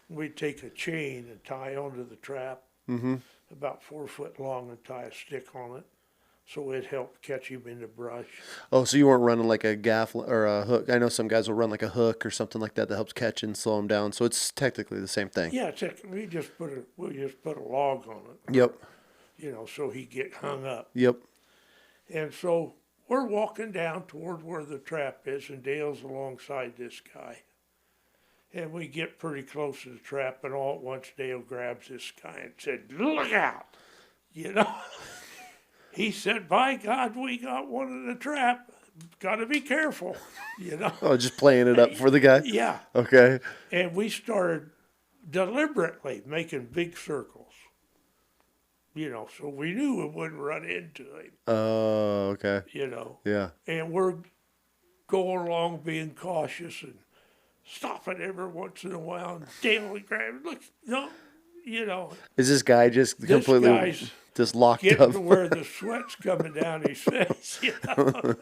Speaker 2: We'd take a chain and tie onto the trap, about 4 foot long, and tie a stick on it, so it helped catch him in the brush.
Speaker 1: Oh, so you weren't running like a gaff or a hook. I know some guys will run like a hook or something like that helps catch and slow them down. So it's technically the same thing.
Speaker 2: Yeah, we just put a log on it.
Speaker 1: Yep.
Speaker 2: You know, so he'd get hung up.
Speaker 1: Yep.
Speaker 2: And so we're walking down toward where the trap is, and Dale's alongside this guy. And we get pretty close to the trap, and all at once Dale grabs this guy and said, "Look out!" You know? He said, "By God, we got one in the trap. Got to be careful," you know?
Speaker 1: Oh, just playing it up for the guy?
Speaker 2: Yeah.
Speaker 1: Okay.
Speaker 2: And we started deliberately making big circles, you know, so we knew we wouldn't run into him,
Speaker 1: Oh, okay.
Speaker 2: you know.
Speaker 1: Yeah.
Speaker 2: And we're going along being cautious and stopping every once in a while. And Dale would grab, "Look, no," you know.
Speaker 1: Is this guy just
Speaker 2: This
Speaker 1: completely
Speaker 2: guy's
Speaker 1: just locked
Speaker 2: getting
Speaker 1: up?
Speaker 2: to where the sweat's coming down his face, you know.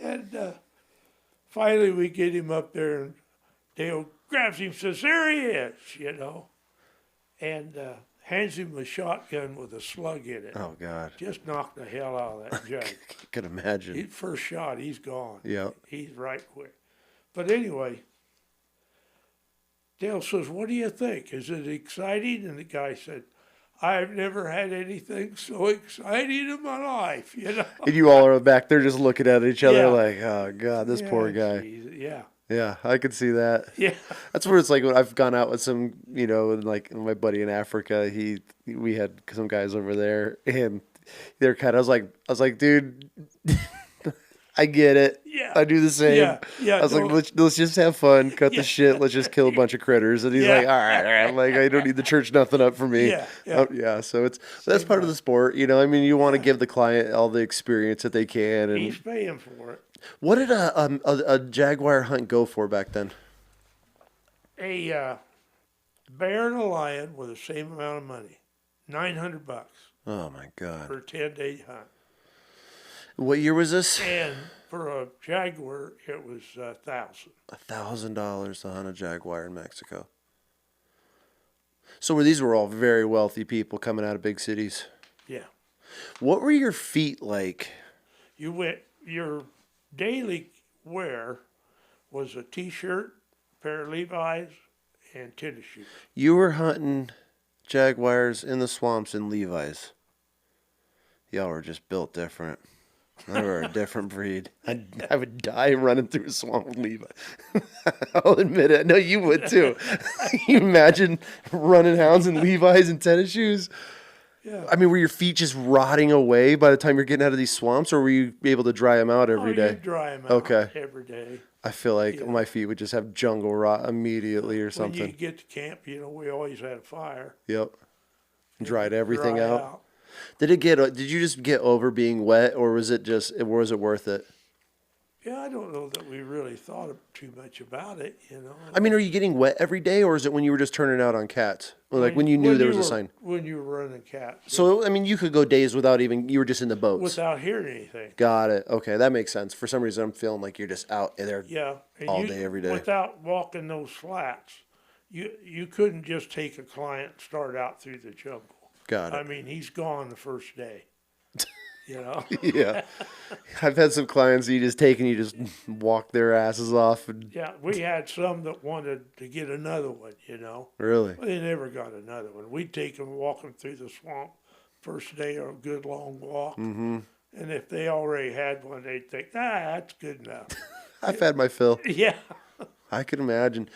Speaker 2: And finally we get him up there, and Dale grabs him, says, "There he is," you know, and hands him a shotgun with a slug in it.
Speaker 1: Oh, God.
Speaker 2: Just knocked the hell out of that jug.
Speaker 1: I could imagine.
Speaker 2: First shot, he's gone.
Speaker 1: Yeah.
Speaker 2: He's right quick. But anyway, Dale says, "What do you think? Is it exciting?" And the guy said, "I've never had anything so exciting in my life," you know.
Speaker 1: And you all are back there just looking at each other
Speaker 2: Yeah.
Speaker 1: like, oh, God, this poor guy.
Speaker 2: Geez, yeah.
Speaker 1: Yeah, I could see that.
Speaker 2: Yeah.
Speaker 1: That's where it's like when I've gone out with some, you know, like my buddy in Africa, we had some guys over there and they're kind of, I was like, dude, I get it.
Speaker 2: Yeah.
Speaker 1: I do the same.
Speaker 2: Yeah. Yeah.
Speaker 1: I was like, let's just have fun, cut the shit, let's just kill a bunch of critters. And he's
Speaker 2: Yeah.
Speaker 1: like, all right. I'm like, I don't need the church nothing up for me.
Speaker 2: Yeah, yeah.
Speaker 1: Yeah. So that's part of the sport, you know. I mean, you want to give the client all the experience that they can. And
Speaker 2: He's paying for it.
Speaker 1: what did a Jaguar hunt go for back then?
Speaker 2: A bear and a lion were the same amount of money, $900
Speaker 1: Oh my God.
Speaker 2: for a 10-day hunt.
Speaker 1: What year was this?
Speaker 2: And for a jaguar, it was $1,000.
Speaker 1: $1,000 to hunt a Jaguar in Mexico. So these were all very wealthy people coming out of big cities.
Speaker 2: Yeah.
Speaker 1: What were your feet like?
Speaker 2: Your daily wear was a T-shirt, pair of Levi's, and tennis shoes.
Speaker 1: You were hunting Jaguars in the swamps in Levi's. Y'all were just built different. I were a different breed. I would die running through a swamp with Levi. I'll admit it. No, you would too. You imagine running hounds in Levi's and tennis shoes?
Speaker 2: Yeah.
Speaker 1: I mean, were your feet just rotting away by the time you're getting out of these swamps, or were you able to dry them out every day?
Speaker 2: You dry them out
Speaker 1: Okay.
Speaker 2: every day.
Speaker 1: I feel like my feet would just have jungle rot immediately or
Speaker 2: When
Speaker 1: something.
Speaker 2: you get to camp, you know, we always had a fire.
Speaker 1: Yep. Dried everything
Speaker 2: Dry
Speaker 1: out. Did you just get over being wet, or was it worth it?
Speaker 2: Yeah, I don't know that we really thought too much about it, you know.
Speaker 1: I mean, are you getting wet every day, or is it when you were just turning out on cats? Or like when you knew there was a sign?
Speaker 2: When you were running cats.
Speaker 1: So, I mean, you could go days you were just in the boats.
Speaker 2: Without hearing anything.
Speaker 1: Got it. Okay, that makes sense. For some reason, I'm feeling like you're just out there
Speaker 2: Yeah. And
Speaker 1: all day, every day.
Speaker 2: Without walking those flats, you couldn't just take a client and start out through the jungle.
Speaker 1: Got it.
Speaker 2: I mean, he's gone the first day. You know?
Speaker 1: Yeah. I've had some clients that you just walk their asses off. And
Speaker 2: Yeah, we had some that wanted to get another one, you know.
Speaker 1: really?
Speaker 2: But they never got another one. We'd take them, walk them through the swamp first day, or a good long walk.
Speaker 1: Mm-hmm.
Speaker 2: And if they already had one, they'd think, that's good enough.
Speaker 1: I've had my fill.
Speaker 2: Yeah.
Speaker 1: I can imagine.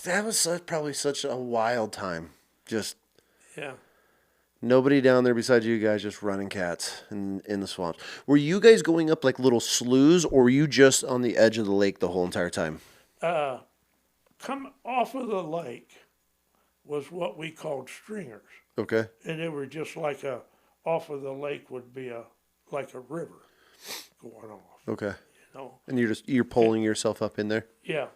Speaker 1: That was probably such a wild time. Just
Speaker 2: Yeah.
Speaker 1: nobody down there besides you guys just running cats in the swamps. Were you guys going up like little sloughs, or were you just on the edge of the lake the whole entire time?
Speaker 2: Come off of the lake was what we called stringers.
Speaker 1: Okay.
Speaker 2: And they were just like off of the lake would be like a river going off,
Speaker 1: Okay.
Speaker 2: you know.
Speaker 1: And you're pulling yourself up in there.
Speaker 2: Yeah.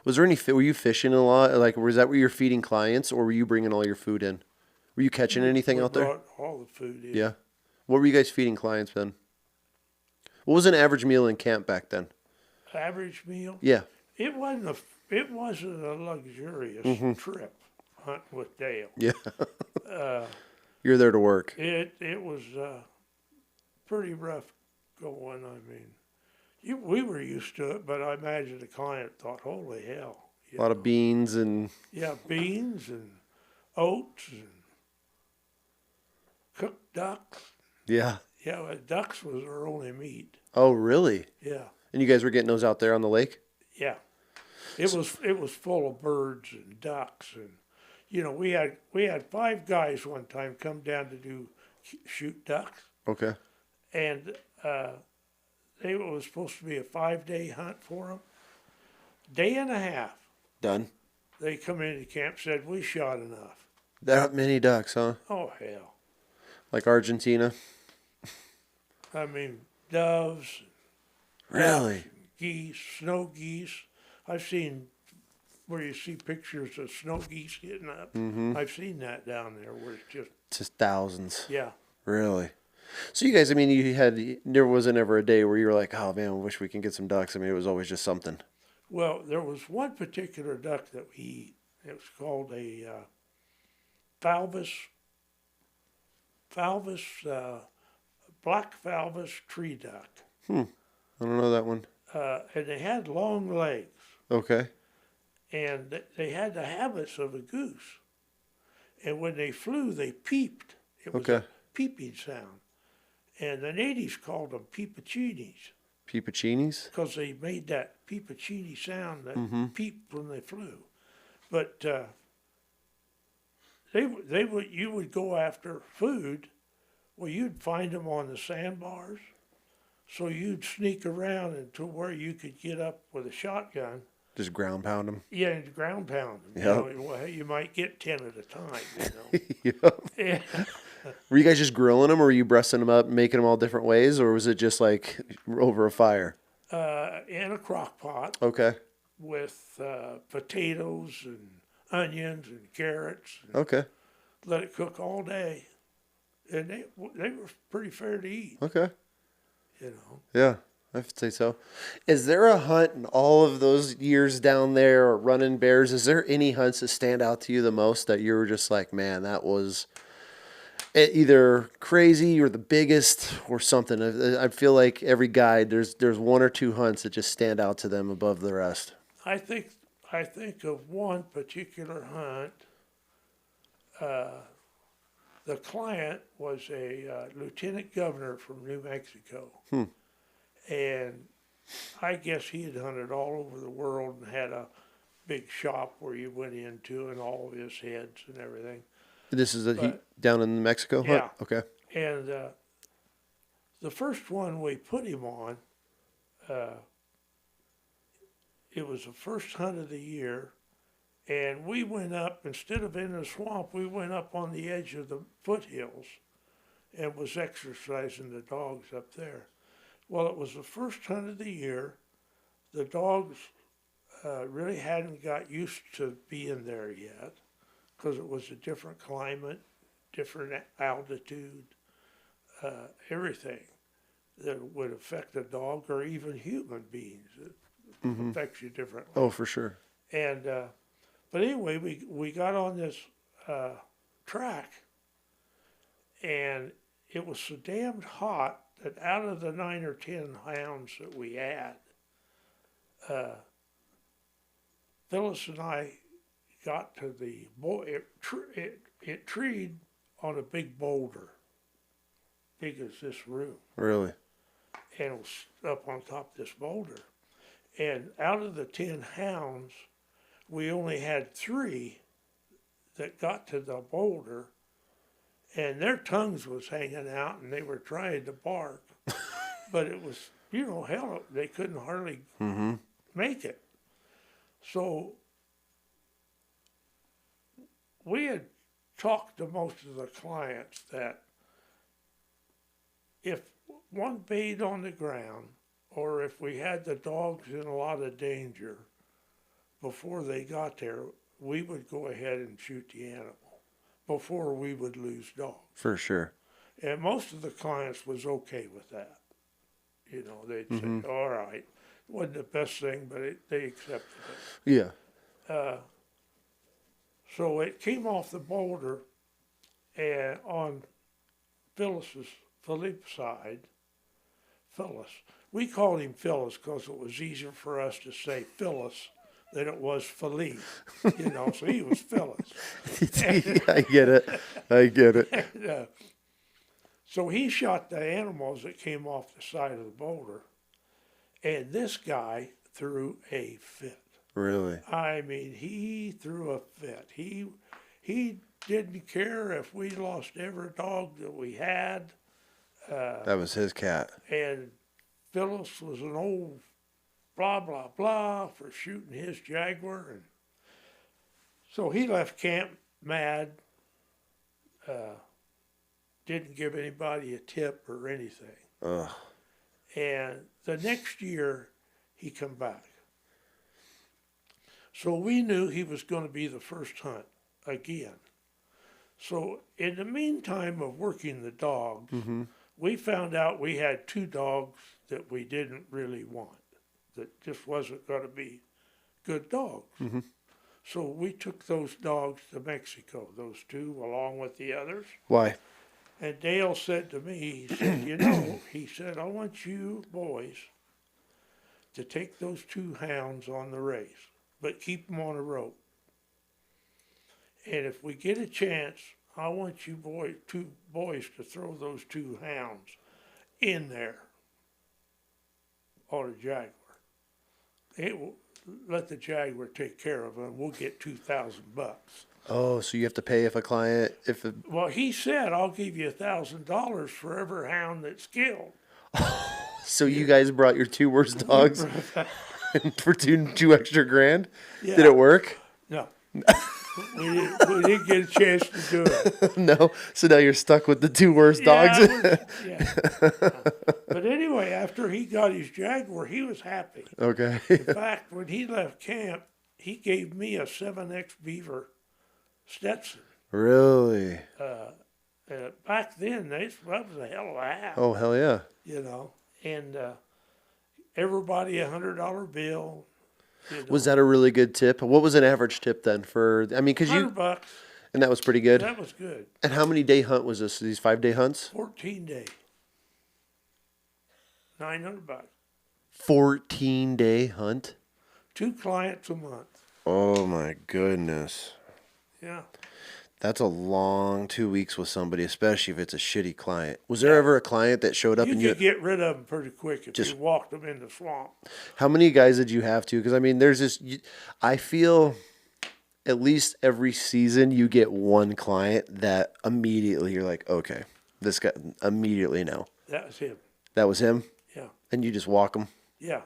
Speaker 1: Was there were you fishing a lot? Like, was that where you're feeding clients, or were you bringing all your food in? Were you catching anything
Speaker 2: We
Speaker 1: out there?
Speaker 2: brought all the food in.
Speaker 1: Yeah. What were you guys feeding clients then? What was an average meal in camp back then?
Speaker 2: Average meal?
Speaker 1: Yeah.
Speaker 2: it wasn't a luxurious trip hunting with Dale.
Speaker 1: Yeah.
Speaker 2: Uh,
Speaker 1: You're there to work.
Speaker 2: it was pretty rough going. I mean, we were used to it, but I imagine the client thought, "Holy hell!"
Speaker 1: A lot of beans and
Speaker 2: Yeah, beans and oats and cooked ducks.
Speaker 1: yeah.
Speaker 2: Yeah, well, ducks was our only meat.
Speaker 1: Oh, really?
Speaker 2: Yeah,
Speaker 1: And you guys were getting those out there on the lake?
Speaker 2: yeah. It was full of birds and ducks, and we had 5 guys one time come down to shoot ducks,
Speaker 1: Okay.
Speaker 2: and it was supposed to be a 5-day hunt for them. Day and a half,
Speaker 1: Done.
Speaker 2: they come into camp, said we shot enough.
Speaker 1: That many ducks, huh?
Speaker 2: Oh hell!
Speaker 1: Like Argentina?
Speaker 2: I mean, doves,
Speaker 1: Really?
Speaker 2: geese, snow geese. I've seen where you see pictures of snow geese getting up.
Speaker 1: Mm-hmm.
Speaker 2: I've seen that down there where it's
Speaker 1: Just thousands.
Speaker 2: yeah.
Speaker 1: Really? So you guys, I mean, there wasn't ever a day where you were like, oh man, I wish we can get some ducks. I mean, it was always just something.
Speaker 2: Well, there was one particular duck that we eat. It was called a falvus, black falvus tree duck.
Speaker 1: I don't know that one.
Speaker 2: And they had long legs,
Speaker 1: Okay.
Speaker 2: and they had the habits of a goose. And when they flew, they peeped. It was
Speaker 1: Okay.
Speaker 2: a peeping sound. And the natives called them peepicinis
Speaker 1: Peepachinis?
Speaker 2: because they made that peepicini sound that
Speaker 1: Mhm.
Speaker 2: peeped when they flew. But you would go after food. Well, you'd find them on the sandbars. So you'd sneak around until where you could get up with a shotgun.
Speaker 1: Just ground pound them.
Speaker 2: Yeah, and ground pound them.
Speaker 1: Yep.
Speaker 2: You might get 10 at a time,
Speaker 1: Yep.
Speaker 2: Yeah.
Speaker 1: Were you guys just grilling them, or were you breasting them up, making them all different ways, or was it just like over a fire?
Speaker 2: In a crock pot
Speaker 1: Okay.
Speaker 2: with potatoes and onions and carrots. And
Speaker 1: Okay.
Speaker 2: let it cook all day. And they were pretty fair to eat,
Speaker 1: Okay.
Speaker 2: Yeah.
Speaker 1: Yeah, I'd say so. Is there a hunt in all of those years down there or running bears? Is there any hunts that stand out to you the most that you were just like, man, that was either crazy or the biggest or something? I feel like every guide, there's 1 or 2 hunts that just stand out to them above the rest.
Speaker 2: I think of one particular hunt. The client was a lieutenant governor from New Mexico. And I guess he had hunted all over the world and had a big shop where you went into and all of his heads and everything.
Speaker 1: This is down in Mexico hunt?
Speaker 2: Yeah.
Speaker 1: Okay.
Speaker 2: And the first one we put him on, it was the first hunt of the year. And we went up, instead of in the swamp, we went up on the edge of the foothills and was exercising the dogs up there. Well, it was the first hunt of the year. The dogs really hadn't got used to being there yet because it was a different climate, different altitude, everything that would affect a dog or even human beings. It affects you differently.
Speaker 1: Oh, for sure.
Speaker 2: And but anyway, we got on this track, and it was so damn hot that out of the 9 or 10 hounds that we had, Phyllis and I got to the it treed on a big boulder, big as this room.
Speaker 1: Really?
Speaker 2: And it was up on top of this boulder. And out of the 10 hounds, we only had 3 that got to the boulder, and their tongues was hanging out, and they were trying to bark. But it was, hell, they couldn't hardly make it. So we had talked to most of the clients that if one bayed on the ground, or if we had the dogs in a lot of danger, before they got there, we would go ahead and shoot the animal before we would lose dogs.
Speaker 1: For sure.
Speaker 2: And most of the clients was okay with that. They'd say, all right. wasn't the best thing, but they accepted
Speaker 1: Yeah.
Speaker 2: it. So it came off the boulder and on Phyllis side, Phyllis. We called him Phyllis because it was easier for us to say Phyllis than it was Philippe, so he was Phyllis.
Speaker 1: I get it. I get it.
Speaker 2: And, so he shot the animals that came off the side of the boulder, and this guy threw a fit.
Speaker 1: Really?
Speaker 2: I mean, he threw a fit. He didn't care if we lost every dog that we had.
Speaker 1: That was his cat.
Speaker 2: And Phyllis was an old blah, blah, blah for shooting his Jaguar. And so he left camp mad, didn't give anybody a tip or anything.
Speaker 1: Ugh.
Speaker 2: And the next year, he come back. So we knew he was going to be the first hunt again. So in the meantime of working the dogs, we found out we had 2 dogs that we didn't really want, that just wasn't going to be good dogs. So we took those dogs to Mexico, those 2 along with the others.
Speaker 1: Why?
Speaker 2: And Dale said to me, he said, he said, I want you boys to take those 2 hounds on the race, but keep them on a rope. And if we get a chance, I want you 2 boys to throw those 2 hounds in there on a Jaguar. It will let the Jaguar take care of them. We'll get $2,000.
Speaker 1: Oh, so you have to pay if a client,
Speaker 2: Well, he said, I'll give you $1,000 for every hound that's killed.
Speaker 1: So you guys brought your 2 worst dogs for two extra grand?
Speaker 2: Yeah.
Speaker 1: Did it work?
Speaker 2: No. we didn't get a chance to do it.
Speaker 1: No. So now you're stuck with the 2 worst dogs?
Speaker 2: Yeah. But anyway, after he got his Jaguar, he was happy.
Speaker 1: Okay.
Speaker 2: In fact, when he left camp, he gave me a 7X Beaver Stetson.
Speaker 1: Really?
Speaker 2: Back then, that was a hell of a hat.
Speaker 1: Oh, hell yeah.
Speaker 2: And everybody $100 bill.
Speaker 1: Was that a really good tip? What was an average tip then because
Speaker 2: $100.
Speaker 1: and that was pretty good?
Speaker 2: That was good.
Speaker 1: And how many day hunt was this? These 5-day hunts?
Speaker 2: 14-day. $900.
Speaker 1: 14-day hunt?
Speaker 2: 2 clients a month.
Speaker 1: Oh my goodness.
Speaker 2: Yeah.
Speaker 1: That's a long 2 weeks with somebody, especially if it's a shitty client. Was there ever a client that showed up
Speaker 2: You
Speaker 1: and
Speaker 2: could get rid of them pretty quick if you walked them in the swamp.
Speaker 1: How many guys did you have to? Because there's this. I feel at least every season you get one client that immediately you're like, okay, this guy immediately no.
Speaker 2: That was him.
Speaker 1: That was him.
Speaker 2: Yeah.
Speaker 1: And you just walk them.
Speaker 2: Yeah.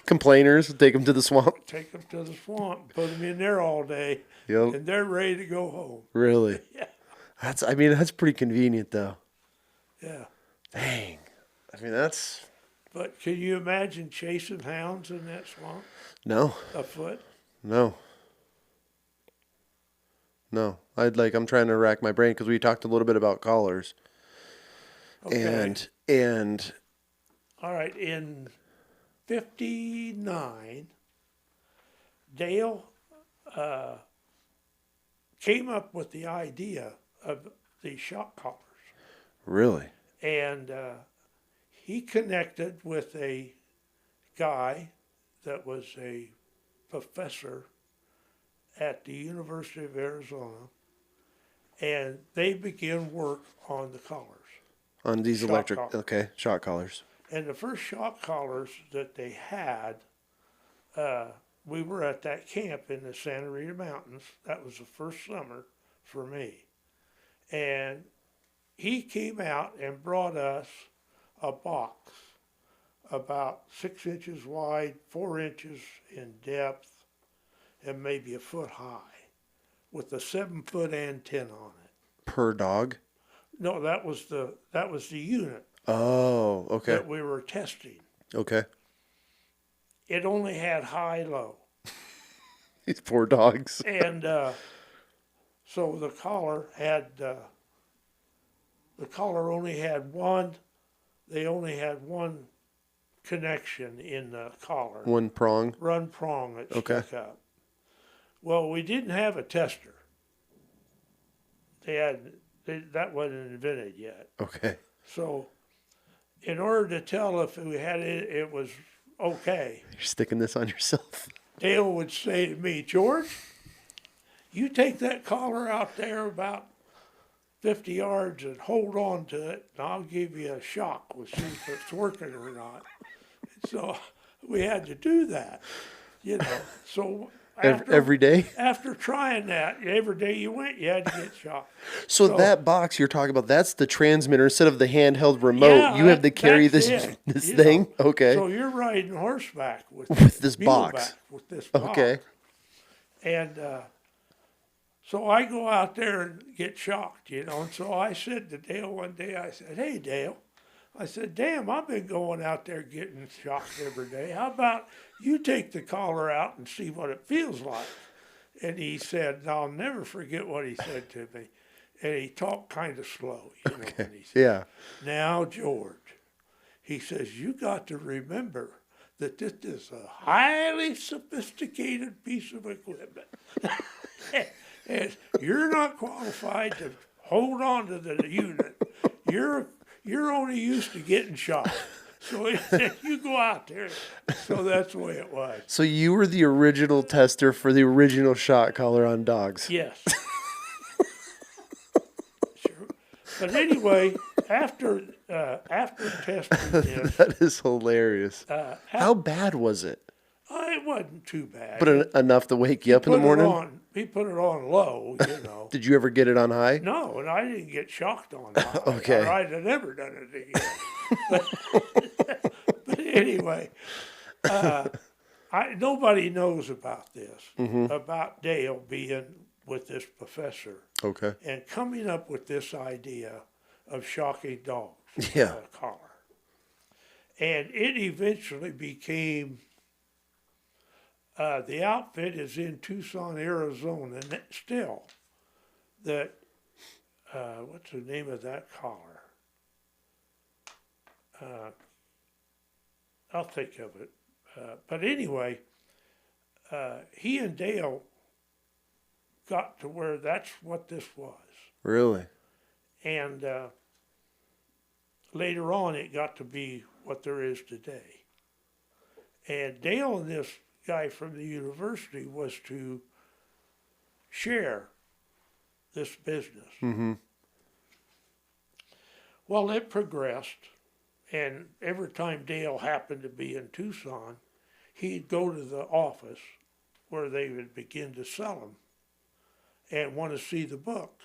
Speaker 1: Complainers, take them to the swamp.
Speaker 2: Take them to the swamp, put them in there all day,
Speaker 1: Yep.
Speaker 2: and they're ready to go home.
Speaker 1: Really?
Speaker 2: Yeah.
Speaker 1: That's pretty convenient though.
Speaker 2: Yeah.
Speaker 1: Dang. That's.
Speaker 2: But can you imagine chasing hounds in that swamp?
Speaker 1: No.
Speaker 2: Afoot?
Speaker 1: No. I'm trying to rack my brain because we talked a little bit about collars.
Speaker 2: Okay.
Speaker 1: And.
Speaker 2: All right. In 59, Dale came up with the idea of these shock collars.
Speaker 1: Really?
Speaker 2: And he connected with a guy that was a professor at the University of Arizona, and they began work on the collars.
Speaker 1: On these
Speaker 2: Shock
Speaker 1: electric,
Speaker 2: collar.
Speaker 1: okay, shock collars.
Speaker 2: And the first shock collars that they had, we were at that camp in the Santa Rita Mountains. That was the first summer for me. And he came out and brought us a box about 6 inches wide, 4 inches in depth, and maybe a foot high, with a 7-foot antenna on it.
Speaker 1: Per dog?
Speaker 2: No, that was the unit.
Speaker 1: Oh, okay.
Speaker 2: That we were testing.
Speaker 1: Okay.
Speaker 2: It only had high-low.
Speaker 1: These poor dogs.
Speaker 2: And so the collar only had one. they only had one connection in the collar,
Speaker 1: One prong.
Speaker 2: run prong that
Speaker 1: Okay.
Speaker 2: stuck up. Well, we didn't have a tester. That wasn't invented yet.
Speaker 1: Okay.
Speaker 2: So, in order to tell if we had it was okay,
Speaker 1: You're sticking this on yourself.
Speaker 2: Dale would say to me, George, you take that collar out there about 50 yards and hold on to it, and I'll give you a shock. We'll see if it's working or not. So we had to do that, you know. So
Speaker 1: Every day?
Speaker 2: after trying that, every day you went, you had to get shocked.
Speaker 1: So that box you're talking about, that's the transmitter. Instead of the handheld remote,
Speaker 2: Yeah,
Speaker 1: you have to carry
Speaker 2: that's
Speaker 1: this
Speaker 2: it,
Speaker 1: this
Speaker 2: you
Speaker 1: thing?
Speaker 2: know.
Speaker 1: Okay.
Speaker 2: So you're riding horseback with
Speaker 1: this
Speaker 2: muleback
Speaker 1: box.
Speaker 2: with this box.
Speaker 1: Okay.
Speaker 2: And so I go out there and get shocked, you know. And so I said to Dale one day, I said, hey, Dale, I said, damn, I've been going out there getting shocked every day. How about you take the collar out and see what it feels like? And he said, and I'll never forget what he said to me. And he talked kind of slow, you know.
Speaker 1: Okay.
Speaker 2: And he said,
Speaker 1: Yeah.
Speaker 2: now, George, he says, you got to remember that this is a highly sophisticated piece of equipment. And you're not qualified to hold on to the unit. You're only used to getting shot. So he said, you go out there. So that's the way it was.
Speaker 1: So you were the original tester for the original shot collar on dogs.
Speaker 2: Yes. Sure. But anyway, after testing this,
Speaker 1: That is hilarious. How bad was it?
Speaker 2: it wasn't too bad.
Speaker 1: But enough to wake you up in the morning?
Speaker 2: He put it on low, you know.
Speaker 1: Did you ever get it on high?
Speaker 2: No, and I didn't get shocked on that.
Speaker 1: Okay.
Speaker 2: I'd have never done it again. But anyway, nobody knows about this, about Dale being with this professor
Speaker 1: Okay.
Speaker 2: and coming up with this idea of shocking dogs
Speaker 1: Yeah.
Speaker 2: with a collar. And it eventually became, the outfit is in Tucson, Arizona, and still, that, what's the name of that collar? I'll think of it. But anyway, he and Dale got to where that's what this was.
Speaker 1: Really?
Speaker 2: And later on, it got to be what there is today. And Dale and this guy from the university was to share this business.
Speaker 1: Mm-hmm.
Speaker 2: Well, it progressed, and every time Dale happened to be in Tucson, he'd go to the office where they would begin to sell them and want to see the books.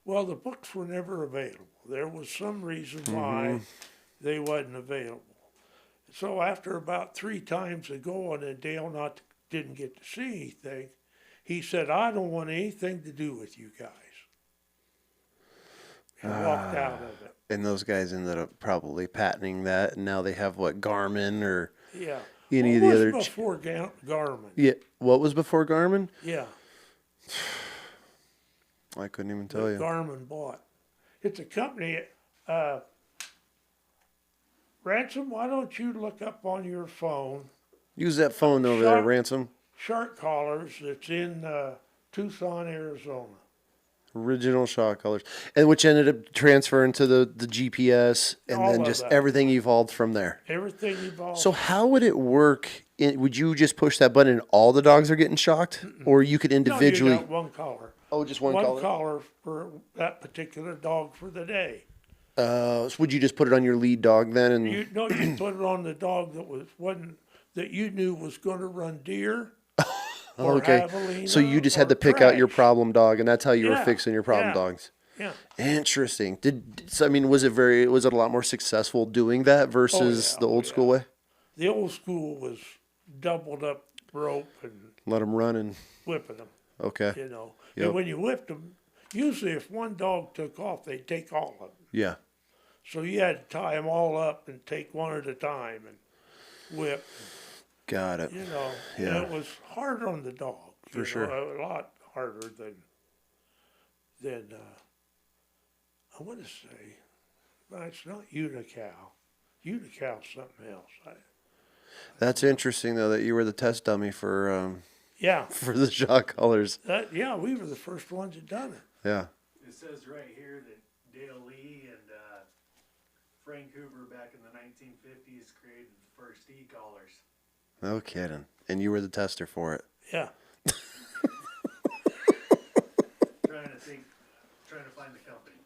Speaker 2: Well, the books were never available. There was some reason why they wasn't available. So after about 3 times of going and Dale didn't get to see anything, he said, I don't want anything to do with you guys. And walked out of it.
Speaker 1: And those guys ended up probably patenting that, and now they have what, Garmin or
Speaker 2: Yeah.
Speaker 1: any
Speaker 2: What
Speaker 1: of the
Speaker 2: was
Speaker 1: other.
Speaker 2: before Garmin?
Speaker 1: Yeah. What was before Garmin?
Speaker 2: Yeah.
Speaker 1: I couldn't even tell
Speaker 2: That
Speaker 1: you.
Speaker 2: Garmin bought. It's a company. Ransom, why don't you look up on your phone
Speaker 1: Use that phone over there, Ransom.
Speaker 2: shark collars that's in Tucson, Arizona?
Speaker 1: Original shot colors, and which ended up transferring to the GPS, and
Speaker 2: All
Speaker 1: then
Speaker 2: of
Speaker 1: just
Speaker 2: that.
Speaker 1: everything evolved from there.
Speaker 2: Everything evolved.
Speaker 1: So how would it work? Would you just push that button and all the dogs are getting shocked, or you could individually?
Speaker 2: No, you got one collar.
Speaker 1: Oh, just one
Speaker 2: One
Speaker 1: collar.
Speaker 2: collar for that particular dog for the day.
Speaker 1: So would you just put it on your lead dog then? And
Speaker 2: You put it on the dog that you knew was going to run deer. Or
Speaker 1: okay,
Speaker 2: javelina
Speaker 1: so you just had
Speaker 2: or
Speaker 1: to pick out your
Speaker 2: trash.
Speaker 1: problem dog, and that's how you were
Speaker 2: Yeah,
Speaker 1: fixing your problem
Speaker 2: yeah.
Speaker 1: dogs.
Speaker 2: Yeah.
Speaker 1: Interesting. So, I mean, was it a lot more successful doing that versus the old school way?
Speaker 2: The old school was doubled up rope and
Speaker 1: Let them run and
Speaker 2: whipping them,
Speaker 1: okay,
Speaker 2: you know.
Speaker 1: Yep.
Speaker 2: And when you whipped them, usually if one dog took off, they'd take all of them.
Speaker 1: yeah,
Speaker 2: So you had to tie them all up and take one at a time and whip,
Speaker 1: got it.
Speaker 2: you know.
Speaker 1: Yeah.
Speaker 2: And it was hard on the dog.
Speaker 1: For sure.
Speaker 2: A lot harder than I want to say, it's not unicow. Unicow's something else.
Speaker 1: That's interesting though that you were the test dummy for
Speaker 2: Yeah,
Speaker 1: for the shot collars.
Speaker 2: yeah, we were the first ones that done it.
Speaker 1: Yeah.
Speaker 3: It says right here that Dale Lee and Frank Hoover back in the 1950s created the first e-collars.
Speaker 1: No kidding. And you were the tester for it.
Speaker 2: Yeah.
Speaker 3: Trying to find the company.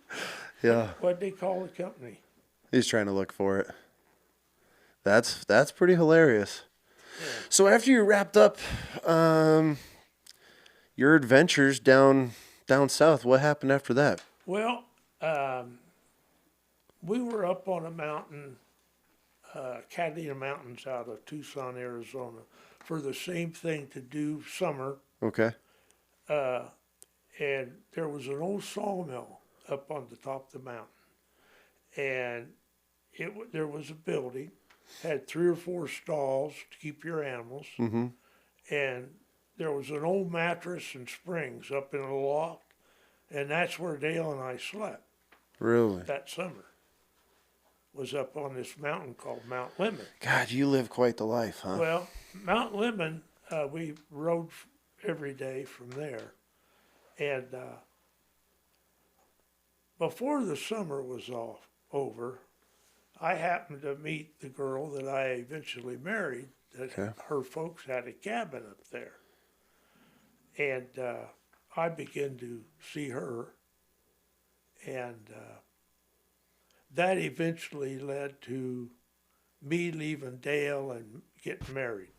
Speaker 1: Yeah.
Speaker 2: What'd they call the company?
Speaker 1: He's trying to look for it. That's pretty hilarious.
Speaker 2: Yeah.
Speaker 1: So after you wrapped up your adventures down south, what happened after that?
Speaker 2: Well, we were up on a mountain, Catalina Mountains out of Tucson, Arizona, for the same thing to do summer.
Speaker 1: Okay.
Speaker 2: And there was an old sawmill up on the top of the mountain. And there was a building, had 3 or 4 stalls to keep your animals.
Speaker 1: Mm-hmm.
Speaker 2: And there was an old mattress and springs up in a loft. And that's where Dale and I slept
Speaker 1: Really?
Speaker 2: that summer. Was up on this mountain called Mount Lemon.
Speaker 1: God, you live quite the life, huh?
Speaker 2: Well, Mount Lemon, we rode every day from there. And before the summer was over, I happened to meet the girl that I eventually married. That
Speaker 1: Okay.
Speaker 2: Her folks had a cabin up there. And I began to see her. And that eventually led to me leaving Dale and getting married.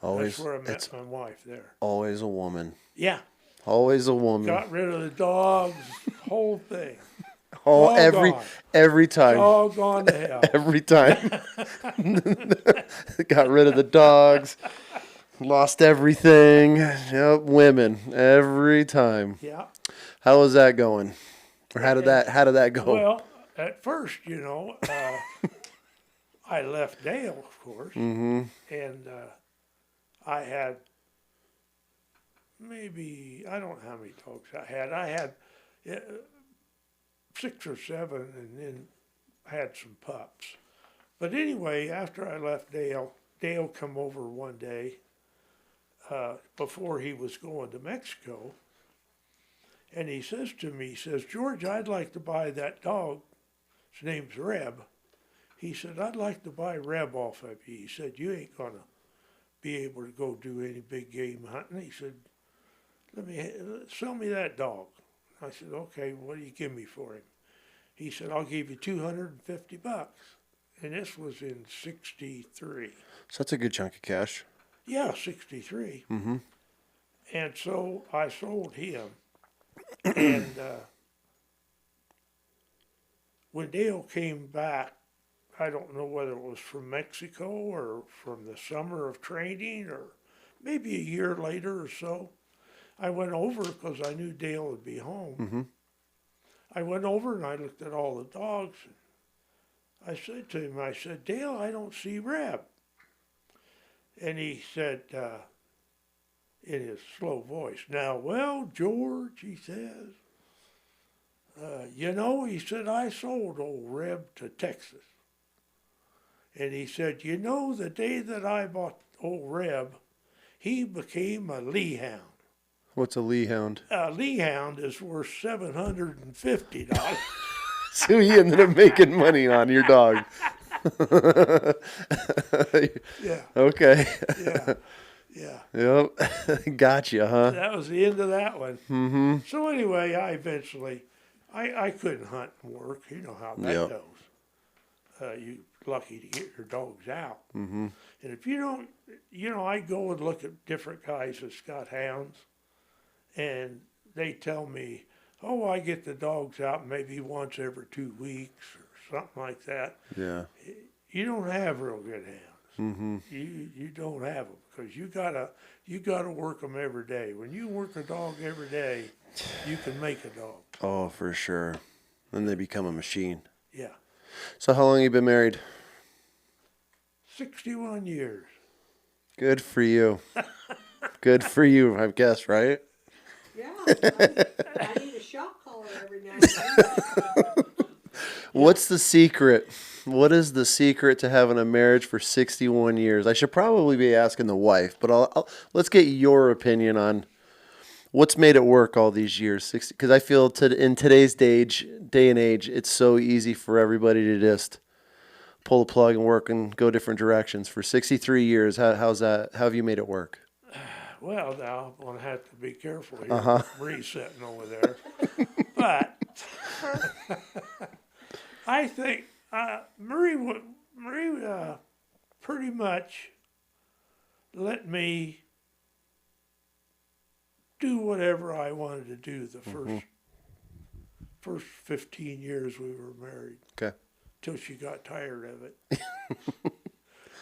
Speaker 1: Always,
Speaker 2: That's where I
Speaker 1: it's
Speaker 2: met my wife there.
Speaker 1: always a woman.
Speaker 2: Yeah,
Speaker 1: Always a woman.
Speaker 2: got rid of the dogs, whole thing.
Speaker 1: Oh,
Speaker 2: all
Speaker 1: every
Speaker 2: gone.
Speaker 1: every time.
Speaker 2: All gone to hell.
Speaker 1: Every time. Got rid of the dogs. Lost everything. Yep, women. Every time.
Speaker 2: Yeah.
Speaker 1: How was that going? Or how did that go?
Speaker 2: Well, at first, I left Dale, of course,
Speaker 1: Mm-hmm.
Speaker 2: and I had maybe, I don't know how many dogs I had. I had 6 or 7, and then had some pups. But anyway, after I left Dale come over one day before he was going to Mexico, and he says to me, George, I'd like to buy that dog. His name's Reb. He said, I'd like to buy Reb off of you. He said, you ain't going to be able to go do any big game hunting. He said, sell me that dog. I said, okay, what do you give me for him? He said, I'll give you $250. And this was in 63.
Speaker 1: So that's a good chunk of cash.
Speaker 2: Yeah, 63.
Speaker 1: Mm-hmm.
Speaker 2: And so I sold him. And when Dale came back, I don't know whether it was from Mexico or from the summer of training or maybe a year later or so, I went over because I knew Dale would be home.
Speaker 1: Mm-hmm.
Speaker 2: I went over and I looked at all the dogs. I said to him, Dale, I don't see Reb. And he said, in his slow voice, now, well, George, he says, he said, I sold old Reb to Texas. And he said, the day that I bought old Reb, he became a Lee hound.
Speaker 1: What's a Lee hound?
Speaker 2: A Lee hound is worth $750.
Speaker 1: So he ended up making money on your dog.
Speaker 2: Yeah.
Speaker 1: Okay.
Speaker 2: Yeah. Yeah.
Speaker 1: Yep. Gotcha, huh?
Speaker 2: That was the end of that one.
Speaker 1: Mm-hmm.
Speaker 2: So anyway, I eventually, I couldn't hunt and work. You know how that
Speaker 1: Yep.
Speaker 2: goes. You lucky to get your dogs out.
Speaker 1: Mm-hmm.
Speaker 2: And if you don't, I go and look at different guys that's got hounds, and they tell me, oh, I get the dogs out maybe once every 2 weeks or something like that.
Speaker 1: Yeah.
Speaker 2: You don't have real good hounds.
Speaker 1: Mm-hmm.
Speaker 2: You don't have them because you gotta work them every day. When you work a dog every day, you can make a dog.
Speaker 1: Oh, for sure. Then they become a machine.
Speaker 2: Yeah.
Speaker 1: So how long you been married?
Speaker 2: 61 years.
Speaker 1: Good for you. Good for you, I guess, right?
Speaker 4: Yeah, I need a shock collar every now and then.
Speaker 1: What's the secret? What is the secret to having a marriage for 61 years? I should probably be asking the wife, but let's get your opinion on what's made it work all these years. Because I feel in today's day and age, it's so easy for everybody to just pull the plug and work and go different directions. For 63 years, how's that? How have you made it work?
Speaker 2: Well, now I'm going to have to be careful here. Uh-huh. Mary's sitting over there. But I think Marie pretty much let me do whatever I wanted to do the first 15 years we were married.
Speaker 1: Okay.
Speaker 2: Till she got tired of it.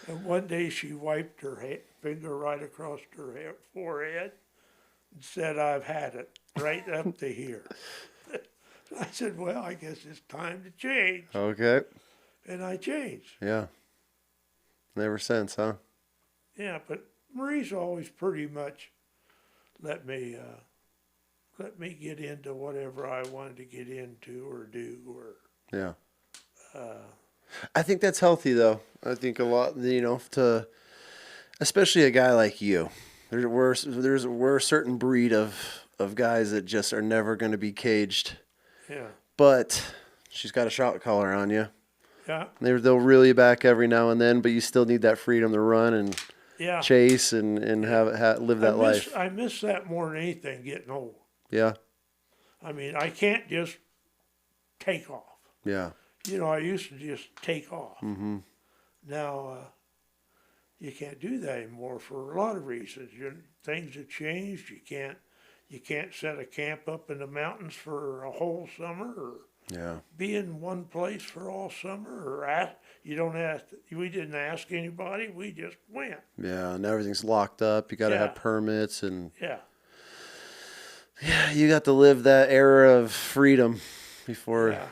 Speaker 2: And one day she wiped her finger right across her forehead and said, "I've had it," right up to here. I said, "Well, I guess it's time to change."
Speaker 1: Okay.
Speaker 2: And I changed.
Speaker 1: Yeah. Ever since, huh?
Speaker 2: Yeah, but Marie's always pretty much let me get into whatever I wanted to get into or do or.
Speaker 1: Yeah. I think that's healthy, though. I think a lot, especially a guy like you. We're a certain breed of guys that just are never going to be caged.
Speaker 2: Yeah.
Speaker 1: But she's got a shot collar on you.
Speaker 2: Yeah.
Speaker 1: They'll reel you back every now and then, but you still need that freedom to run and chase and live that life.
Speaker 2: I miss that more than anything getting old.
Speaker 1: Yeah.
Speaker 2: I mean, I can't just take off.
Speaker 1: Yeah.
Speaker 2: I used to just take off.
Speaker 1: Mm-hmm.
Speaker 2: Now, you can't do that anymore for a lot of reasons. Things have changed. You can't set a camp up in the mountains for a whole summer or be in one place for all summer or we didn't ask anybody. We just went.
Speaker 1: Yeah, and everything's locked up. You got to have permits and you got to live that era of freedom before.
Speaker 2: Yeah.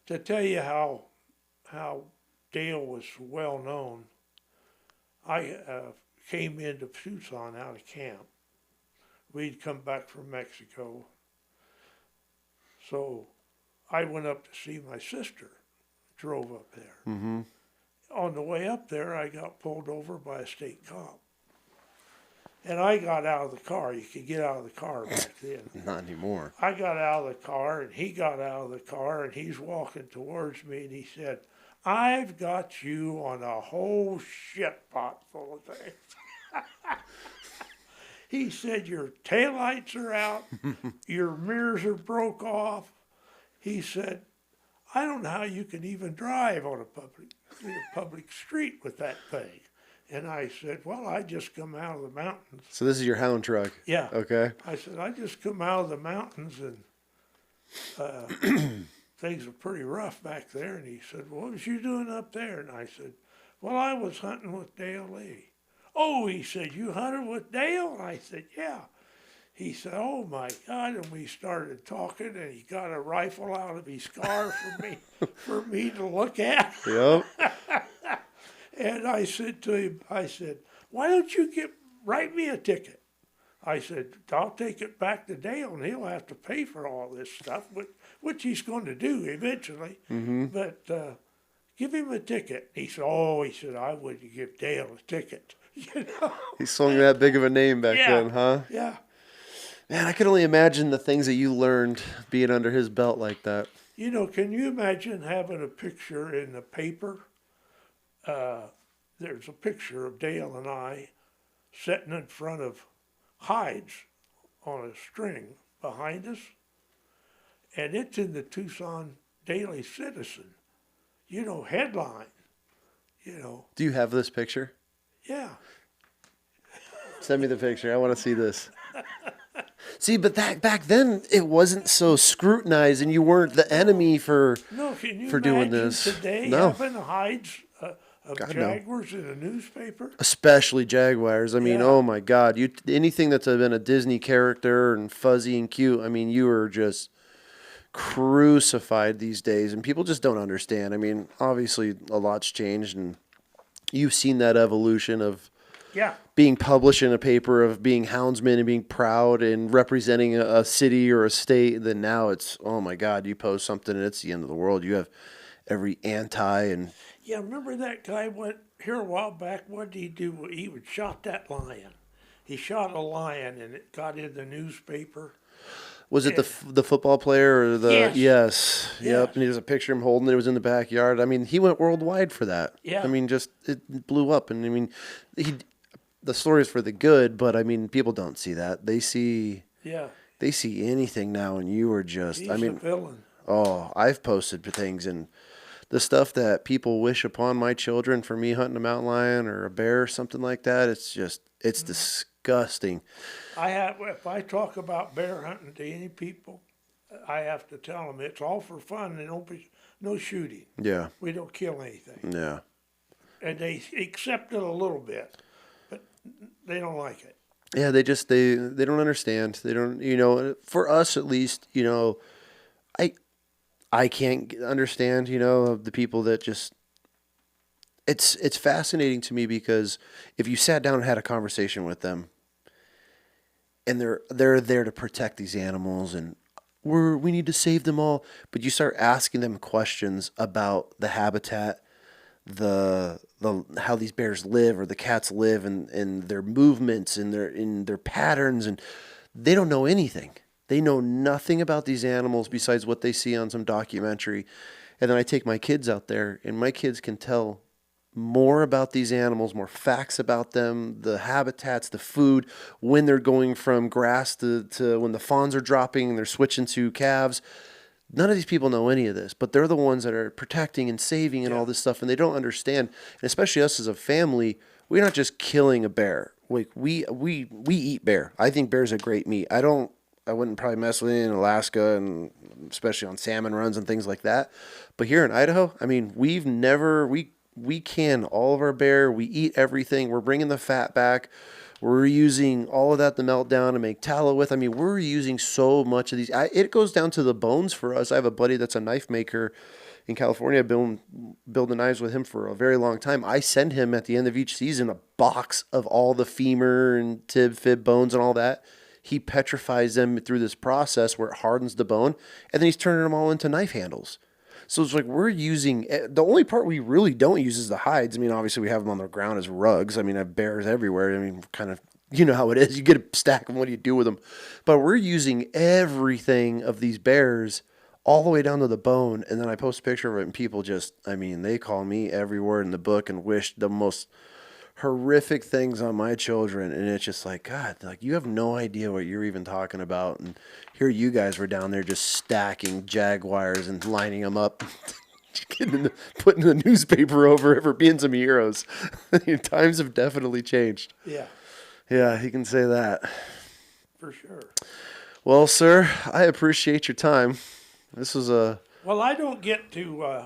Speaker 2: To tell you how Dale was well known, I came into Tucson out of camp. We'd come back from Mexico. So I went up to see my sister, drove up there.
Speaker 1: Mm-hmm.
Speaker 2: On the way up there, I got pulled over by a state cop. And I got out of the car. You could get out of the car back then.
Speaker 1: Not anymore.
Speaker 2: I got out of the car, and he got out of the car, and he's walking towards me, and he said, "I've got you on a whole shit pot full of things." He said, "Your taillights are out. Your mirrors are broke off." He said, "I don't know how you can even drive on a public street with that thing." And I said, "Well, I just come out of the mountains."
Speaker 1: So this is your hound truck?
Speaker 2: Yeah.
Speaker 1: Okay.
Speaker 2: I said, "I just come out of the mountains and things were pretty rough back there." And he said, "What was you doing up there?" And I said, "Well, I was hunting with Dale Lee." "Oh," he said, "you hunted with Dale?" And I said, "Yeah." He said, "Oh my God." And we started talking, and he got a rifle out of his car for me to look at.
Speaker 1: Yep.
Speaker 2: And I said to him, "Why don't you write me a ticket?" I said, "I'll take it back to Dale, and he'll have to pay for all this stuff," which he's going to do eventually.
Speaker 1: Mm-hmm.
Speaker 2: But give him a ticket. He said, "I wouldn't give Dale a ticket."
Speaker 1: He swung that big of a name back then, huh?
Speaker 2: Yeah.
Speaker 1: Man, I can only imagine the things that you learned being under his belt like that.
Speaker 2: Can you imagine having a picture in the paper? There's a picture of Dale and I sitting in front of hides on a string behind us, and it's in the Tucson Daily Citizen, headline,
Speaker 1: Do you have this picture?
Speaker 2: Yeah.
Speaker 1: Send me the picture. I want to see this. See, but back then it wasn't so scrutinized, and you weren't the enemy for doing this.
Speaker 2: Today
Speaker 1: No.
Speaker 2: having hides of
Speaker 1: God,
Speaker 2: jaguars in a newspaper?
Speaker 1: Especially jaguars. I mean, oh my God! Anything that's been a Disney character and fuzzy and cute. I mean, you are just crucified these days, and people just don't understand. I mean, obviously a lot's changed, and you've seen that evolution of
Speaker 2: Yeah.
Speaker 1: being published in a paper of being houndsmen and being proud and representing a city or a state. Then now it's, oh my God, you post something and it's the end of the world. You have every anti and
Speaker 2: Yeah, remember that guy went here a while back? What did he do? He would shot that lion. He shot a lion and it got in the newspaper.
Speaker 1: was it the football player or the
Speaker 2: Yes.
Speaker 1: yes,
Speaker 2: Yes.
Speaker 1: yep, and there's a picture of him holding it. It was in the backyard. I mean, he went worldwide for that.
Speaker 2: Yeah.
Speaker 1: I mean, just it blew up, and I mean, the story is for the good, but I mean, people don't see that.
Speaker 2: Yeah.
Speaker 1: They see anything now, and you are just.
Speaker 2: He's
Speaker 1: I
Speaker 2: a
Speaker 1: mean,
Speaker 2: villain.
Speaker 1: oh, I've posted things and the stuff that people wish upon my children for me hunting a mountain lion or a bear or something like that. It's just it's disgusting.
Speaker 2: If I talk about bear hunting to any people, I have to tell them it's all for fun and no shooting.
Speaker 1: Yeah,
Speaker 2: We don't kill anything.
Speaker 1: yeah.
Speaker 2: And they accept it a little bit, but they don't like it.
Speaker 1: Yeah, they don't understand. They don't, for us at least, I can't understand, the people that just it's fascinating to me because if you sat down and had a conversation with them and they're there to protect these animals and we need to save them all, but you start asking them questions about the habitat, the how these bears live or the cats live and their movements and their patterns, and they don't know anything. They know nothing about these animals besides what they see on some documentary. And then I take my kids out there and my kids can tell more about these animals, more facts about them, the habitats, the food, when they're going from grass to when the fawns are dropping and they're switching to calves. None of these people know any of this, but they're the ones that are protecting and saving and all this stuff, and they don't understand. And especially us as a family, we're not just killing a bear. Like we eat bear. I think bear's a great meat. I wouldn't probably mess with it in Alaska and especially on salmon runs and things like that. But here in Idaho, I mean, we can all of our bear. We eat everything. We're bringing the fat back. We're using all of that to melt down and make tallow with. I mean, we're using so much of these. It goes down to the bones for us. I have a buddy that's a knife maker in California. I've been building knives with him for a very long time. I send him at the end of each season a box of all the femur and tib, fib bones and all that. He petrifies them through this process where it hardens the bone, and then he's turning them all into knife handles. So it's like we're using the only part we really don't use is the hides. I mean, obviously we have them on the ground as rugs. I mean, I have bears everywhere. I mean, kind of, you know how it is. You get a stack of them. What do you do with them? But we're using everything of these bears all the way down to the bone. And then I post a picture of it and people just, I mean, they call me every word in the book and wish the most horrific things on my children. And it's just like, God, like you have no idea what you're even talking about. And here you guys were down there just stacking jaguars and lining them up, putting the newspaper over it for being some heroes. Times have definitely changed.
Speaker 2: Yeah,
Speaker 1: Yeah, you can say that.
Speaker 2: for sure.
Speaker 1: Well, sir, I appreciate your time. This was a...
Speaker 2: Well, I don't get to,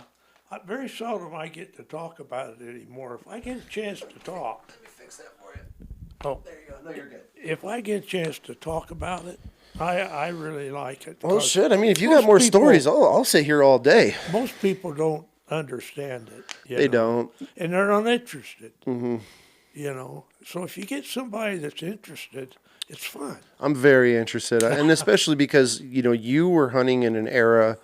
Speaker 2: very seldom I get to talk about it anymore. If I get a chance to talk,
Speaker 1: Let me fix that for you.
Speaker 2: oh,
Speaker 1: There you go. No, you're good.
Speaker 2: if I get a chance to talk about it, I really like it.
Speaker 1: Well,
Speaker 2: 'cause
Speaker 1: shit. I mean, if you
Speaker 2: most
Speaker 1: got more
Speaker 2: people-
Speaker 1: stories, I'll sit here all day.
Speaker 2: Most people don't understand it.
Speaker 1: They don't.
Speaker 2: And they're not interested. Mm-hmm. So if you get somebody that's interested, it's fun.
Speaker 1: I'm very interested, and especially because you were hunting in an era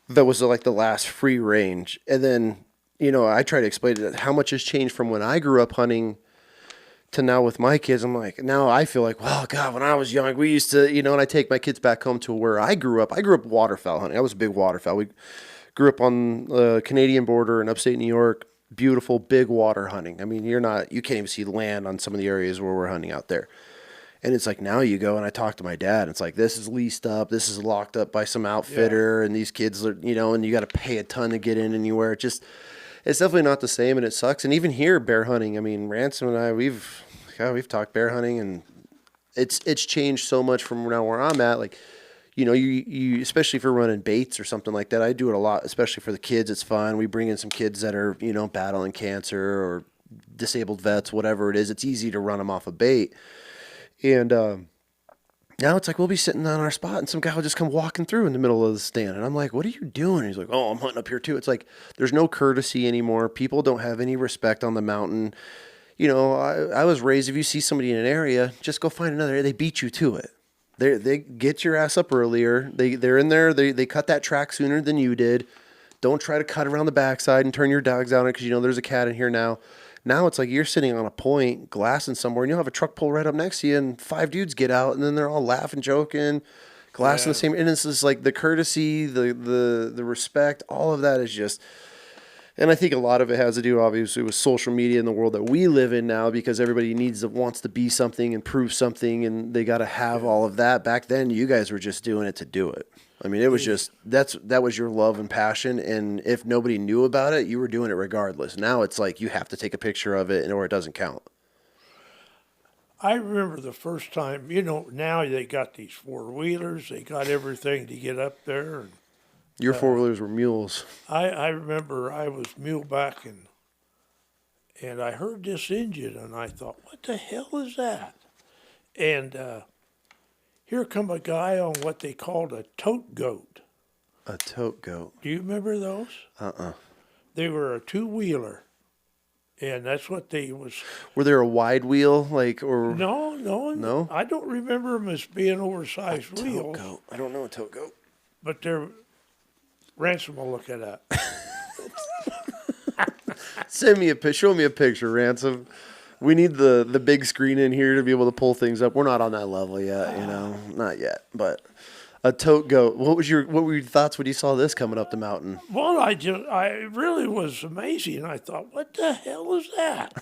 Speaker 1: that was like the last free range, and then I try to explain it, how much has changed from when I grew up hunting to now with my kids. I'm like, now I feel like, well, God, when I was young, we used to, and I take my kids back home to where I grew up. I grew up waterfowl hunting. I was a big waterfowl. We grew up on the Canadian border in upstate New York. Beautiful, big water hunting. I mean, you can't even see land on some of the areas where we're hunting out there. And it's like now you go and I talk to my dad. And it's like this is leased up, this is locked up by some outfitter, and these kids are, and you got to pay a ton to get in anywhere. It's definitely not the same, and it sucks. And even here, bear hunting. I mean, Ransom and I, we've talked bear hunting, and it's changed so much from now where I'm at. Like, you especially if you're running baits or something like that. I do it a lot, especially for the kids. It's fun. We bring in some kids that are battling cancer or disabled vets, whatever it is. It's easy to run them off a bait. And now it's like we'll be sitting on our spot and some guy will just come walking through in the middle of the stand. And I'm like, what are you doing? He's like, oh, I'm hunting up here too. It's like there's no courtesy anymore. People don't have any respect on the mountain. you know, I was raised, if you see somebody in an area, just go find another area. They beat you to it. They get your ass up earlier. They're in there. They cut that track sooner than you did. Don't try to cut around the backside and turn your dogs out because you know there's a cat in here now. Now it's like you're sitting on a point, glassing somewhere, and you'll have a truck pull right up next to you, and 5 dudes get out, and then they're all laughing, joking, glassing
Speaker 2: Yeah.
Speaker 1: the same. And it's just like the courtesy, the respect, all of that is just. And I think a lot of it has to do, obviously, with social media in the world that we live in now, because everybody wants to be something and prove something, and they got to have all of that. Back then, you guys were just doing it to do it. I mean, it was just that was your love and passion, and if nobody knew about it, you were doing it regardless. Now it's like you have to take a picture of it, or it doesn't count.
Speaker 2: I remember the first time, you know, now they got these 4-wheelers, they got everything to get up there. And
Speaker 1: Your 4-wheelers were mules.
Speaker 2: I remember I was muleback and I heard this engine and I thought, what the hell is that? And here come a guy on what they called a tote goat.
Speaker 1: A tote goat.
Speaker 2: Do you remember those? They were a 2-wheeler. And that's what they was.
Speaker 1: Were there a wide wheel, like, or
Speaker 2: No. I don't remember them as being oversized wheels.
Speaker 1: tote goat? I don't know a tote goat.
Speaker 2: But they're. Ransom will look it up.
Speaker 1: Show me a picture, Ransom. We need the big screen in here to be able to pull things up. We're not on that level yet, you know, not yet. But a tote goat. What were your thoughts when you saw this coming up the mountain?
Speaker 2: Well, I really was amazing. I thought, what the hell is that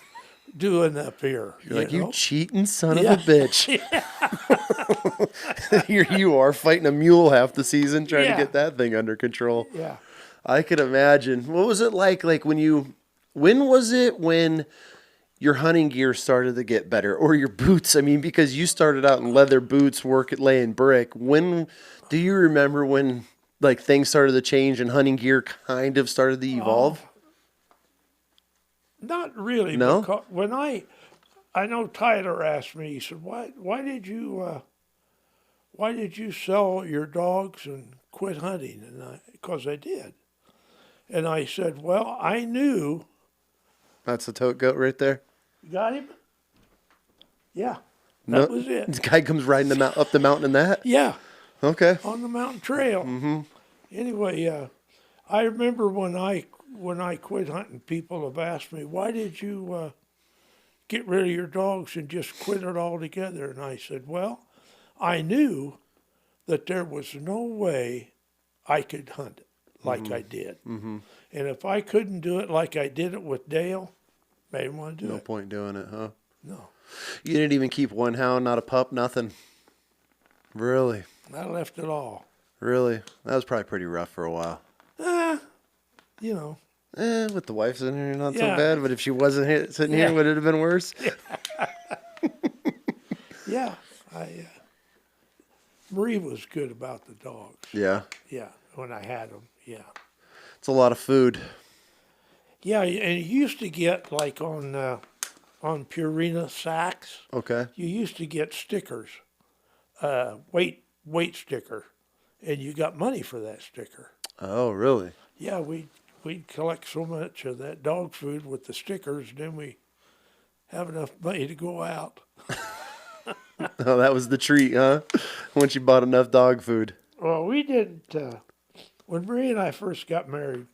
Speaker 2: doing up here?
Speaker 1: You're like,
Speaker 2: know?
Speaker 1: you cheating son of a bitch. Here you are fighting a mule half the season trying to get that thing under control.
Speaker 2: Yeah.
Speaker 1: I could imagine. What was it like when was it when your hunting gear started to get better, or your boots? I mean, because you started out in leather boots, laying brick. When do you remember when like things started to change and hunting gear kind of started to evolve?
Speaker 2: Not really.
Speaker 1: No?
Speaker 2: Because when I know Tyler asked me, he said, why did you sell your dogs and quit hunting? And because I did. And I said, well, I knew.
Speaker 1: That's the tote goat right there.
Speaker 2: You got him? Yeah. That was it.
Speaker 1: This guy comes riding up the mountain in that?
Speaker 2: Yeah.
Speaker 1: Okay.
Speaker 2: On the mountain trail. Anyway, I remember when I quit hunting, people have asked me, why did you get rid of your dogs and just quit it altogether? And I said, well, I knew that there was no way I could hunt it like I did. And if I couldn't do it like I did it with Dale, I didn't want to do
Speaker 1: No
Speaker 2: it.
Speaker 1: point doing it, huh?
Speaker 2: No.
Speaker 1: You didn't even keep one hound, not a pup, nothing? Really?
Speaker 2: I left it all.
Speaker 1: Really? That was probably pretty rough for a while.
Speaker 2: You know.
Speaker 1: With the wife sitting here, not so
Speaker 2: Yeah.
Speaker 1: bad. But if she wasn't sitting
Speaker 2: Yeah.
Speaker 1: here, would it have been worse?
Speaker 2: Yeah. Marie was good about the dogs.
Speaker 1: Yeah.
Speaker 2: Yeah. When I had them. Yeah.
Speaker 1: It's a lot of food.
Speaker 2: Yeah, and you used to get like on Purina sacks.
Speaker 1: Okay.
Speaker 2: You used to get stickers, weight sticker, and you got money for that sticker.
Speaker 1: Oh, really?
Speaker 2: Yeah, we'd collect so much of that dog food with the stickers, and then we have enough money to go out.
Speaker 1: Oh, that was the treat, huh? Once you bought enough dog food.
Speaker 2: Well, we didn't. When Marie and I first got married,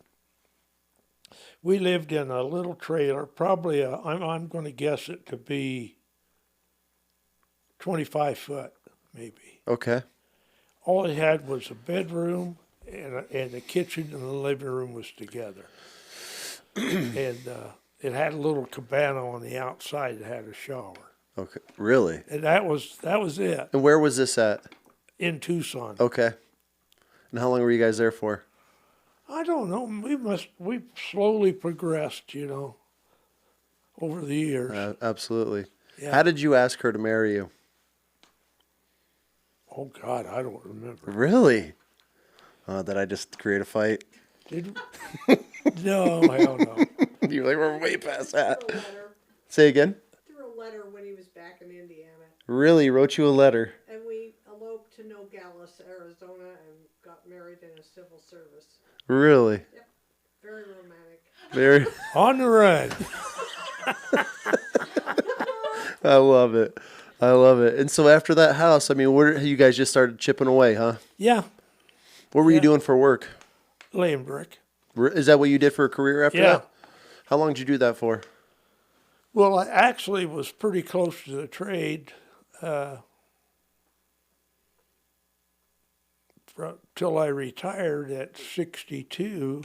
Speaker 2: we lived in a little trailer, probably I'm going to guess it to be 25 foot, maybe.
Speaker 1: Okay.
Speaker 2: All it had was a bedroom and the kitchen and the living room was together. And it had a little cabana on the outside that had a shower.
Speaker 1: Okay. Really?
Speaker 2: And that was it
Speaker 1: And where was this at?
Speaker 2: in Tucson.
Speaker 1: Okay. And how long were you guys there for?
Speaker 2: I don't know. We slowly progressed, you know, over the years.
Speaker 1: Absolutely.
Speaker 2: Yeah.
Speaker 1: How did you ask her to marry you?
Speaker 2: Oh God, I don't remember.
Speaker 1: Really? Did I just create a fight?
Speaker 2: Did no, hell no.
Speaker 1: You're like, we're way past that.
Speaker 4: Through a letter.
Speaker 1: Say again?
Speaker 4: Through a letter when he was back in Indiana.
Speaker 1: Really? He wrote you a letter?
Speaker 4: And we eloped to Nogales, Arizona, and got married in a civil service.
Speaker 1: Really?
Speaker 4: Yep. Very romantic.
Speaker 1: Very.
Speaker 2: On the run.
Speaker 1: I love it. I love it. And so after that house, I mean, where you guys just started chipping away, huh?
Speaker 2: Yeah,
Speaker 1: What were you
Speaker 2: Yeah.
Speaker 1: doing for work?
Speaker 2: laying brick.
Speaker 1: Is that what you did for a career after
Speaker 2: Yeah.
Speaker 1: that? How long did you do that for?
Speaker 2: Well, I actually was pretty close to the trade till I retired at 62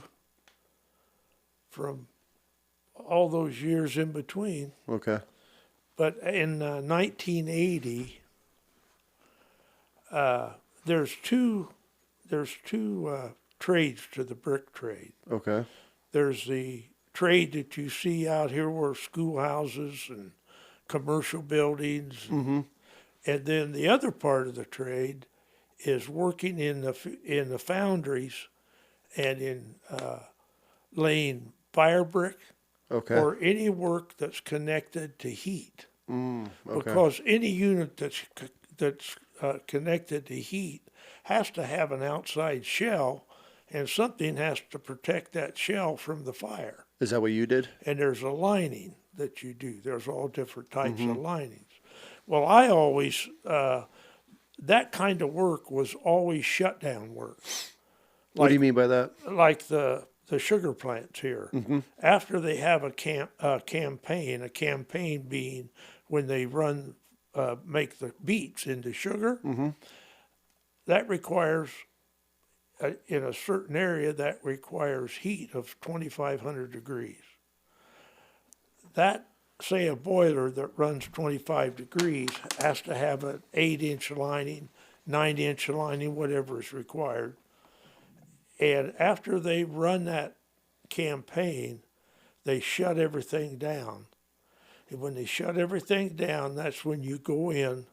Speaker 2: from all those years in between.
Speaker 1: Okay.
Speaker 2: But in 1980, there's two trades to the brick trade.
Speaker 1: Okay.
Speaker 2: There's the trade that you see out here where schoolhouses and commercial buildings, and then the other part of the trade is working in the foundries and in laying fire brick
Speaker 1: Okay.
Speaker 2: or any work that's connected to heat.
Speaker 1: Okay.
Speaker 2: Because any unit that's connected to heat has to have an outside shell, and something has to protect that shell from the fire.
Speaker 1: Is that what you did?
Speaker 2: And there's a lining that you do. There's all different types of linings. Well, I always that kind of work was always shutdown work.
Speaker 1: What do you mean by that?
Speaker 2: Like the sugar plants here. After they have a campaign being when they make the beets into sugar, that requires, in a certain area, that requires heat of 2,500 degrees. That, say a boiler that runs 25 degrees has to have an 8-inch lining, 9-inch lining, whatever is required. And after they run that campaign, they shut everything down. And when they shut everything down, that's when you go in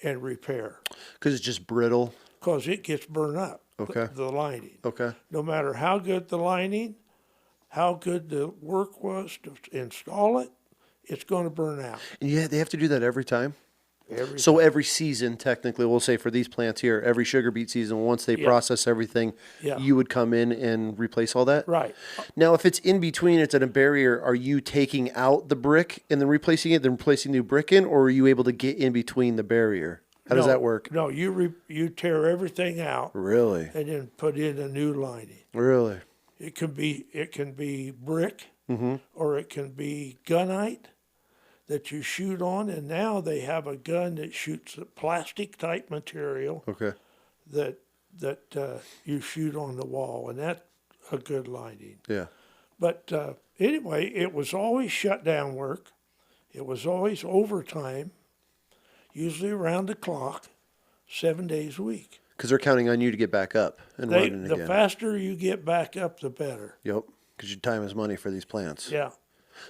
Speaker 2: and repair.
Speaker 1: Because it's just brittle.
Speaker 2: Because it gets burned up,
Speaker 1: Okay.
Speaker 2: the lining.
Speaker 1: Okay.
Speaker 2: No matter how good the lining, how good the work was to install it, it's going to burn out.
Speaker 1: And yeah, they have to do that every time.
Speaker 2: Every
Speaker 1: So every season, technically, we'll say for these plants here, every sugar beet season, once they
Speaker 2: Yeah.
Speaker 1: process everything,
Speaker 2: Yeah.
Speaker 1: you would come in and replace all that?
Speaker 2: Right.
Speaker 1: Now, if it's in between, it's at a barrier, are you taking out the brick and then replacing it, then replacing new brick in, or are you able to get in between the barrier? How does
Speaker 2: No,
Speaker 1: that work?
Speaker 2: No, you tear everything out
Speaker 1: Really?
Speaker 2: and then put in a new lining.
Speaker 1: Really?
Speaker 2: It can be brick, or it can be gunite that you shoot on, and now they have a gun that shoots a plastic type material
Speaker 1: Okay.
Speaker 2: that you shoot on the wall, and that's a good lining.
Speaker 1: Yeah.
Speaker 2: But anyway, it was always shutdown work. It was always overtime, usually around the clock, 7 days a week.
Speaker 1: Because they're counting on you to get back up and running
Speaker 2: The
Speaker 1: again.
Speaker 2: faster you get back up, the better.
Speaker 1: Yep. Because your time is money for these plants.
Speaker 2: Yeah.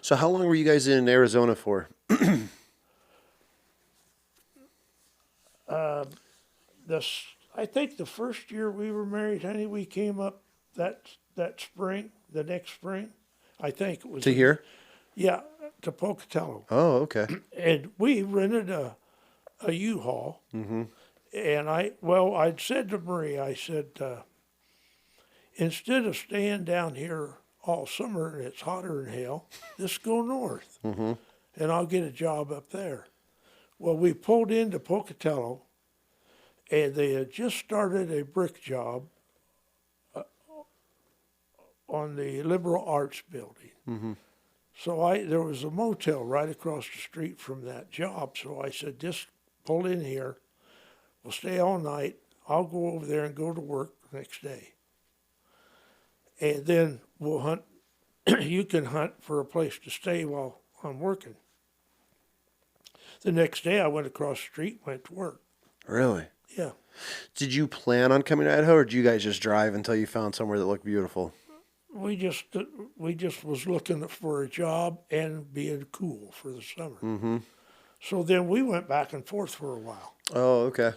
Speaker 1: So how long were you guys in Arizona for?
Speaker 2: I think the first year we were married, honey, we came up that spring, the next spring. I think it was
Speaker 1: To here?
Speaker 2: Yeah, to Pocatello,
Speaker 1: Oh, okay.
Speaker 2: and we rented a U-Haul. And I'd said to Marie, I said, instead of staying down here all summer and it's hotter than hell, let's go north, and I'll get a job up there. Well, we pulled into Pocatello, and they had just started a brick job on the liberal arts building. So there was a motel right across the street from that job. So I said, just pull in here. We'll stay all night. I'll go over there and go to work the next day. And then we'll hunt. You can hunt for a place to stay while I'm working. The next day I went across the street, went to work.
Speaker 1: Really?
Speaker 2: Yeah.
Speaker 1: Did you plan on coming to Idaho, or did you guys just drive until you found somewhere that looked beautiful?
Speaker 2: We just was looking for a job and being cool for the summer. So then we went back and forth for a while.
Speaker 1: Oh, okay.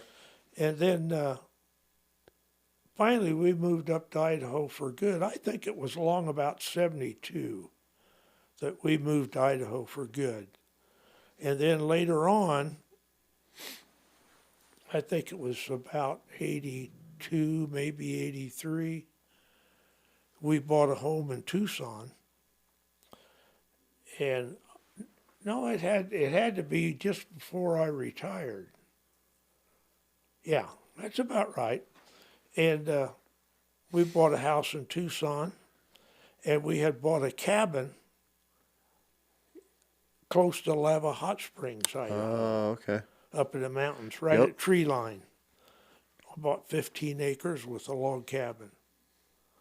Speaker 2: And then finally we moved up to Idaho for good. I think it was along about 72 that we moved to Idaho for good. And then later on, I think it was about 82, maybe 83, we bought a home in Tucson. And No, it had to be just before I retired. Yeah, that's about right. And we bought a house in Tucson, and we had bought a cabin close to Lava Hot Springs,
Speaker 1: Oh, okay.
Speaker 2: up in the mountains, right
Speaker 1: Yep.
Speaker 2: at tree line. I bought 15 acres with a log cabin.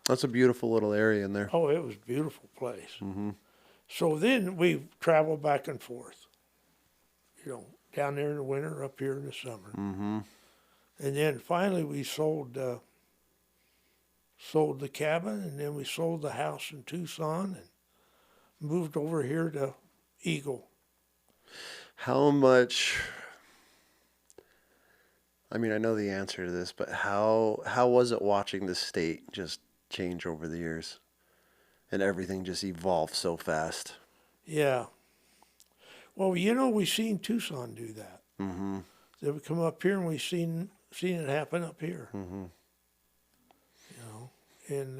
Speaker 1: That's a beautiful little area in there.
Speaker 2: Oh, it was a beautiful place.
Speaker 1: Mm-hmm.
Speaker 2: So then we traveled back and forth, down there in the winter, up here in the summer.
Speaker 1: Mm-hmm.
Speaker 2: And then finally we sold the cabin, and then we sold the house in Tucson and moved over here to Eagle.
Speaker 1: How much? I mean, I know the answer to this, but how was it watching the state just change over the years, and everything just evolved so fast?
Speaker 2: Yeah. Well, we seen Tucson do that.
Speaker 1: Mm-hmm.
Speaker 2: They would come up here, and we seen it happen up here.
Speaker 1: Mm-hmm.
Speaker 2: And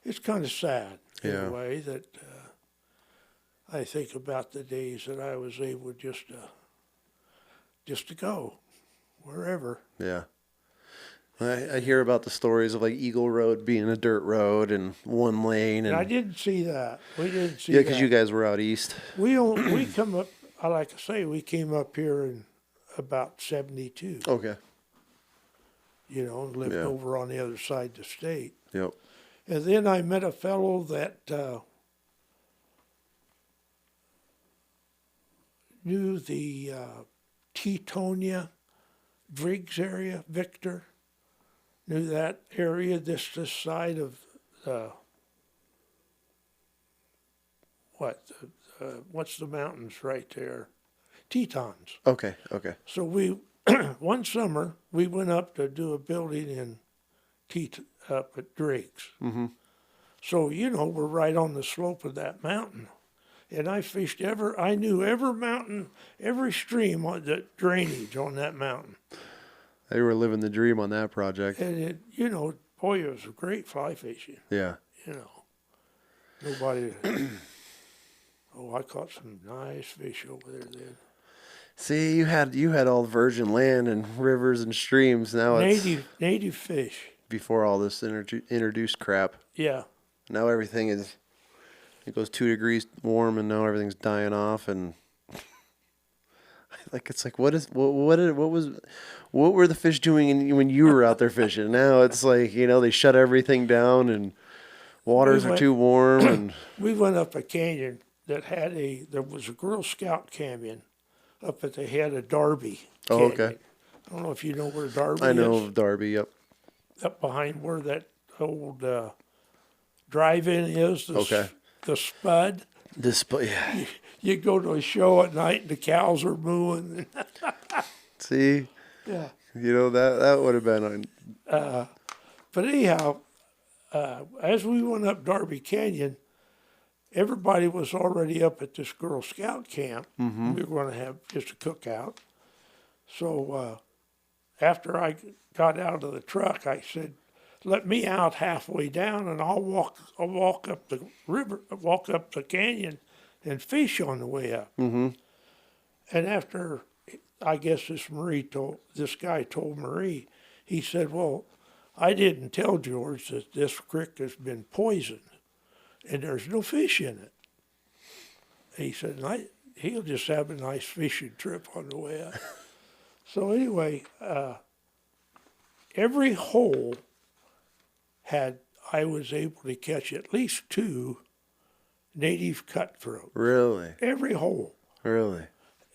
Speaker 2: it's kind of sad in
Speaker 1: Yeah.
Speaker 2: a way that I think about the days that I was able just to go wherever.
Speaker 1: Yeah. I hear about the stories of like Eagle Road being a dirt road and one lane,
Speaker 2: And
Speaker 1: and
Speaker 2: I didn't see that. We didn't see
Speaker 1: yeah,
Speaker 2: that.
Speaker 1: because you guys were out east.
Speaker 2: We come up. I like to say we came up here in about 72.
Speaker 1: Okay.
Speaker 2: And lived
Speaker 1: Yeah.
Speaker 2: over on the other side of the state.
Speaker 1: Yep.
Speaker 2: And then I met a fellow that knew the Teutonia, Briggs area, Victor. Knew that area, this side of what's the mountains right there? Tetons.
Speaker 1: Okay. Okay.
Speaker 2: So we, one summer, we went up to do a building in up at Drake's.
Speaker 1: Mm-hmm.
Speaker 2: So, we're right on the slope of that mountain. And I fished I knew every mountain, every stream on the drainage on that mountain.
Speaker 1: They were living the dream on that project.
Speaker 2: And it was a great fly fishing,
Speaker 1: Yeah.
Speaker 2: Nobody, I caught some nice fish over there then.
Speaker 1: See, you had all virgin land and rivers and streams. Now it's
Speaker 2: Native fish.
Speaker 1: before all this introduced crap.
Speaker 2: Yeah.
Speaker 1: Now everything it goes 2 degrees warm, and now everything's dying off, and it's like what were the fish doing when you were out there fishing? Now it's like they shut everything down, and waters are too warm, and
Speaker 2: We went up a canyon that there was a Girl Scout canyon up at the head of Darby Canyon.
Speaker 1: Oh, okay.
Speaker 2: I don't know if you know where Darby
Speaker 1: I know
Speaker 2: is.
Speaker 1: of Darby. Yep.
Speaker 2: Up behind where that old drive-in is, the Spud.
Speaker 1: Yeah.
Speaker 2: You go to a show at night and the cows are mooing.
Speaker 1: See,
Speaker 2: Yeah.
Speaker 1: that would have been
Speaker 2: But anyhow, as we went up Darby Canyon, everybody was already up at this Girl Scout camp.
Speaker 1: Mm-hmm.
Speaker 2: We were going to have just a cookout. So after I got out of the truck, I said, "Let me out halfway down, and I'll walk up the river, walk up the canyon, and fish on the way up."
Speaker 1: Mm-hmm.
Speaker 2: And after, I guess this guy told Marie, he said, "Well, I didn't tell George that this creek has been poisoned, and there's no fish in it." He said, "He'll just have a nice fishing trip on the way up." So anyway, every hole I was able to catch at least 2 native cutthroat.
Speaker 1: Really,
Speaker 2: Every hole.
Speaker 1: really.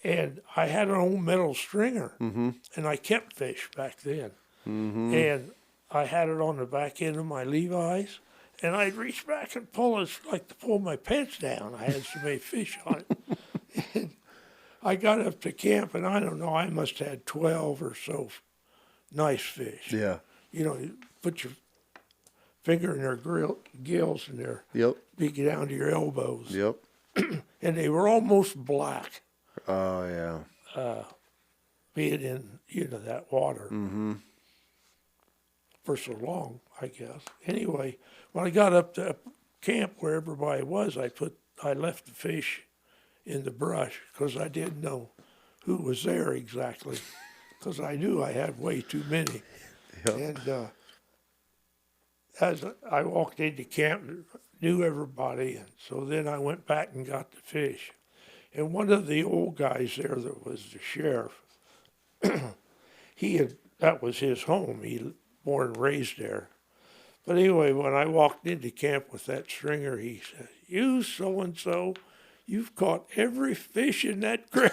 Speaker 2: And I had an old metal stringer,
Speaker 1: Mm-hmm.
Speaker 2: and I kept fish back then.
Speaker 1: Mm-hmm.
Speaker 2: And I had it on the back end of my Levi's, and I'd reach back and pull it like to pull my pants down. I had so many fish on it. And I got up to camp, and I don't know, I must have had 12 or so nice fish.
Speaker 1: Yeah.
Speaker 2: You put your finger in their gills, and they're
Speaker 1: Yep.
Speaker 2: big down to your elbows.
Speaker 1: Yep.
Speaker 2: And they were almost black,
Speaker 1: Oh yeah.
Speaker 2: being in that water
Speaker 1: Mm-hmm.
Speaker 2: for so long, I guess. Anyway, when I got up to camp where everybody was, I left the fish in the brush because I didn't know who was there exactly because I knew I had way too many.
Speaker 1: Yep.
Speaker 2: And as I walked into camp, knew everybody, and so then I went back and got the fish. And one of the old guys there that was the sheriff, that was his home. He born and raised there. But anyway, when I walked into camp with that stringer, he said, "You so-and-so, you've caught every fish in that creek."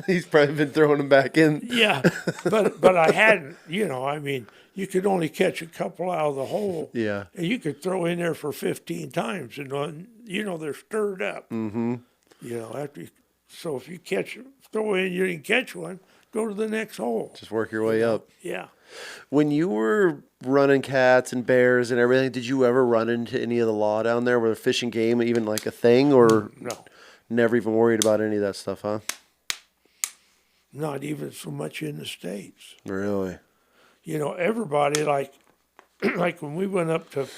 Speaker 1: He's probably been throwing them back in.
Speaker 2: Yeah, but I hadn't, I mean, you could only catch a couple out of the hole.
Speaker 1: Yeah.
Speaker 2: And you could throw in there for 15 times, and they're stirred up.
Speaker 1: Mm-hmm.
Speaker 2: So if you throw in, you didn't catch one, go to the next hole.
Speaker 1: Just work your way up.
Speaker 2: Yeah.
Speaker 1: When you were running cats and bears and everything, did you ever run into any of the law down there? Were fishing game even like a thing, or
Speaker 2: No,
Speaker 1: never even worried about any of that stuff, huh?
Speaker 2: not even so much in the States.
Speaker 1: Really?
Speaker 2: Everybody like when we went up to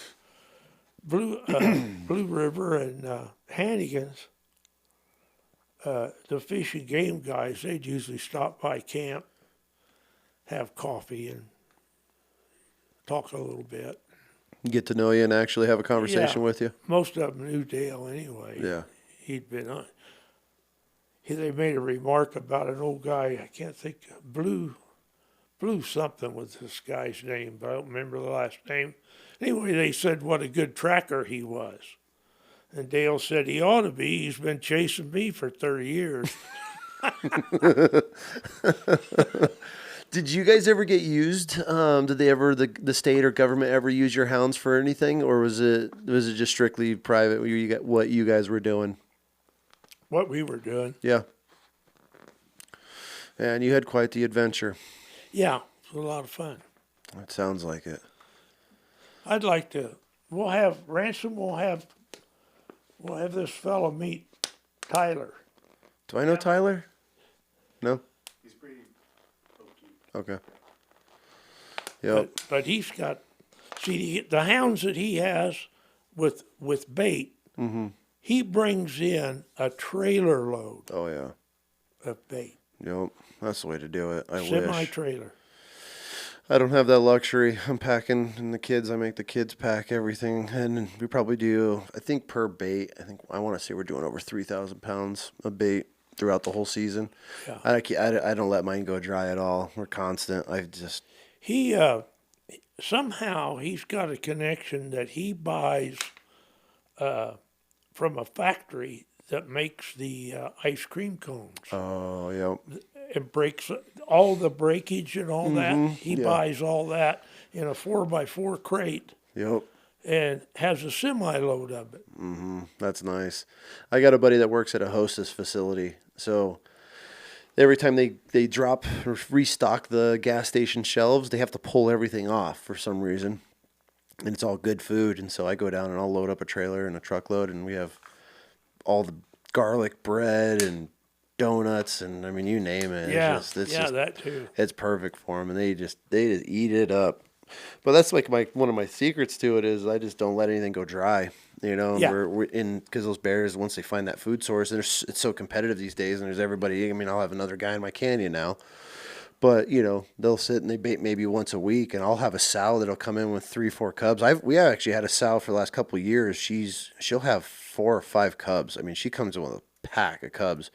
Speaker 2: Blue River and Hannigan's, the fish and game guys, they'd usually stop by camp, have coffee, and talk a little bit.
Speaker 1: Get to know you and actually have a conversation
Speaker 2: Yeah.
Speaker 1: with you?
Speaker 2: Most of them knew Dale anyway.
Speaker 1: Yeah.
Speaker 2: He'd been on. They made a remark about an old guy, I can't think, Blue something was this guy's name, but I don't remember the last name. Anyway, they said what a good tracker he was. And Dale said he ought to be. He's been chasing me for 30 years.
Speaker 1: Did you guys ever get used? Did they ever, the state or government ever use your hounds for anything, or was it just strictly private? What you guys were doing?
Speaker 2: What we were doing.
Speaker 1: Yeah. And you had quite the adventure.
Speaker 2: Yeah, it was a lot of fun.
Speaker 1: It sounds like it.
Speaker 2: I'd like to. We'll have this fellow meet Tyler.
Speaker 1: Do I know Tyler? No?
Speaker 3: He's pretty pokey.
Speaker 1: Okay. Yep.
Speaker 2: But he's got, the hounds that he has with bait,
Speaker 1: Mm-hmm.
Speaker 2: he brings in a trailer load
Speaker 1: Oh, yeah.
Speaker 2: of bait.
Speaker 1: Yep. That's the way to do it. I wish.
Speaker 2: Semi-trailer.
Speaker 1: I don't have that luxury. I'm packing, and I make the kids pack everything. And we probably do, I think per bait, I want to say we're doing over 3,000 pounds of bait throughout the whole season.
Speaker 2: Yeah.
Speaker 1: I don't let mine go dry at all. We're constant.
Speaker 2: He, somehow he's got a connection that he buys from a factory that makes the ice cream cones.
Speaker 1: Oh, yep.
Speaker 2: And breaks all the breakage and all that. He
Speaker 1: yeah.
Speaker 2: buys all that in a 4x4 crate
Speaker 1: Yep.
Speaker 2: and has a semi-load of it.
Speaker 1: Mm-hmm. That's nice. I got a buddy that works at a Hostess facility. So every time they drop or restock the gas station shelves, they have to pull everything off for some reason. And it's all good food. And so I go down and I'll load up a trailer and a truckload, and we have all the garlic bread and donuts, and I mean, you name it.
Speaker 2: Yeah,
Speaker 1: it's
Speaker 2: that too.
Speaker 1: It's perfect for them, and they just eat it up. But that's like one of my secrets to it is I just don't let anything go dry.
Speaker 2: Yeah.
Speaker 1: We're in, because those bears, once they find that food source, and it's so competitive these days, and there's everybody. I mean, I'll have another guy in my canyon now, but they'll sit and they bait maybe once a week, and I'll have a sow that'll come in with 3-4 cubs. We actually had a sow for the last couple of years. She'll have 4 or 5 cubs. I mean, she comes in with a pack of cubs.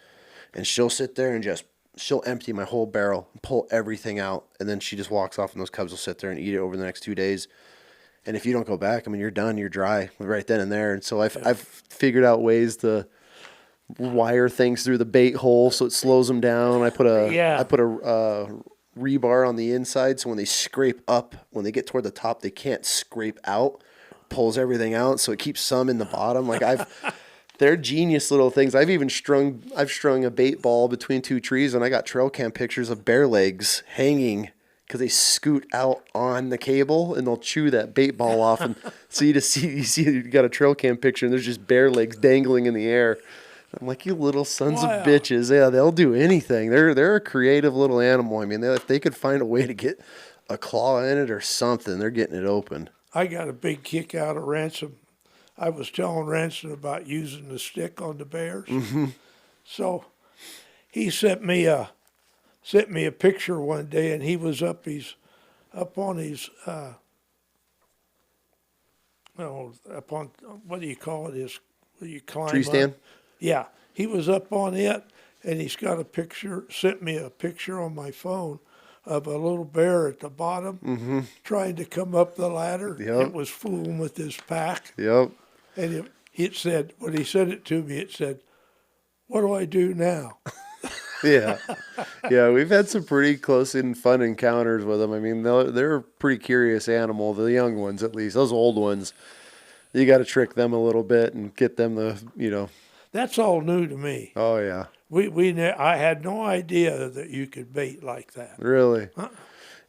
Speaker 1: And she'll sit there and she'll empty my whole barrel and pull everything out. And then she just walks off, and those cubs will sit there and eat it over the next 2 days. And if you don't go back, I mean, you're done. You're dry right then and there. And so I've figured out ways to wire things through the bait hole so it slows them down. I put a rebar on the inside, so when they scrape up, when they get toward the top, they can't scrape out. Pulls everything out, so it keeps some in the bottom. Like they're genius little things. I've strung a bait ball between 2 trees, and I got trail cam pictures of bear legs hanging because they scoot out on the cable and they'll chew that bait ball off. And so you see you got a trail cam picture and there's just bear legs dangling in the air. I'm like, you little sons of bitches. Yeah, they'll do anything. They're a creative little animal. I mean, if they could find a way to get a claw in it or something, they're getting it open.
Speaker 2: I got a big kick out of Ransom. I was telling Ransom about using the stick on the bears. So he sent me a picture one day, and he was up on his up on, what do you call it? Where you climb
Speaker 1: Tree stand?
Speaker 2: up. Yeah, he was up on it, and he's got a picture. Sent me a picture on my phone of a little bear at the bottom trying to come up the ladder.
Speaker 1: Yep.
Speaker 2: It was fooling with his pack.
Speaker 1: Yep.
Speaker 2: And it said, when he sent it to me, it said, "What do I do now?"
Speaker 1: Yeah. Yeah, we've had some pretty close and fun encounters with them. I mean, they're a pretty curious animal, the young ones at least. Those old ones, you got to trick them a little bit and get them to.
Speaker 2: That's all new to me.
Speaker 1: Oh, yeah.
Speaker 2: I had no idea that you could bait like that.
Speaker 1: Really?
Speaker 2: Huh?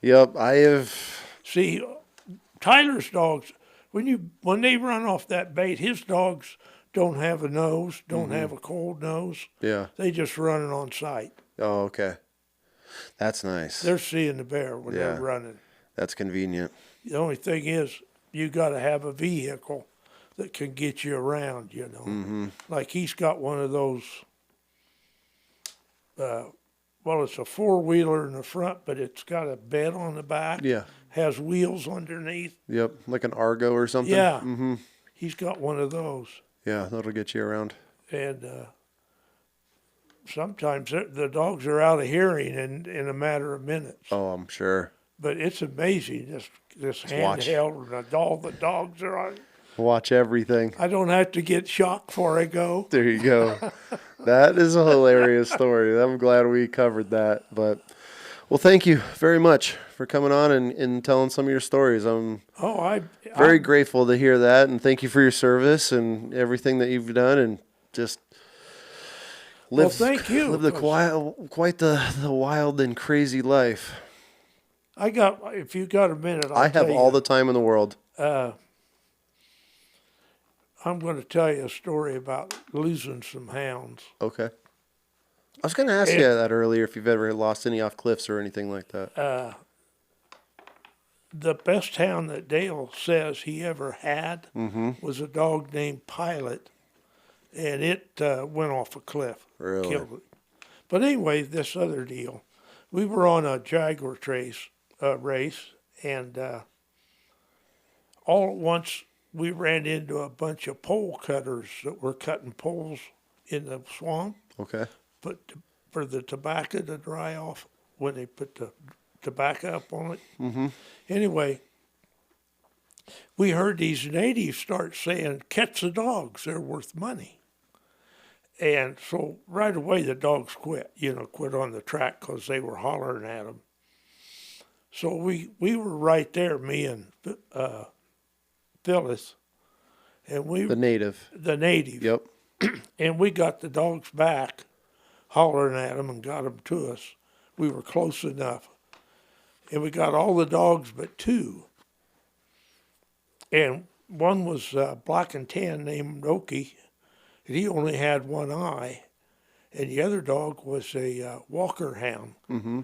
Speaker 1: Yep, I have.
Speaker 2: See, Tyler's dogs, when they run off that bait, his dogs don't have a nose, don't have a cold nose.
Speaker 1: Yeah.
Speaker 2: They just run it on sight.
Speaker 1: Oh, okay. That's nice.
Speaker 2: They're seeing the bear when
Speaker 1: Yeah.
Speaker 2: they're running.
Speaker 1: That's convenient.
Speaker 2: The only thing is, you got to have a vehicle that can get you around, Like he's got one of those, it's a four-wheeler in the front, but it's got a bed on the back.
Speaker 1: Yeah.
Speaker 2: Has wheels underneath.
Speaker 1: Yep, like an Argo or something.
Speaker 2: Yeah.
Speaker 1: Mm-hmm.
Speaker 2: He's got one of those.
Speaker 1: Yeah, that'll get you around.
Speaker 2: And sometimes the dogs are out of hearing in a matter of minutes.
Speaker 1: Oh, I'm sure.
Speaker 2: But it's amazing, this
Speaker 1: watch.
Speaker 2: handheld, and all the dogs are on.
Speaker 1: Watch everything.
Speaker 2: I don't have to get shocked before I go.
Speaker 1: There you go. That is a hilarious story. I'm glad we covered that. But, well, thank you very much for coming on and telling some of your stories. I'm very grateful to hear that, and thank you for your service and everything that you've done, and just
Speaker 2: thank you.
Speaker 1: live quite the wild and crazy life.
Speaker 2: If you got a minute,
Speaker 1: I have all the time in the world.
Speaker 2: I'm going to tell you a story about losing some hounds.
Speaker 1: Okay. I was going to ask you that earlier, if you've ever lost any off cliffs or anything like that.
Speaker 2: The best hound that Dale says he ever had was a dog named Pilot, and it went off a cliff.
Speaker 1: Really?
Speaker 2: Killed it. But anyway, this other deal. We were on a Jaguar race, and all at once we ran into a bunch of pole cutters that were cutting poles in the swamp.
Speaker 1: Okay.
Speaker 2: For the tobacco to dry off when they put the tobacco up on it. Mm-hmm. Anyway, we heard these natives start saying, "Catch the dogs, they're worth money." And so right away the dogs quit on the track because they were hollering at them. So we were right there, me and Phyllis, and
Speaker 1: The native.
Speaker 2: the native.
Speaker 1: Yep.
Speaker 2: And we got the dogs back, hollering at them, and got them to us. We were close enough. And we got all the dogs but two. And one was black and tan named Oki, and he only had one eye. And the other dog was a Walker hound. Mm-hmm.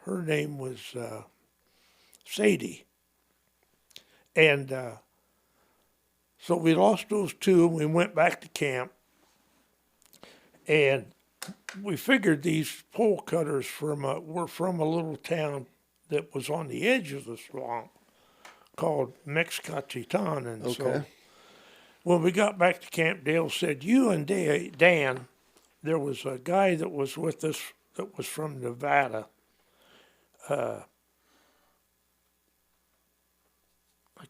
Speaker 2: Her name was Sadie. And so we lost those two, and we went back to camp. And we figured these pole cutters were from a little town that was on the edge of the swamp called Mexcachitan. And so when we got back to camp, Dale said, "You and Dan, there was a guy that was with us that was from Nevada. I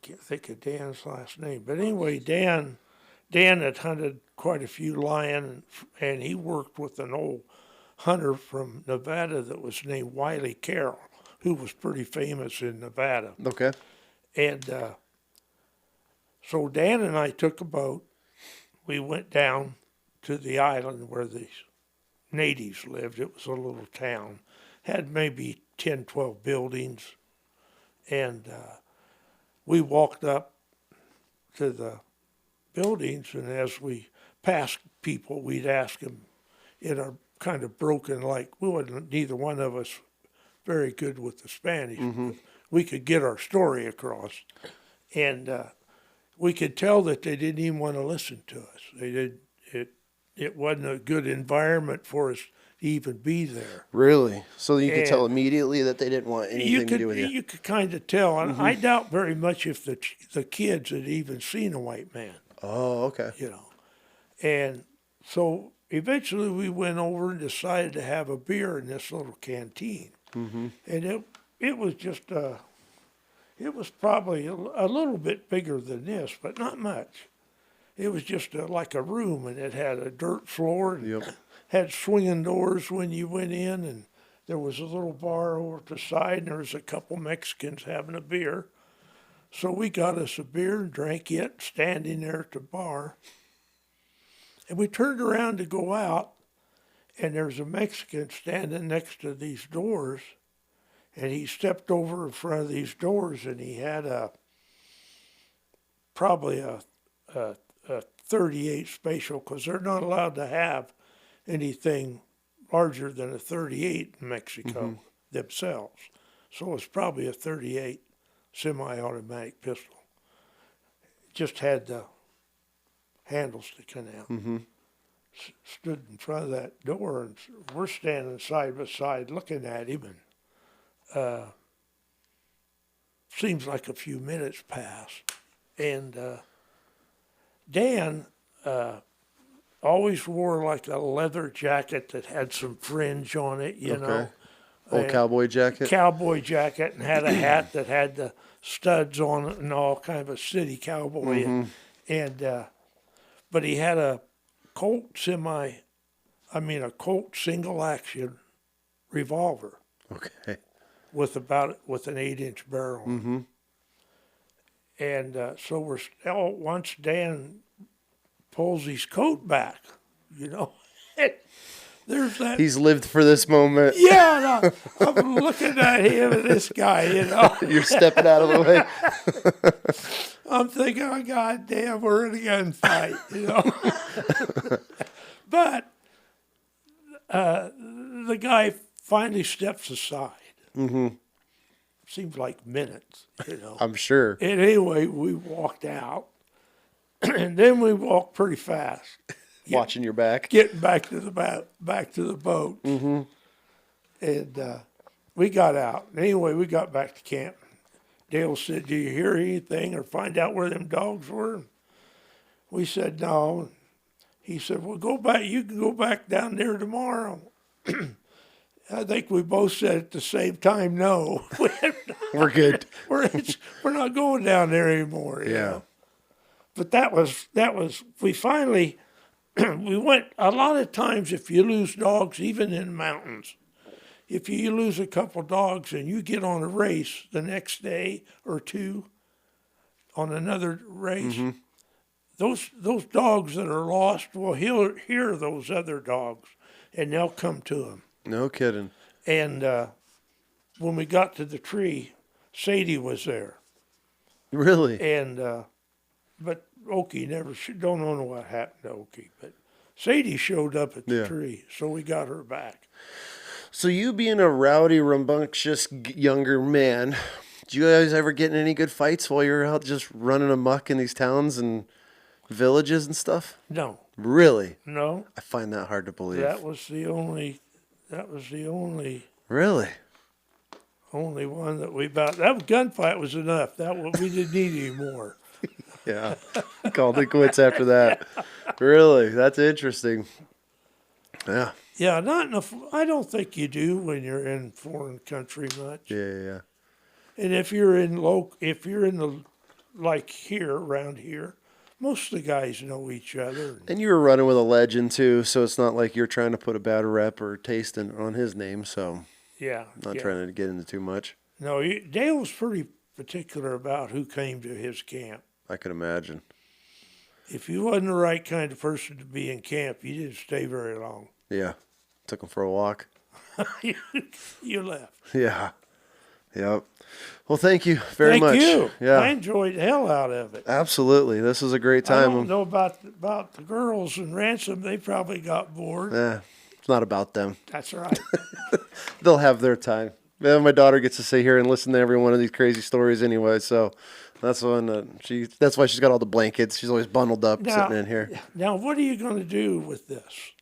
Speaker 2: can't think of Dan's last name. But anyway, Dan had hunted quite a few lion, and he worked with an old hunter from Nevada that was named Wiley Carroll, who was pretty famous in Nevada.
Speaker 1: Okay.
Speaker 2: And so Dan and I took a boat. We went down to the island where the natives lived. It was a little town. Had maybe 10, 12 buildings. And we walked up to the buildings, and as we passed people, we'd ask them in our kind of broken, neither one of us very good with the Spanish. But we could get our story across. And we could tell that they didn't even want to listen to us. They did it wasn't a good environment for us to even be there.
Speaker 1: Really? So you could tell
Speaker 2: And
Speaker 1: immediately that they didn't want anything to do with you.
Speaker 2: You could kind of tell, and I doubt very much if the kids had even seen a white man,
Speaker 1: Oh, okay.
Speaker 2: you know. And so eventually we went over and decided to have a beer in this little canteen. And it was just it was probably a little bit bigger than this, but not much. It was just like a room, and it had a dirt floor and
Speaker 1: Yep.
Speaker 2: had swinging doors when you went in, and there was a little bar over at the side, and there was a couple Mexicans having a beer. So we got us a beer and drank it, standing there at the bar. And we turned around to go out, and there's a Mexican standing next to these doors, and he stepped over in front of these doors, and he had probably a 38 Special, because they're not allowed to have anything larger than a 38 in Mexico themselves. So it's probably a 38 semi-automatic pistol. Just had the handle sticking out. Stood in front of that door, and we're standing side by side looking at him, and seems like a few minutes passed. And Dan always wore like a leather jacket that had some fringe on it, you know.
Speaker 1: Old cowboy jacket.
Speaker 2: Cowboy jacket, and had a hat that had the studs on it and all, kind of a city cowboy. And but he had a Colt single action revolver
Speaker 1: Okay.
Speaker 2: with an 8-inch barrel. And so once Dan pulls his coat back, you know, there's that.
Speaker 1: He's lived for this moment.
Speaker 2: Yeah, and I'm looking at him and this guy, you know.
Speaker 1: You're stepping out of the way.
Speaker 2: I'm thinking, oh, God damn, we're in a gunfight, you know. But the guy finally steps aside. Seems like minutes, you know.
Speaker 1: I'm sure.
Speaker 2: And anyway, we walked out, and then we walked pretty fast.
Speaker 1: Watching your back.
Speaker 2: Getting back to the boat. And we got out. Anyway, we got back to camp. Dale said, "Do you hear anything or find out where them dogs were?" We said, "No." He said, "Well, go back. You can go back down there tomorrow." I think we both said at the same time, "No,
Speaker 1: We're good.
Speaker 2: we're not going down there anymore." You know? But that was we finally we went. A lot of times, if you lose dogs, even in mountains, if you lose a couple dogs and you get on a race the next day or two on another race, those dogs that are lost will hear those other dogs, and they'll come to them.
Speaker 1: No kidding.
Speaker 2: And when we got to the tree, Sadie was there.
Speaker 1: Really?
Speaker 2: And but Okie don't know what happened to Okie, but Sadie showed up at the tree, so we got her back.
Speaker 1: So you being a rowdy, rambunctious younger man, did you guys ever get in any good fights while you were out just running amok in these towns and villages and stuff?
Speaker 2: No.
Speaker 1: Really?
Speaker 2: No.
Speaker 1: I find that hard to believe.
Speaker 2: That was the only
Speaker 1: Really?
Speaker 2: only one that we about. That gunfight was enough. We didn't need any more.
Speaker 1: Yeah. Called it quits after that. Really? That's interesting. Yeah.
Speaker 2: Yeah, I don't think you do when you're in foreign country much.
Speaker 1: Yeah.
Speaker 2: And if you're in the like here around here, most of the guys know each other.
Speaker 1: And you were running with a legend too, so it's not like you're trying to put a bad rep or taste on his name. So
Speaker 2: Yeah.
Speaker 1: not trying to get into too much.
Speaker 2: No, Dale was pretty particular about who came to his camp.
Speaker 1: I could imagine.
Speaker 2: If you wasn't the right kind of person to be in camp, you didn't stay very long.
Speaker 1: Yeah. Took him for a walk.
Speaker 2: You left.
Speaker 1: Yeah. Yep. Well, thank you very much.
Speaker 2: Thank you.
Speaker 1: Yeah.
Speaker 2: I enjoyed the hell out of it.
Speaker 1: Absolutely. This was a great
Speaker 2: I
Speaker 1: time.
Speaker 2: don't know about the girls in Ransom. They probably got bored.
Speaker 1: It's not about them.
Speaker 2: That's right.
Speaker 1: They'll have their time. Yeah, my daughter gets to sit here and listen to every one of these crazy stories anyway, so that's one that that's why she's got all the blankets. She's always bundled up
Speaker 2: Now,
Speaker 1: sitting in here.
Speaker 2: now, what are you going to do with this?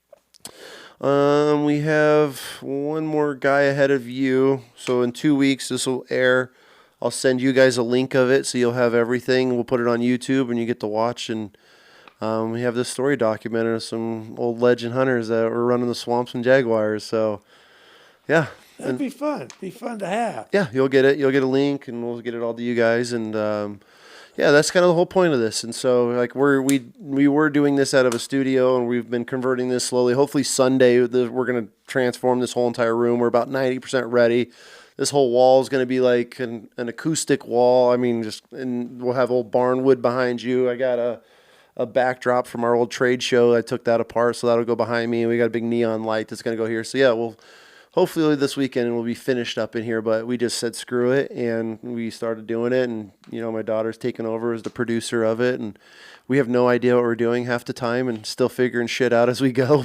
Speaker 1: We have one more guy ahead of you. So in 2 weeks, this will air. I'll send you guys a link of it so you'll have everything. We'll put it on YouTube and you get to watch. And we have this story documented of some old legend hunters that were running the swamps and jaguars. So, yeah.
Speaker 2: That'd be fun. Be fun to have.
Speaker 1: Yeah, you'll get it. You'll get a link, and we'll get it all to you guys. And yeah, that's kind of the whole point of this. And so, like, we were doing this out of a studio, and we've been converting this slowly. Hopefully, Sunday we're going to transform this whole entire room. We're about 90% ready. This whole wall is going to be like an acoustic wall. I mean, and we'll have old barn wood behind you. I got a backdrop from our old trade show. I took that apart, so that'll go behind me. And we got a big neon light that's going to go here. So yeah, hopefully this weekend we'll be finished up in here, but we just said screw it, and we started doing it. And my daughter's taken over as the producer of it, and we have no idea what we're doing half the time, and still figuring shit out as we go.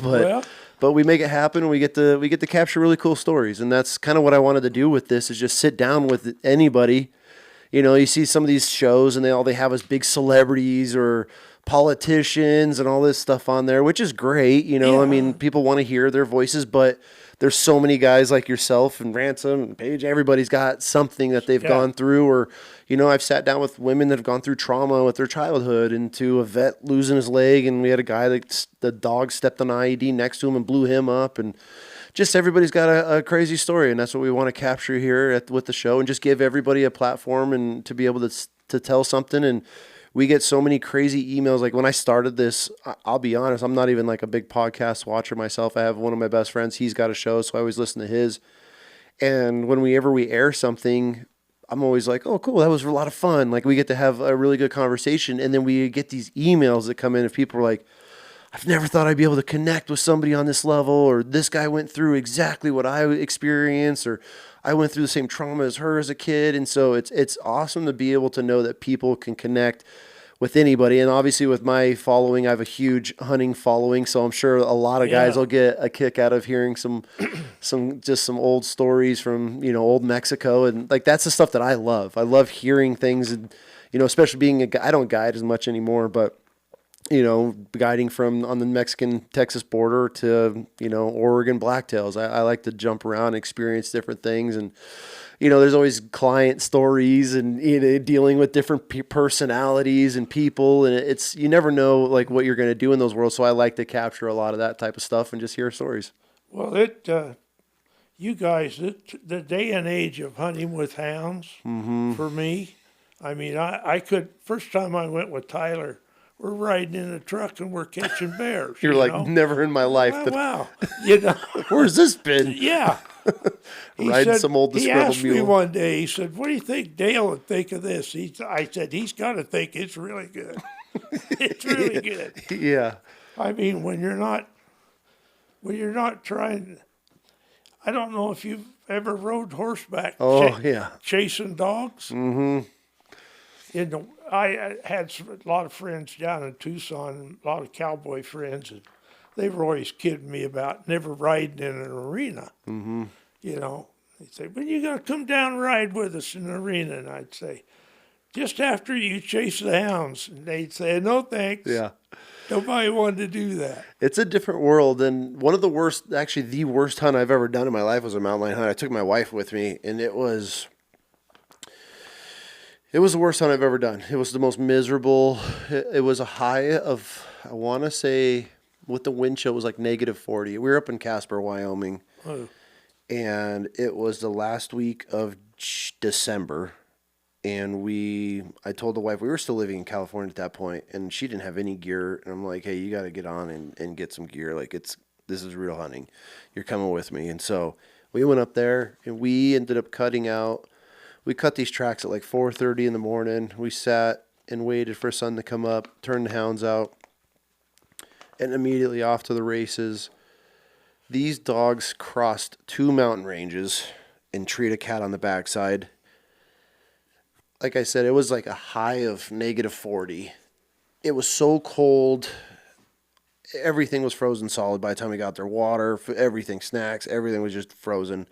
Speaker 1: But we make it happen, and we get to capture really cool stories, and that's kind of what I wanted to do with this, is just sit down with anybody. You see some of these shows, and they have us big celebrities or politicians and all this stuff on there, which is great.
Speaker 2: Yeah.
Speaker 1: I mean, people want to hear their voices, but there's so many guys like yourself and Ransom and Paige. Everybody's got something that they've gone through, or, I've sat down with women that have gone through trauma with their childhood, into a vet losing his leg. And we had a guy that the dog stepped on an IED next to him and blew him up. And just everybody's got a crazy story. And that's what we want to capture here with the show, and just give everybody a platform and to be able to tell something. And we get so many crazy emails. Like when I started this, I'll be honest, I'm not even like a big podcast watcher myself. I have one of my best friends. He's got a show, so I always listen to his. And whenever we air something, I'm always like, oh, cool, that was a lot of fun. Like we get to have a really good conversation. And then we get these emails that come in, if people are like, I've never thought I'd be able to connect with somebody on this level, or this guy went through exactly what I experienced, or I went through the same trauma as her as a kid. And so it's awesome to be able to know that people can connect with anybody. And obviously with my following, I have a huge hunting following, so I'm sure a lot of guys will get a kick out of hearing some old stories from, old Mexico. And like, that's the stuff that I love. I love hearing things, and, especially being a guy, I don't guide as much anymore, but guiding from on the Mexican-Texas border to, Oregon blacktails. I like to jump around and experience different things. And, there's always client stories and, dealing with different personalities and people. And you never know like what you're going to do in those worlds. So I like to capture a lot of that type of stuff and just hear stories.
Speaker 2: Well, you guys, the day and age of hunting with hounds, for me, I mean, I could, first time I went with Tyler, we're riding in a truck and we're catching bears.
Speaker 1: You're like, never in my life.
Speaker 2: Wow.
Speaker 1: Where's this been?
Speaker 2: Yeah.
Speaker 1: Riding some old
Speaker 2: He
Speaker 1: disgruntled
Speaker 2: asked me
Speaker 1: mule.
Speaker 2: one day, he said, what do you think Dale would think of this? I said, he's got to think it's really good. It's really good.
Speaker 1: Yeah.
Speaker 2: I mean, when you're not trying, I don't know if you've ever rode horseback.
Speaker 1: Oh, yeah.
Speaker 2: Chasing dogs. Mm-hmm. I had a lot of friends down in Tucson, a lot of cowboy friends, and they were always kidding me about never riding in an arena. Mm-hmm. They'd say, when you going to come down and ride with us in an arena? And I'd say, just after you chase the hounds. And they'd say, no thanks.
Speaker 1: Yeah.
Speaker 2: Nobody wanted to do that.
Speaker 1: It's a different world. And one of the worst, actually the worst hunt I've ever done in my life was a mountain lion hunt. I took my wife with me, and it was the worst hunt I've ever done. It was the most miserable. It was a high of, I want to say, with the wind chill, it was like -40. We were up in Casper, Wyoming.
Speaker 2: Oh.
Speaker 1: And it was the last week of December. And I told the wife, we were still living in California at that point, and she didn't have any gear. And I'm like, hey, you got to get on and get some gear. Like, this is real hunting. You're coming with me. And so we went up there, and we ended up we cut these tracks at like 4:30 in the morning. We sat and waited for sun to come up, turned the hounds out, and immediately off to the races. These dogs crossed 2 mountain ranges and treed a cat on the backside. Like I said, it was like a high of -40. It was so cold. Everything was frozen solid by the time we got there. Water, everything, snacks, everything was just frozen.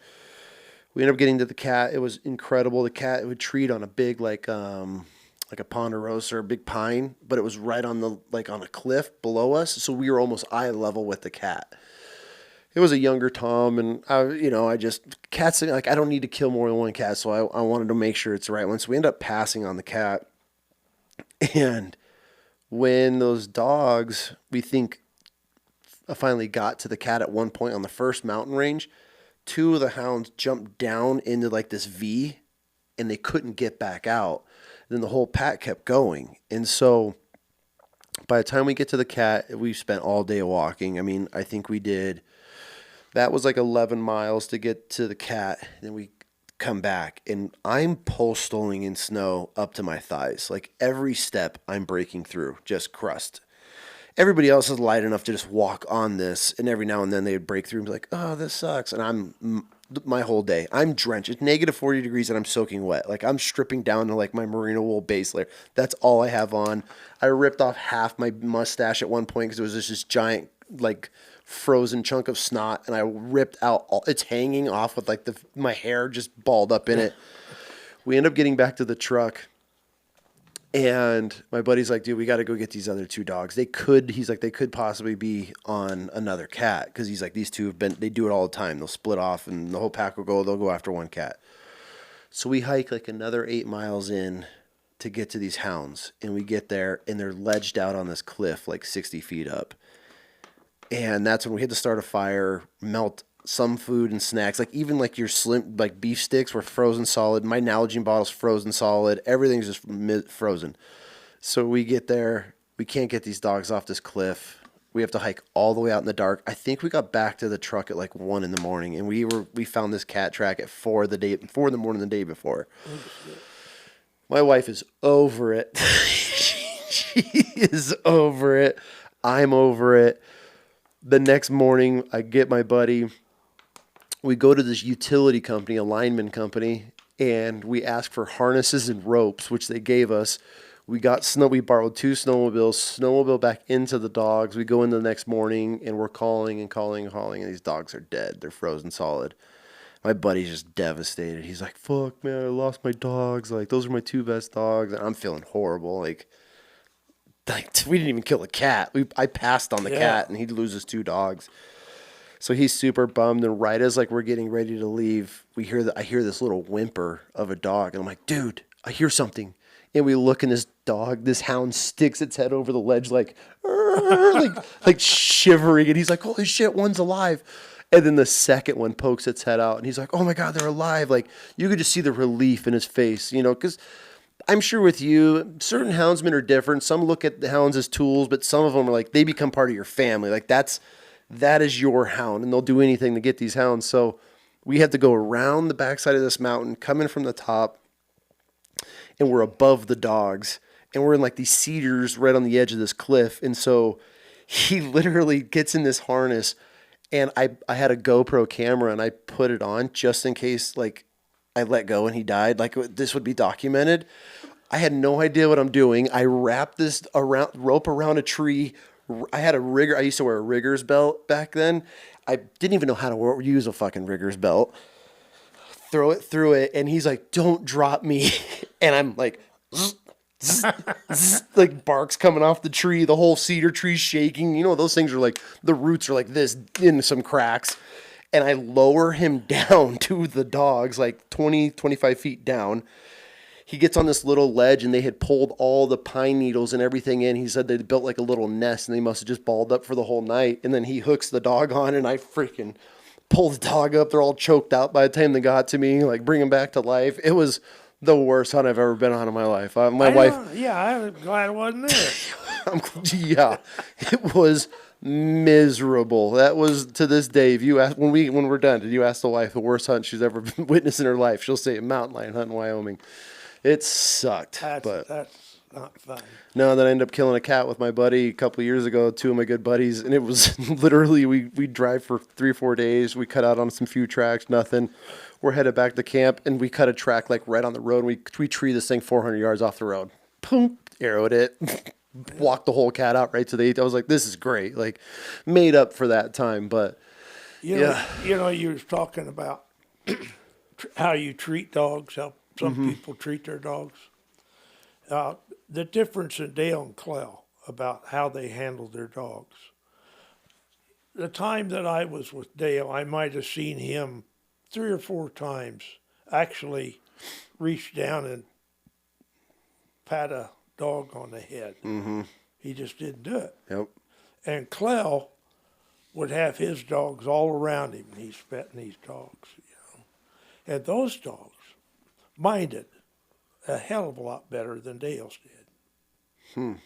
Speaker 1: We ended up getting to the cat. It was incredible. The cat would treat on a big, like like a ponderosa or a big pine, but it was right on the, like on a cliff below us. So we were almost eye level with the cat. It was a younger Tom, and cats, like, I don't need to kill more than one cat. So I wanted to make sure it's the right one. So we ended up passing on the cat. And when those dogs, we think, finally got to the cat at one point on the first mountain range, two of the hounds jumped down into like this V, and they couldn't get back out. Then the whole pack kept going. And so by the time we get to the cat, we spent all day walking. I mean, I think that was like 11 miles to get to the cat. Then we come back, and I'm postoling in snow up to my thighs. Like every step I'm breaking through, just crust. Everybody else is light enough to just walk on this, and every now and then they would break through and be like, oh, this sucks. And my whole day, I'm drenched. It's negative 40 degrees and I'm soaking wet. Like I'm stripping down to like my merino wool base layer. That's all I have on. I ripped off half my mustache at one point because it was just this giant, like, frozen chunk of snot, and I ripped out it's hanging off with like my hair just balled up in it. We end up getting back to the truck, and my buddy's like, dude, we got to go get these other two dogs. They could possibly be on another cat, because he's like, these two they do it all the time. They'll split off and the whole pack they'll go after one cat. So we hike like another 8 miles in to get to these hounds, and we get there and they're ledged out on this cliff like 60 feet up. And that's when we had to start a fire, melt some food and snacks. Like even like your like beef sticks were frozen solid. My Nalgene bottle's frozen solid. Everything's just frozen. So we get there. We can't get these dogs off this cliff. We have to hike all the way out in the dark. I think we got back to the truck at like 1 a.m, and we found this cat track at 4 a.m. the day before. My wife is over it. She is over it. I'm over it. The next morning, I get my buddy. We go to this utility company, a lineman company, and we ask for harnesses and ropes, which they gave us. We borrowed 2 snowmobile back into the dogs. We go in the next morning, and we're calling, and these dogs are dead. They're frozen solid. My buddy's just devastated. He's like, fuck, man, I lost my dogs. Like, those are my 2 best dogs. And I'm feeling horrible. Like we didn't even kill the cat. I passed on the cat, and he loses 2 dogs. So he's super bummed. And right as like we're getting ready to leave, I hear this little whimper of a dog, and I'm like, dude, I hear something. And we look, and this hound sticks its head over the ledge like shivering, and he's like, holy shit, one's alive. And then the second one pokes its head out, and he's like, oh my God, they're alive. Like you could just see the relief in his face, because I'm sure with you, certain houndsmen are different. Some look at the hounds as tools, but some of them are like, they become part of your family. Like that is your hound, and they'll do anything to get these hounds. So we had to go around the backside of this mountain, come in from the top, and we're above the dogs, and we're in like these cedars right on the edge of this cliff. And so he literally gets in this harness, and I had a GoPro camera, and I put it on just in case like I let go and he died. Like this would be documented. I had no idea what I'm doing. I wrapped this rope around a tree. I had a rigger. I used to wear a rigger's belt back then. I didn't even know how to use a fucking rigger's belt. Throw it through it, and he's like, don't drop me. And I'm like, zzz, zzz, zzz, like barks coming off the tree. The whole cedar tree's shaking. Those things are like, the roots are like this in some cracks. And I lower him down to the dogs, like 20, 25 feet down. He gets on this little ledge, and they had pulled all the pine needles and everything in. He said they built like a little nest, and they must have just balled up for the whole night. And then he hooks the dog on, and I freaking pull the dog up. They're all choked out by the time they got to me, like bring him back to life. It was the worst hunt I've ever been on in my life. I'm glad I wasn't there. Yeah, it was miserable. That was, to this day, if you ask, when we're done, did you ask the wife the worst hunt she's ever witnessed in her life, she'll say a mountain lion hunt in Wyoming. It sucked. That's
Speaker 2: not fun.
Speaker 1: No, then I ended up killing a cat with my buddy a couple of years ago, 2 of my good buddies, and it was literally, we drive for 3 or 4 days. We cut out on some few tracks, nothing. We're headed back to camp, and we cut a track like right on the road. We tree this thing 400 yards off the road. Boom, arrowed it. Walked the whole cat out right to the 8th. I was like, this is great. Like, made up for that time, but
Speaker 2: you was talking about how you treat dogs, how some people treat their dogs. The difference in Dale and Clell about how they handled their dogs. The time that I was with Dale, I might have seen him 3 or 4 times actually reach down and pat a dog on the head.
Speaker 1: Mm-hmm.
Speaker 2: He just didn't do it.
Speaker 1: Yep.
Speaker 2: And Clell would have his dogs all around him, and he's petting these dogs, And those dogs minded a hell of a lot better than Dale's did.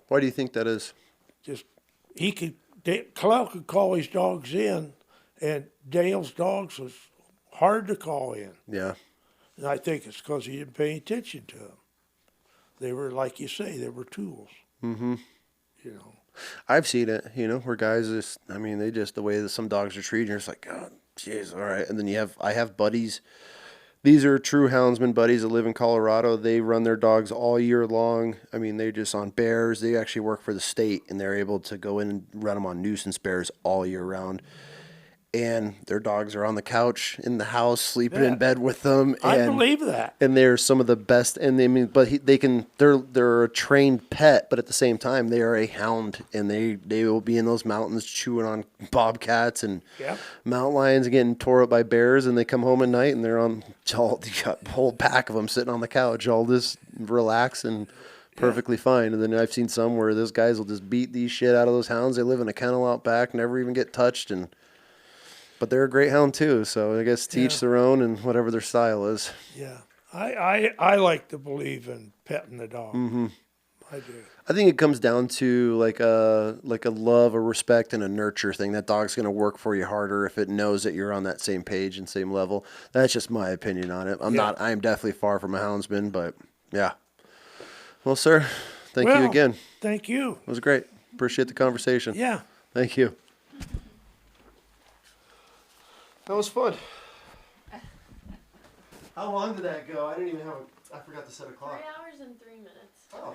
Speaker 1: Why do you think that is?
Speaker 2: Just Clell could call his dogs in, and Dale's dogs was hard to call in.
Speaker 1: Yeah.
Speaker 2: And I think it's because he didn't pay attention to them. They were, like you say, they were tools.
Speaker 1: Mm-hmm.
Speaker 2: I've
Speaker 1: seen it, where guys just, they just, the way that some dogs are treated, you're just like, God, jeez, all right. And then I have buddies. These are true houndsman buddies that live in Colorado. They run their dogs all year long. They just on bears. They actually work for the state, and they're able to go in and run them on nuisance bears all year round. And their dogs are on the couch in the house, sleeping in bed with them.
Speaker 2: I believe that.
Speaker 1: And they're some of the best. And they're a trained pet, but at the same time, they are a hound, and they will be in those mountains chewing on bobcats and mountain lions, getting tore up by bears. And they come home at night, and they're you got a whole pack of them sitting on the couch, all just relaxed and perfectly fine. And then I've seen some where those guys will just beat these shit out of those hounds. They live in a kennel out back, never even get touched, but they're a great hound too, so I guess to each their own and whatever their style is.
Speaker 2: Yeah. I like to believe in petting the dog.
Speaker 1: Mm-hmm.
Speaker 2: I do.
Speaker 1: I think it comes down to like a love, a respect, and a nurture thing. That dog's going to work for you harder if it knows that you're on that same page and same level. That's just my opinion on it. I am definitely far from a houndsman, but yeah. Well, sir, thank you again.
Speaker 2: Thank you.
Speaker 1: It was great. Appreciate the conversation.
Speaker 2: Yeah.
Speaker 1: Thank you. That was fun. How long did that go? I didn't even I forgot to set a clock.
Speaker 5: 3 hours and 3 minutes.
Speaker 1: Oh.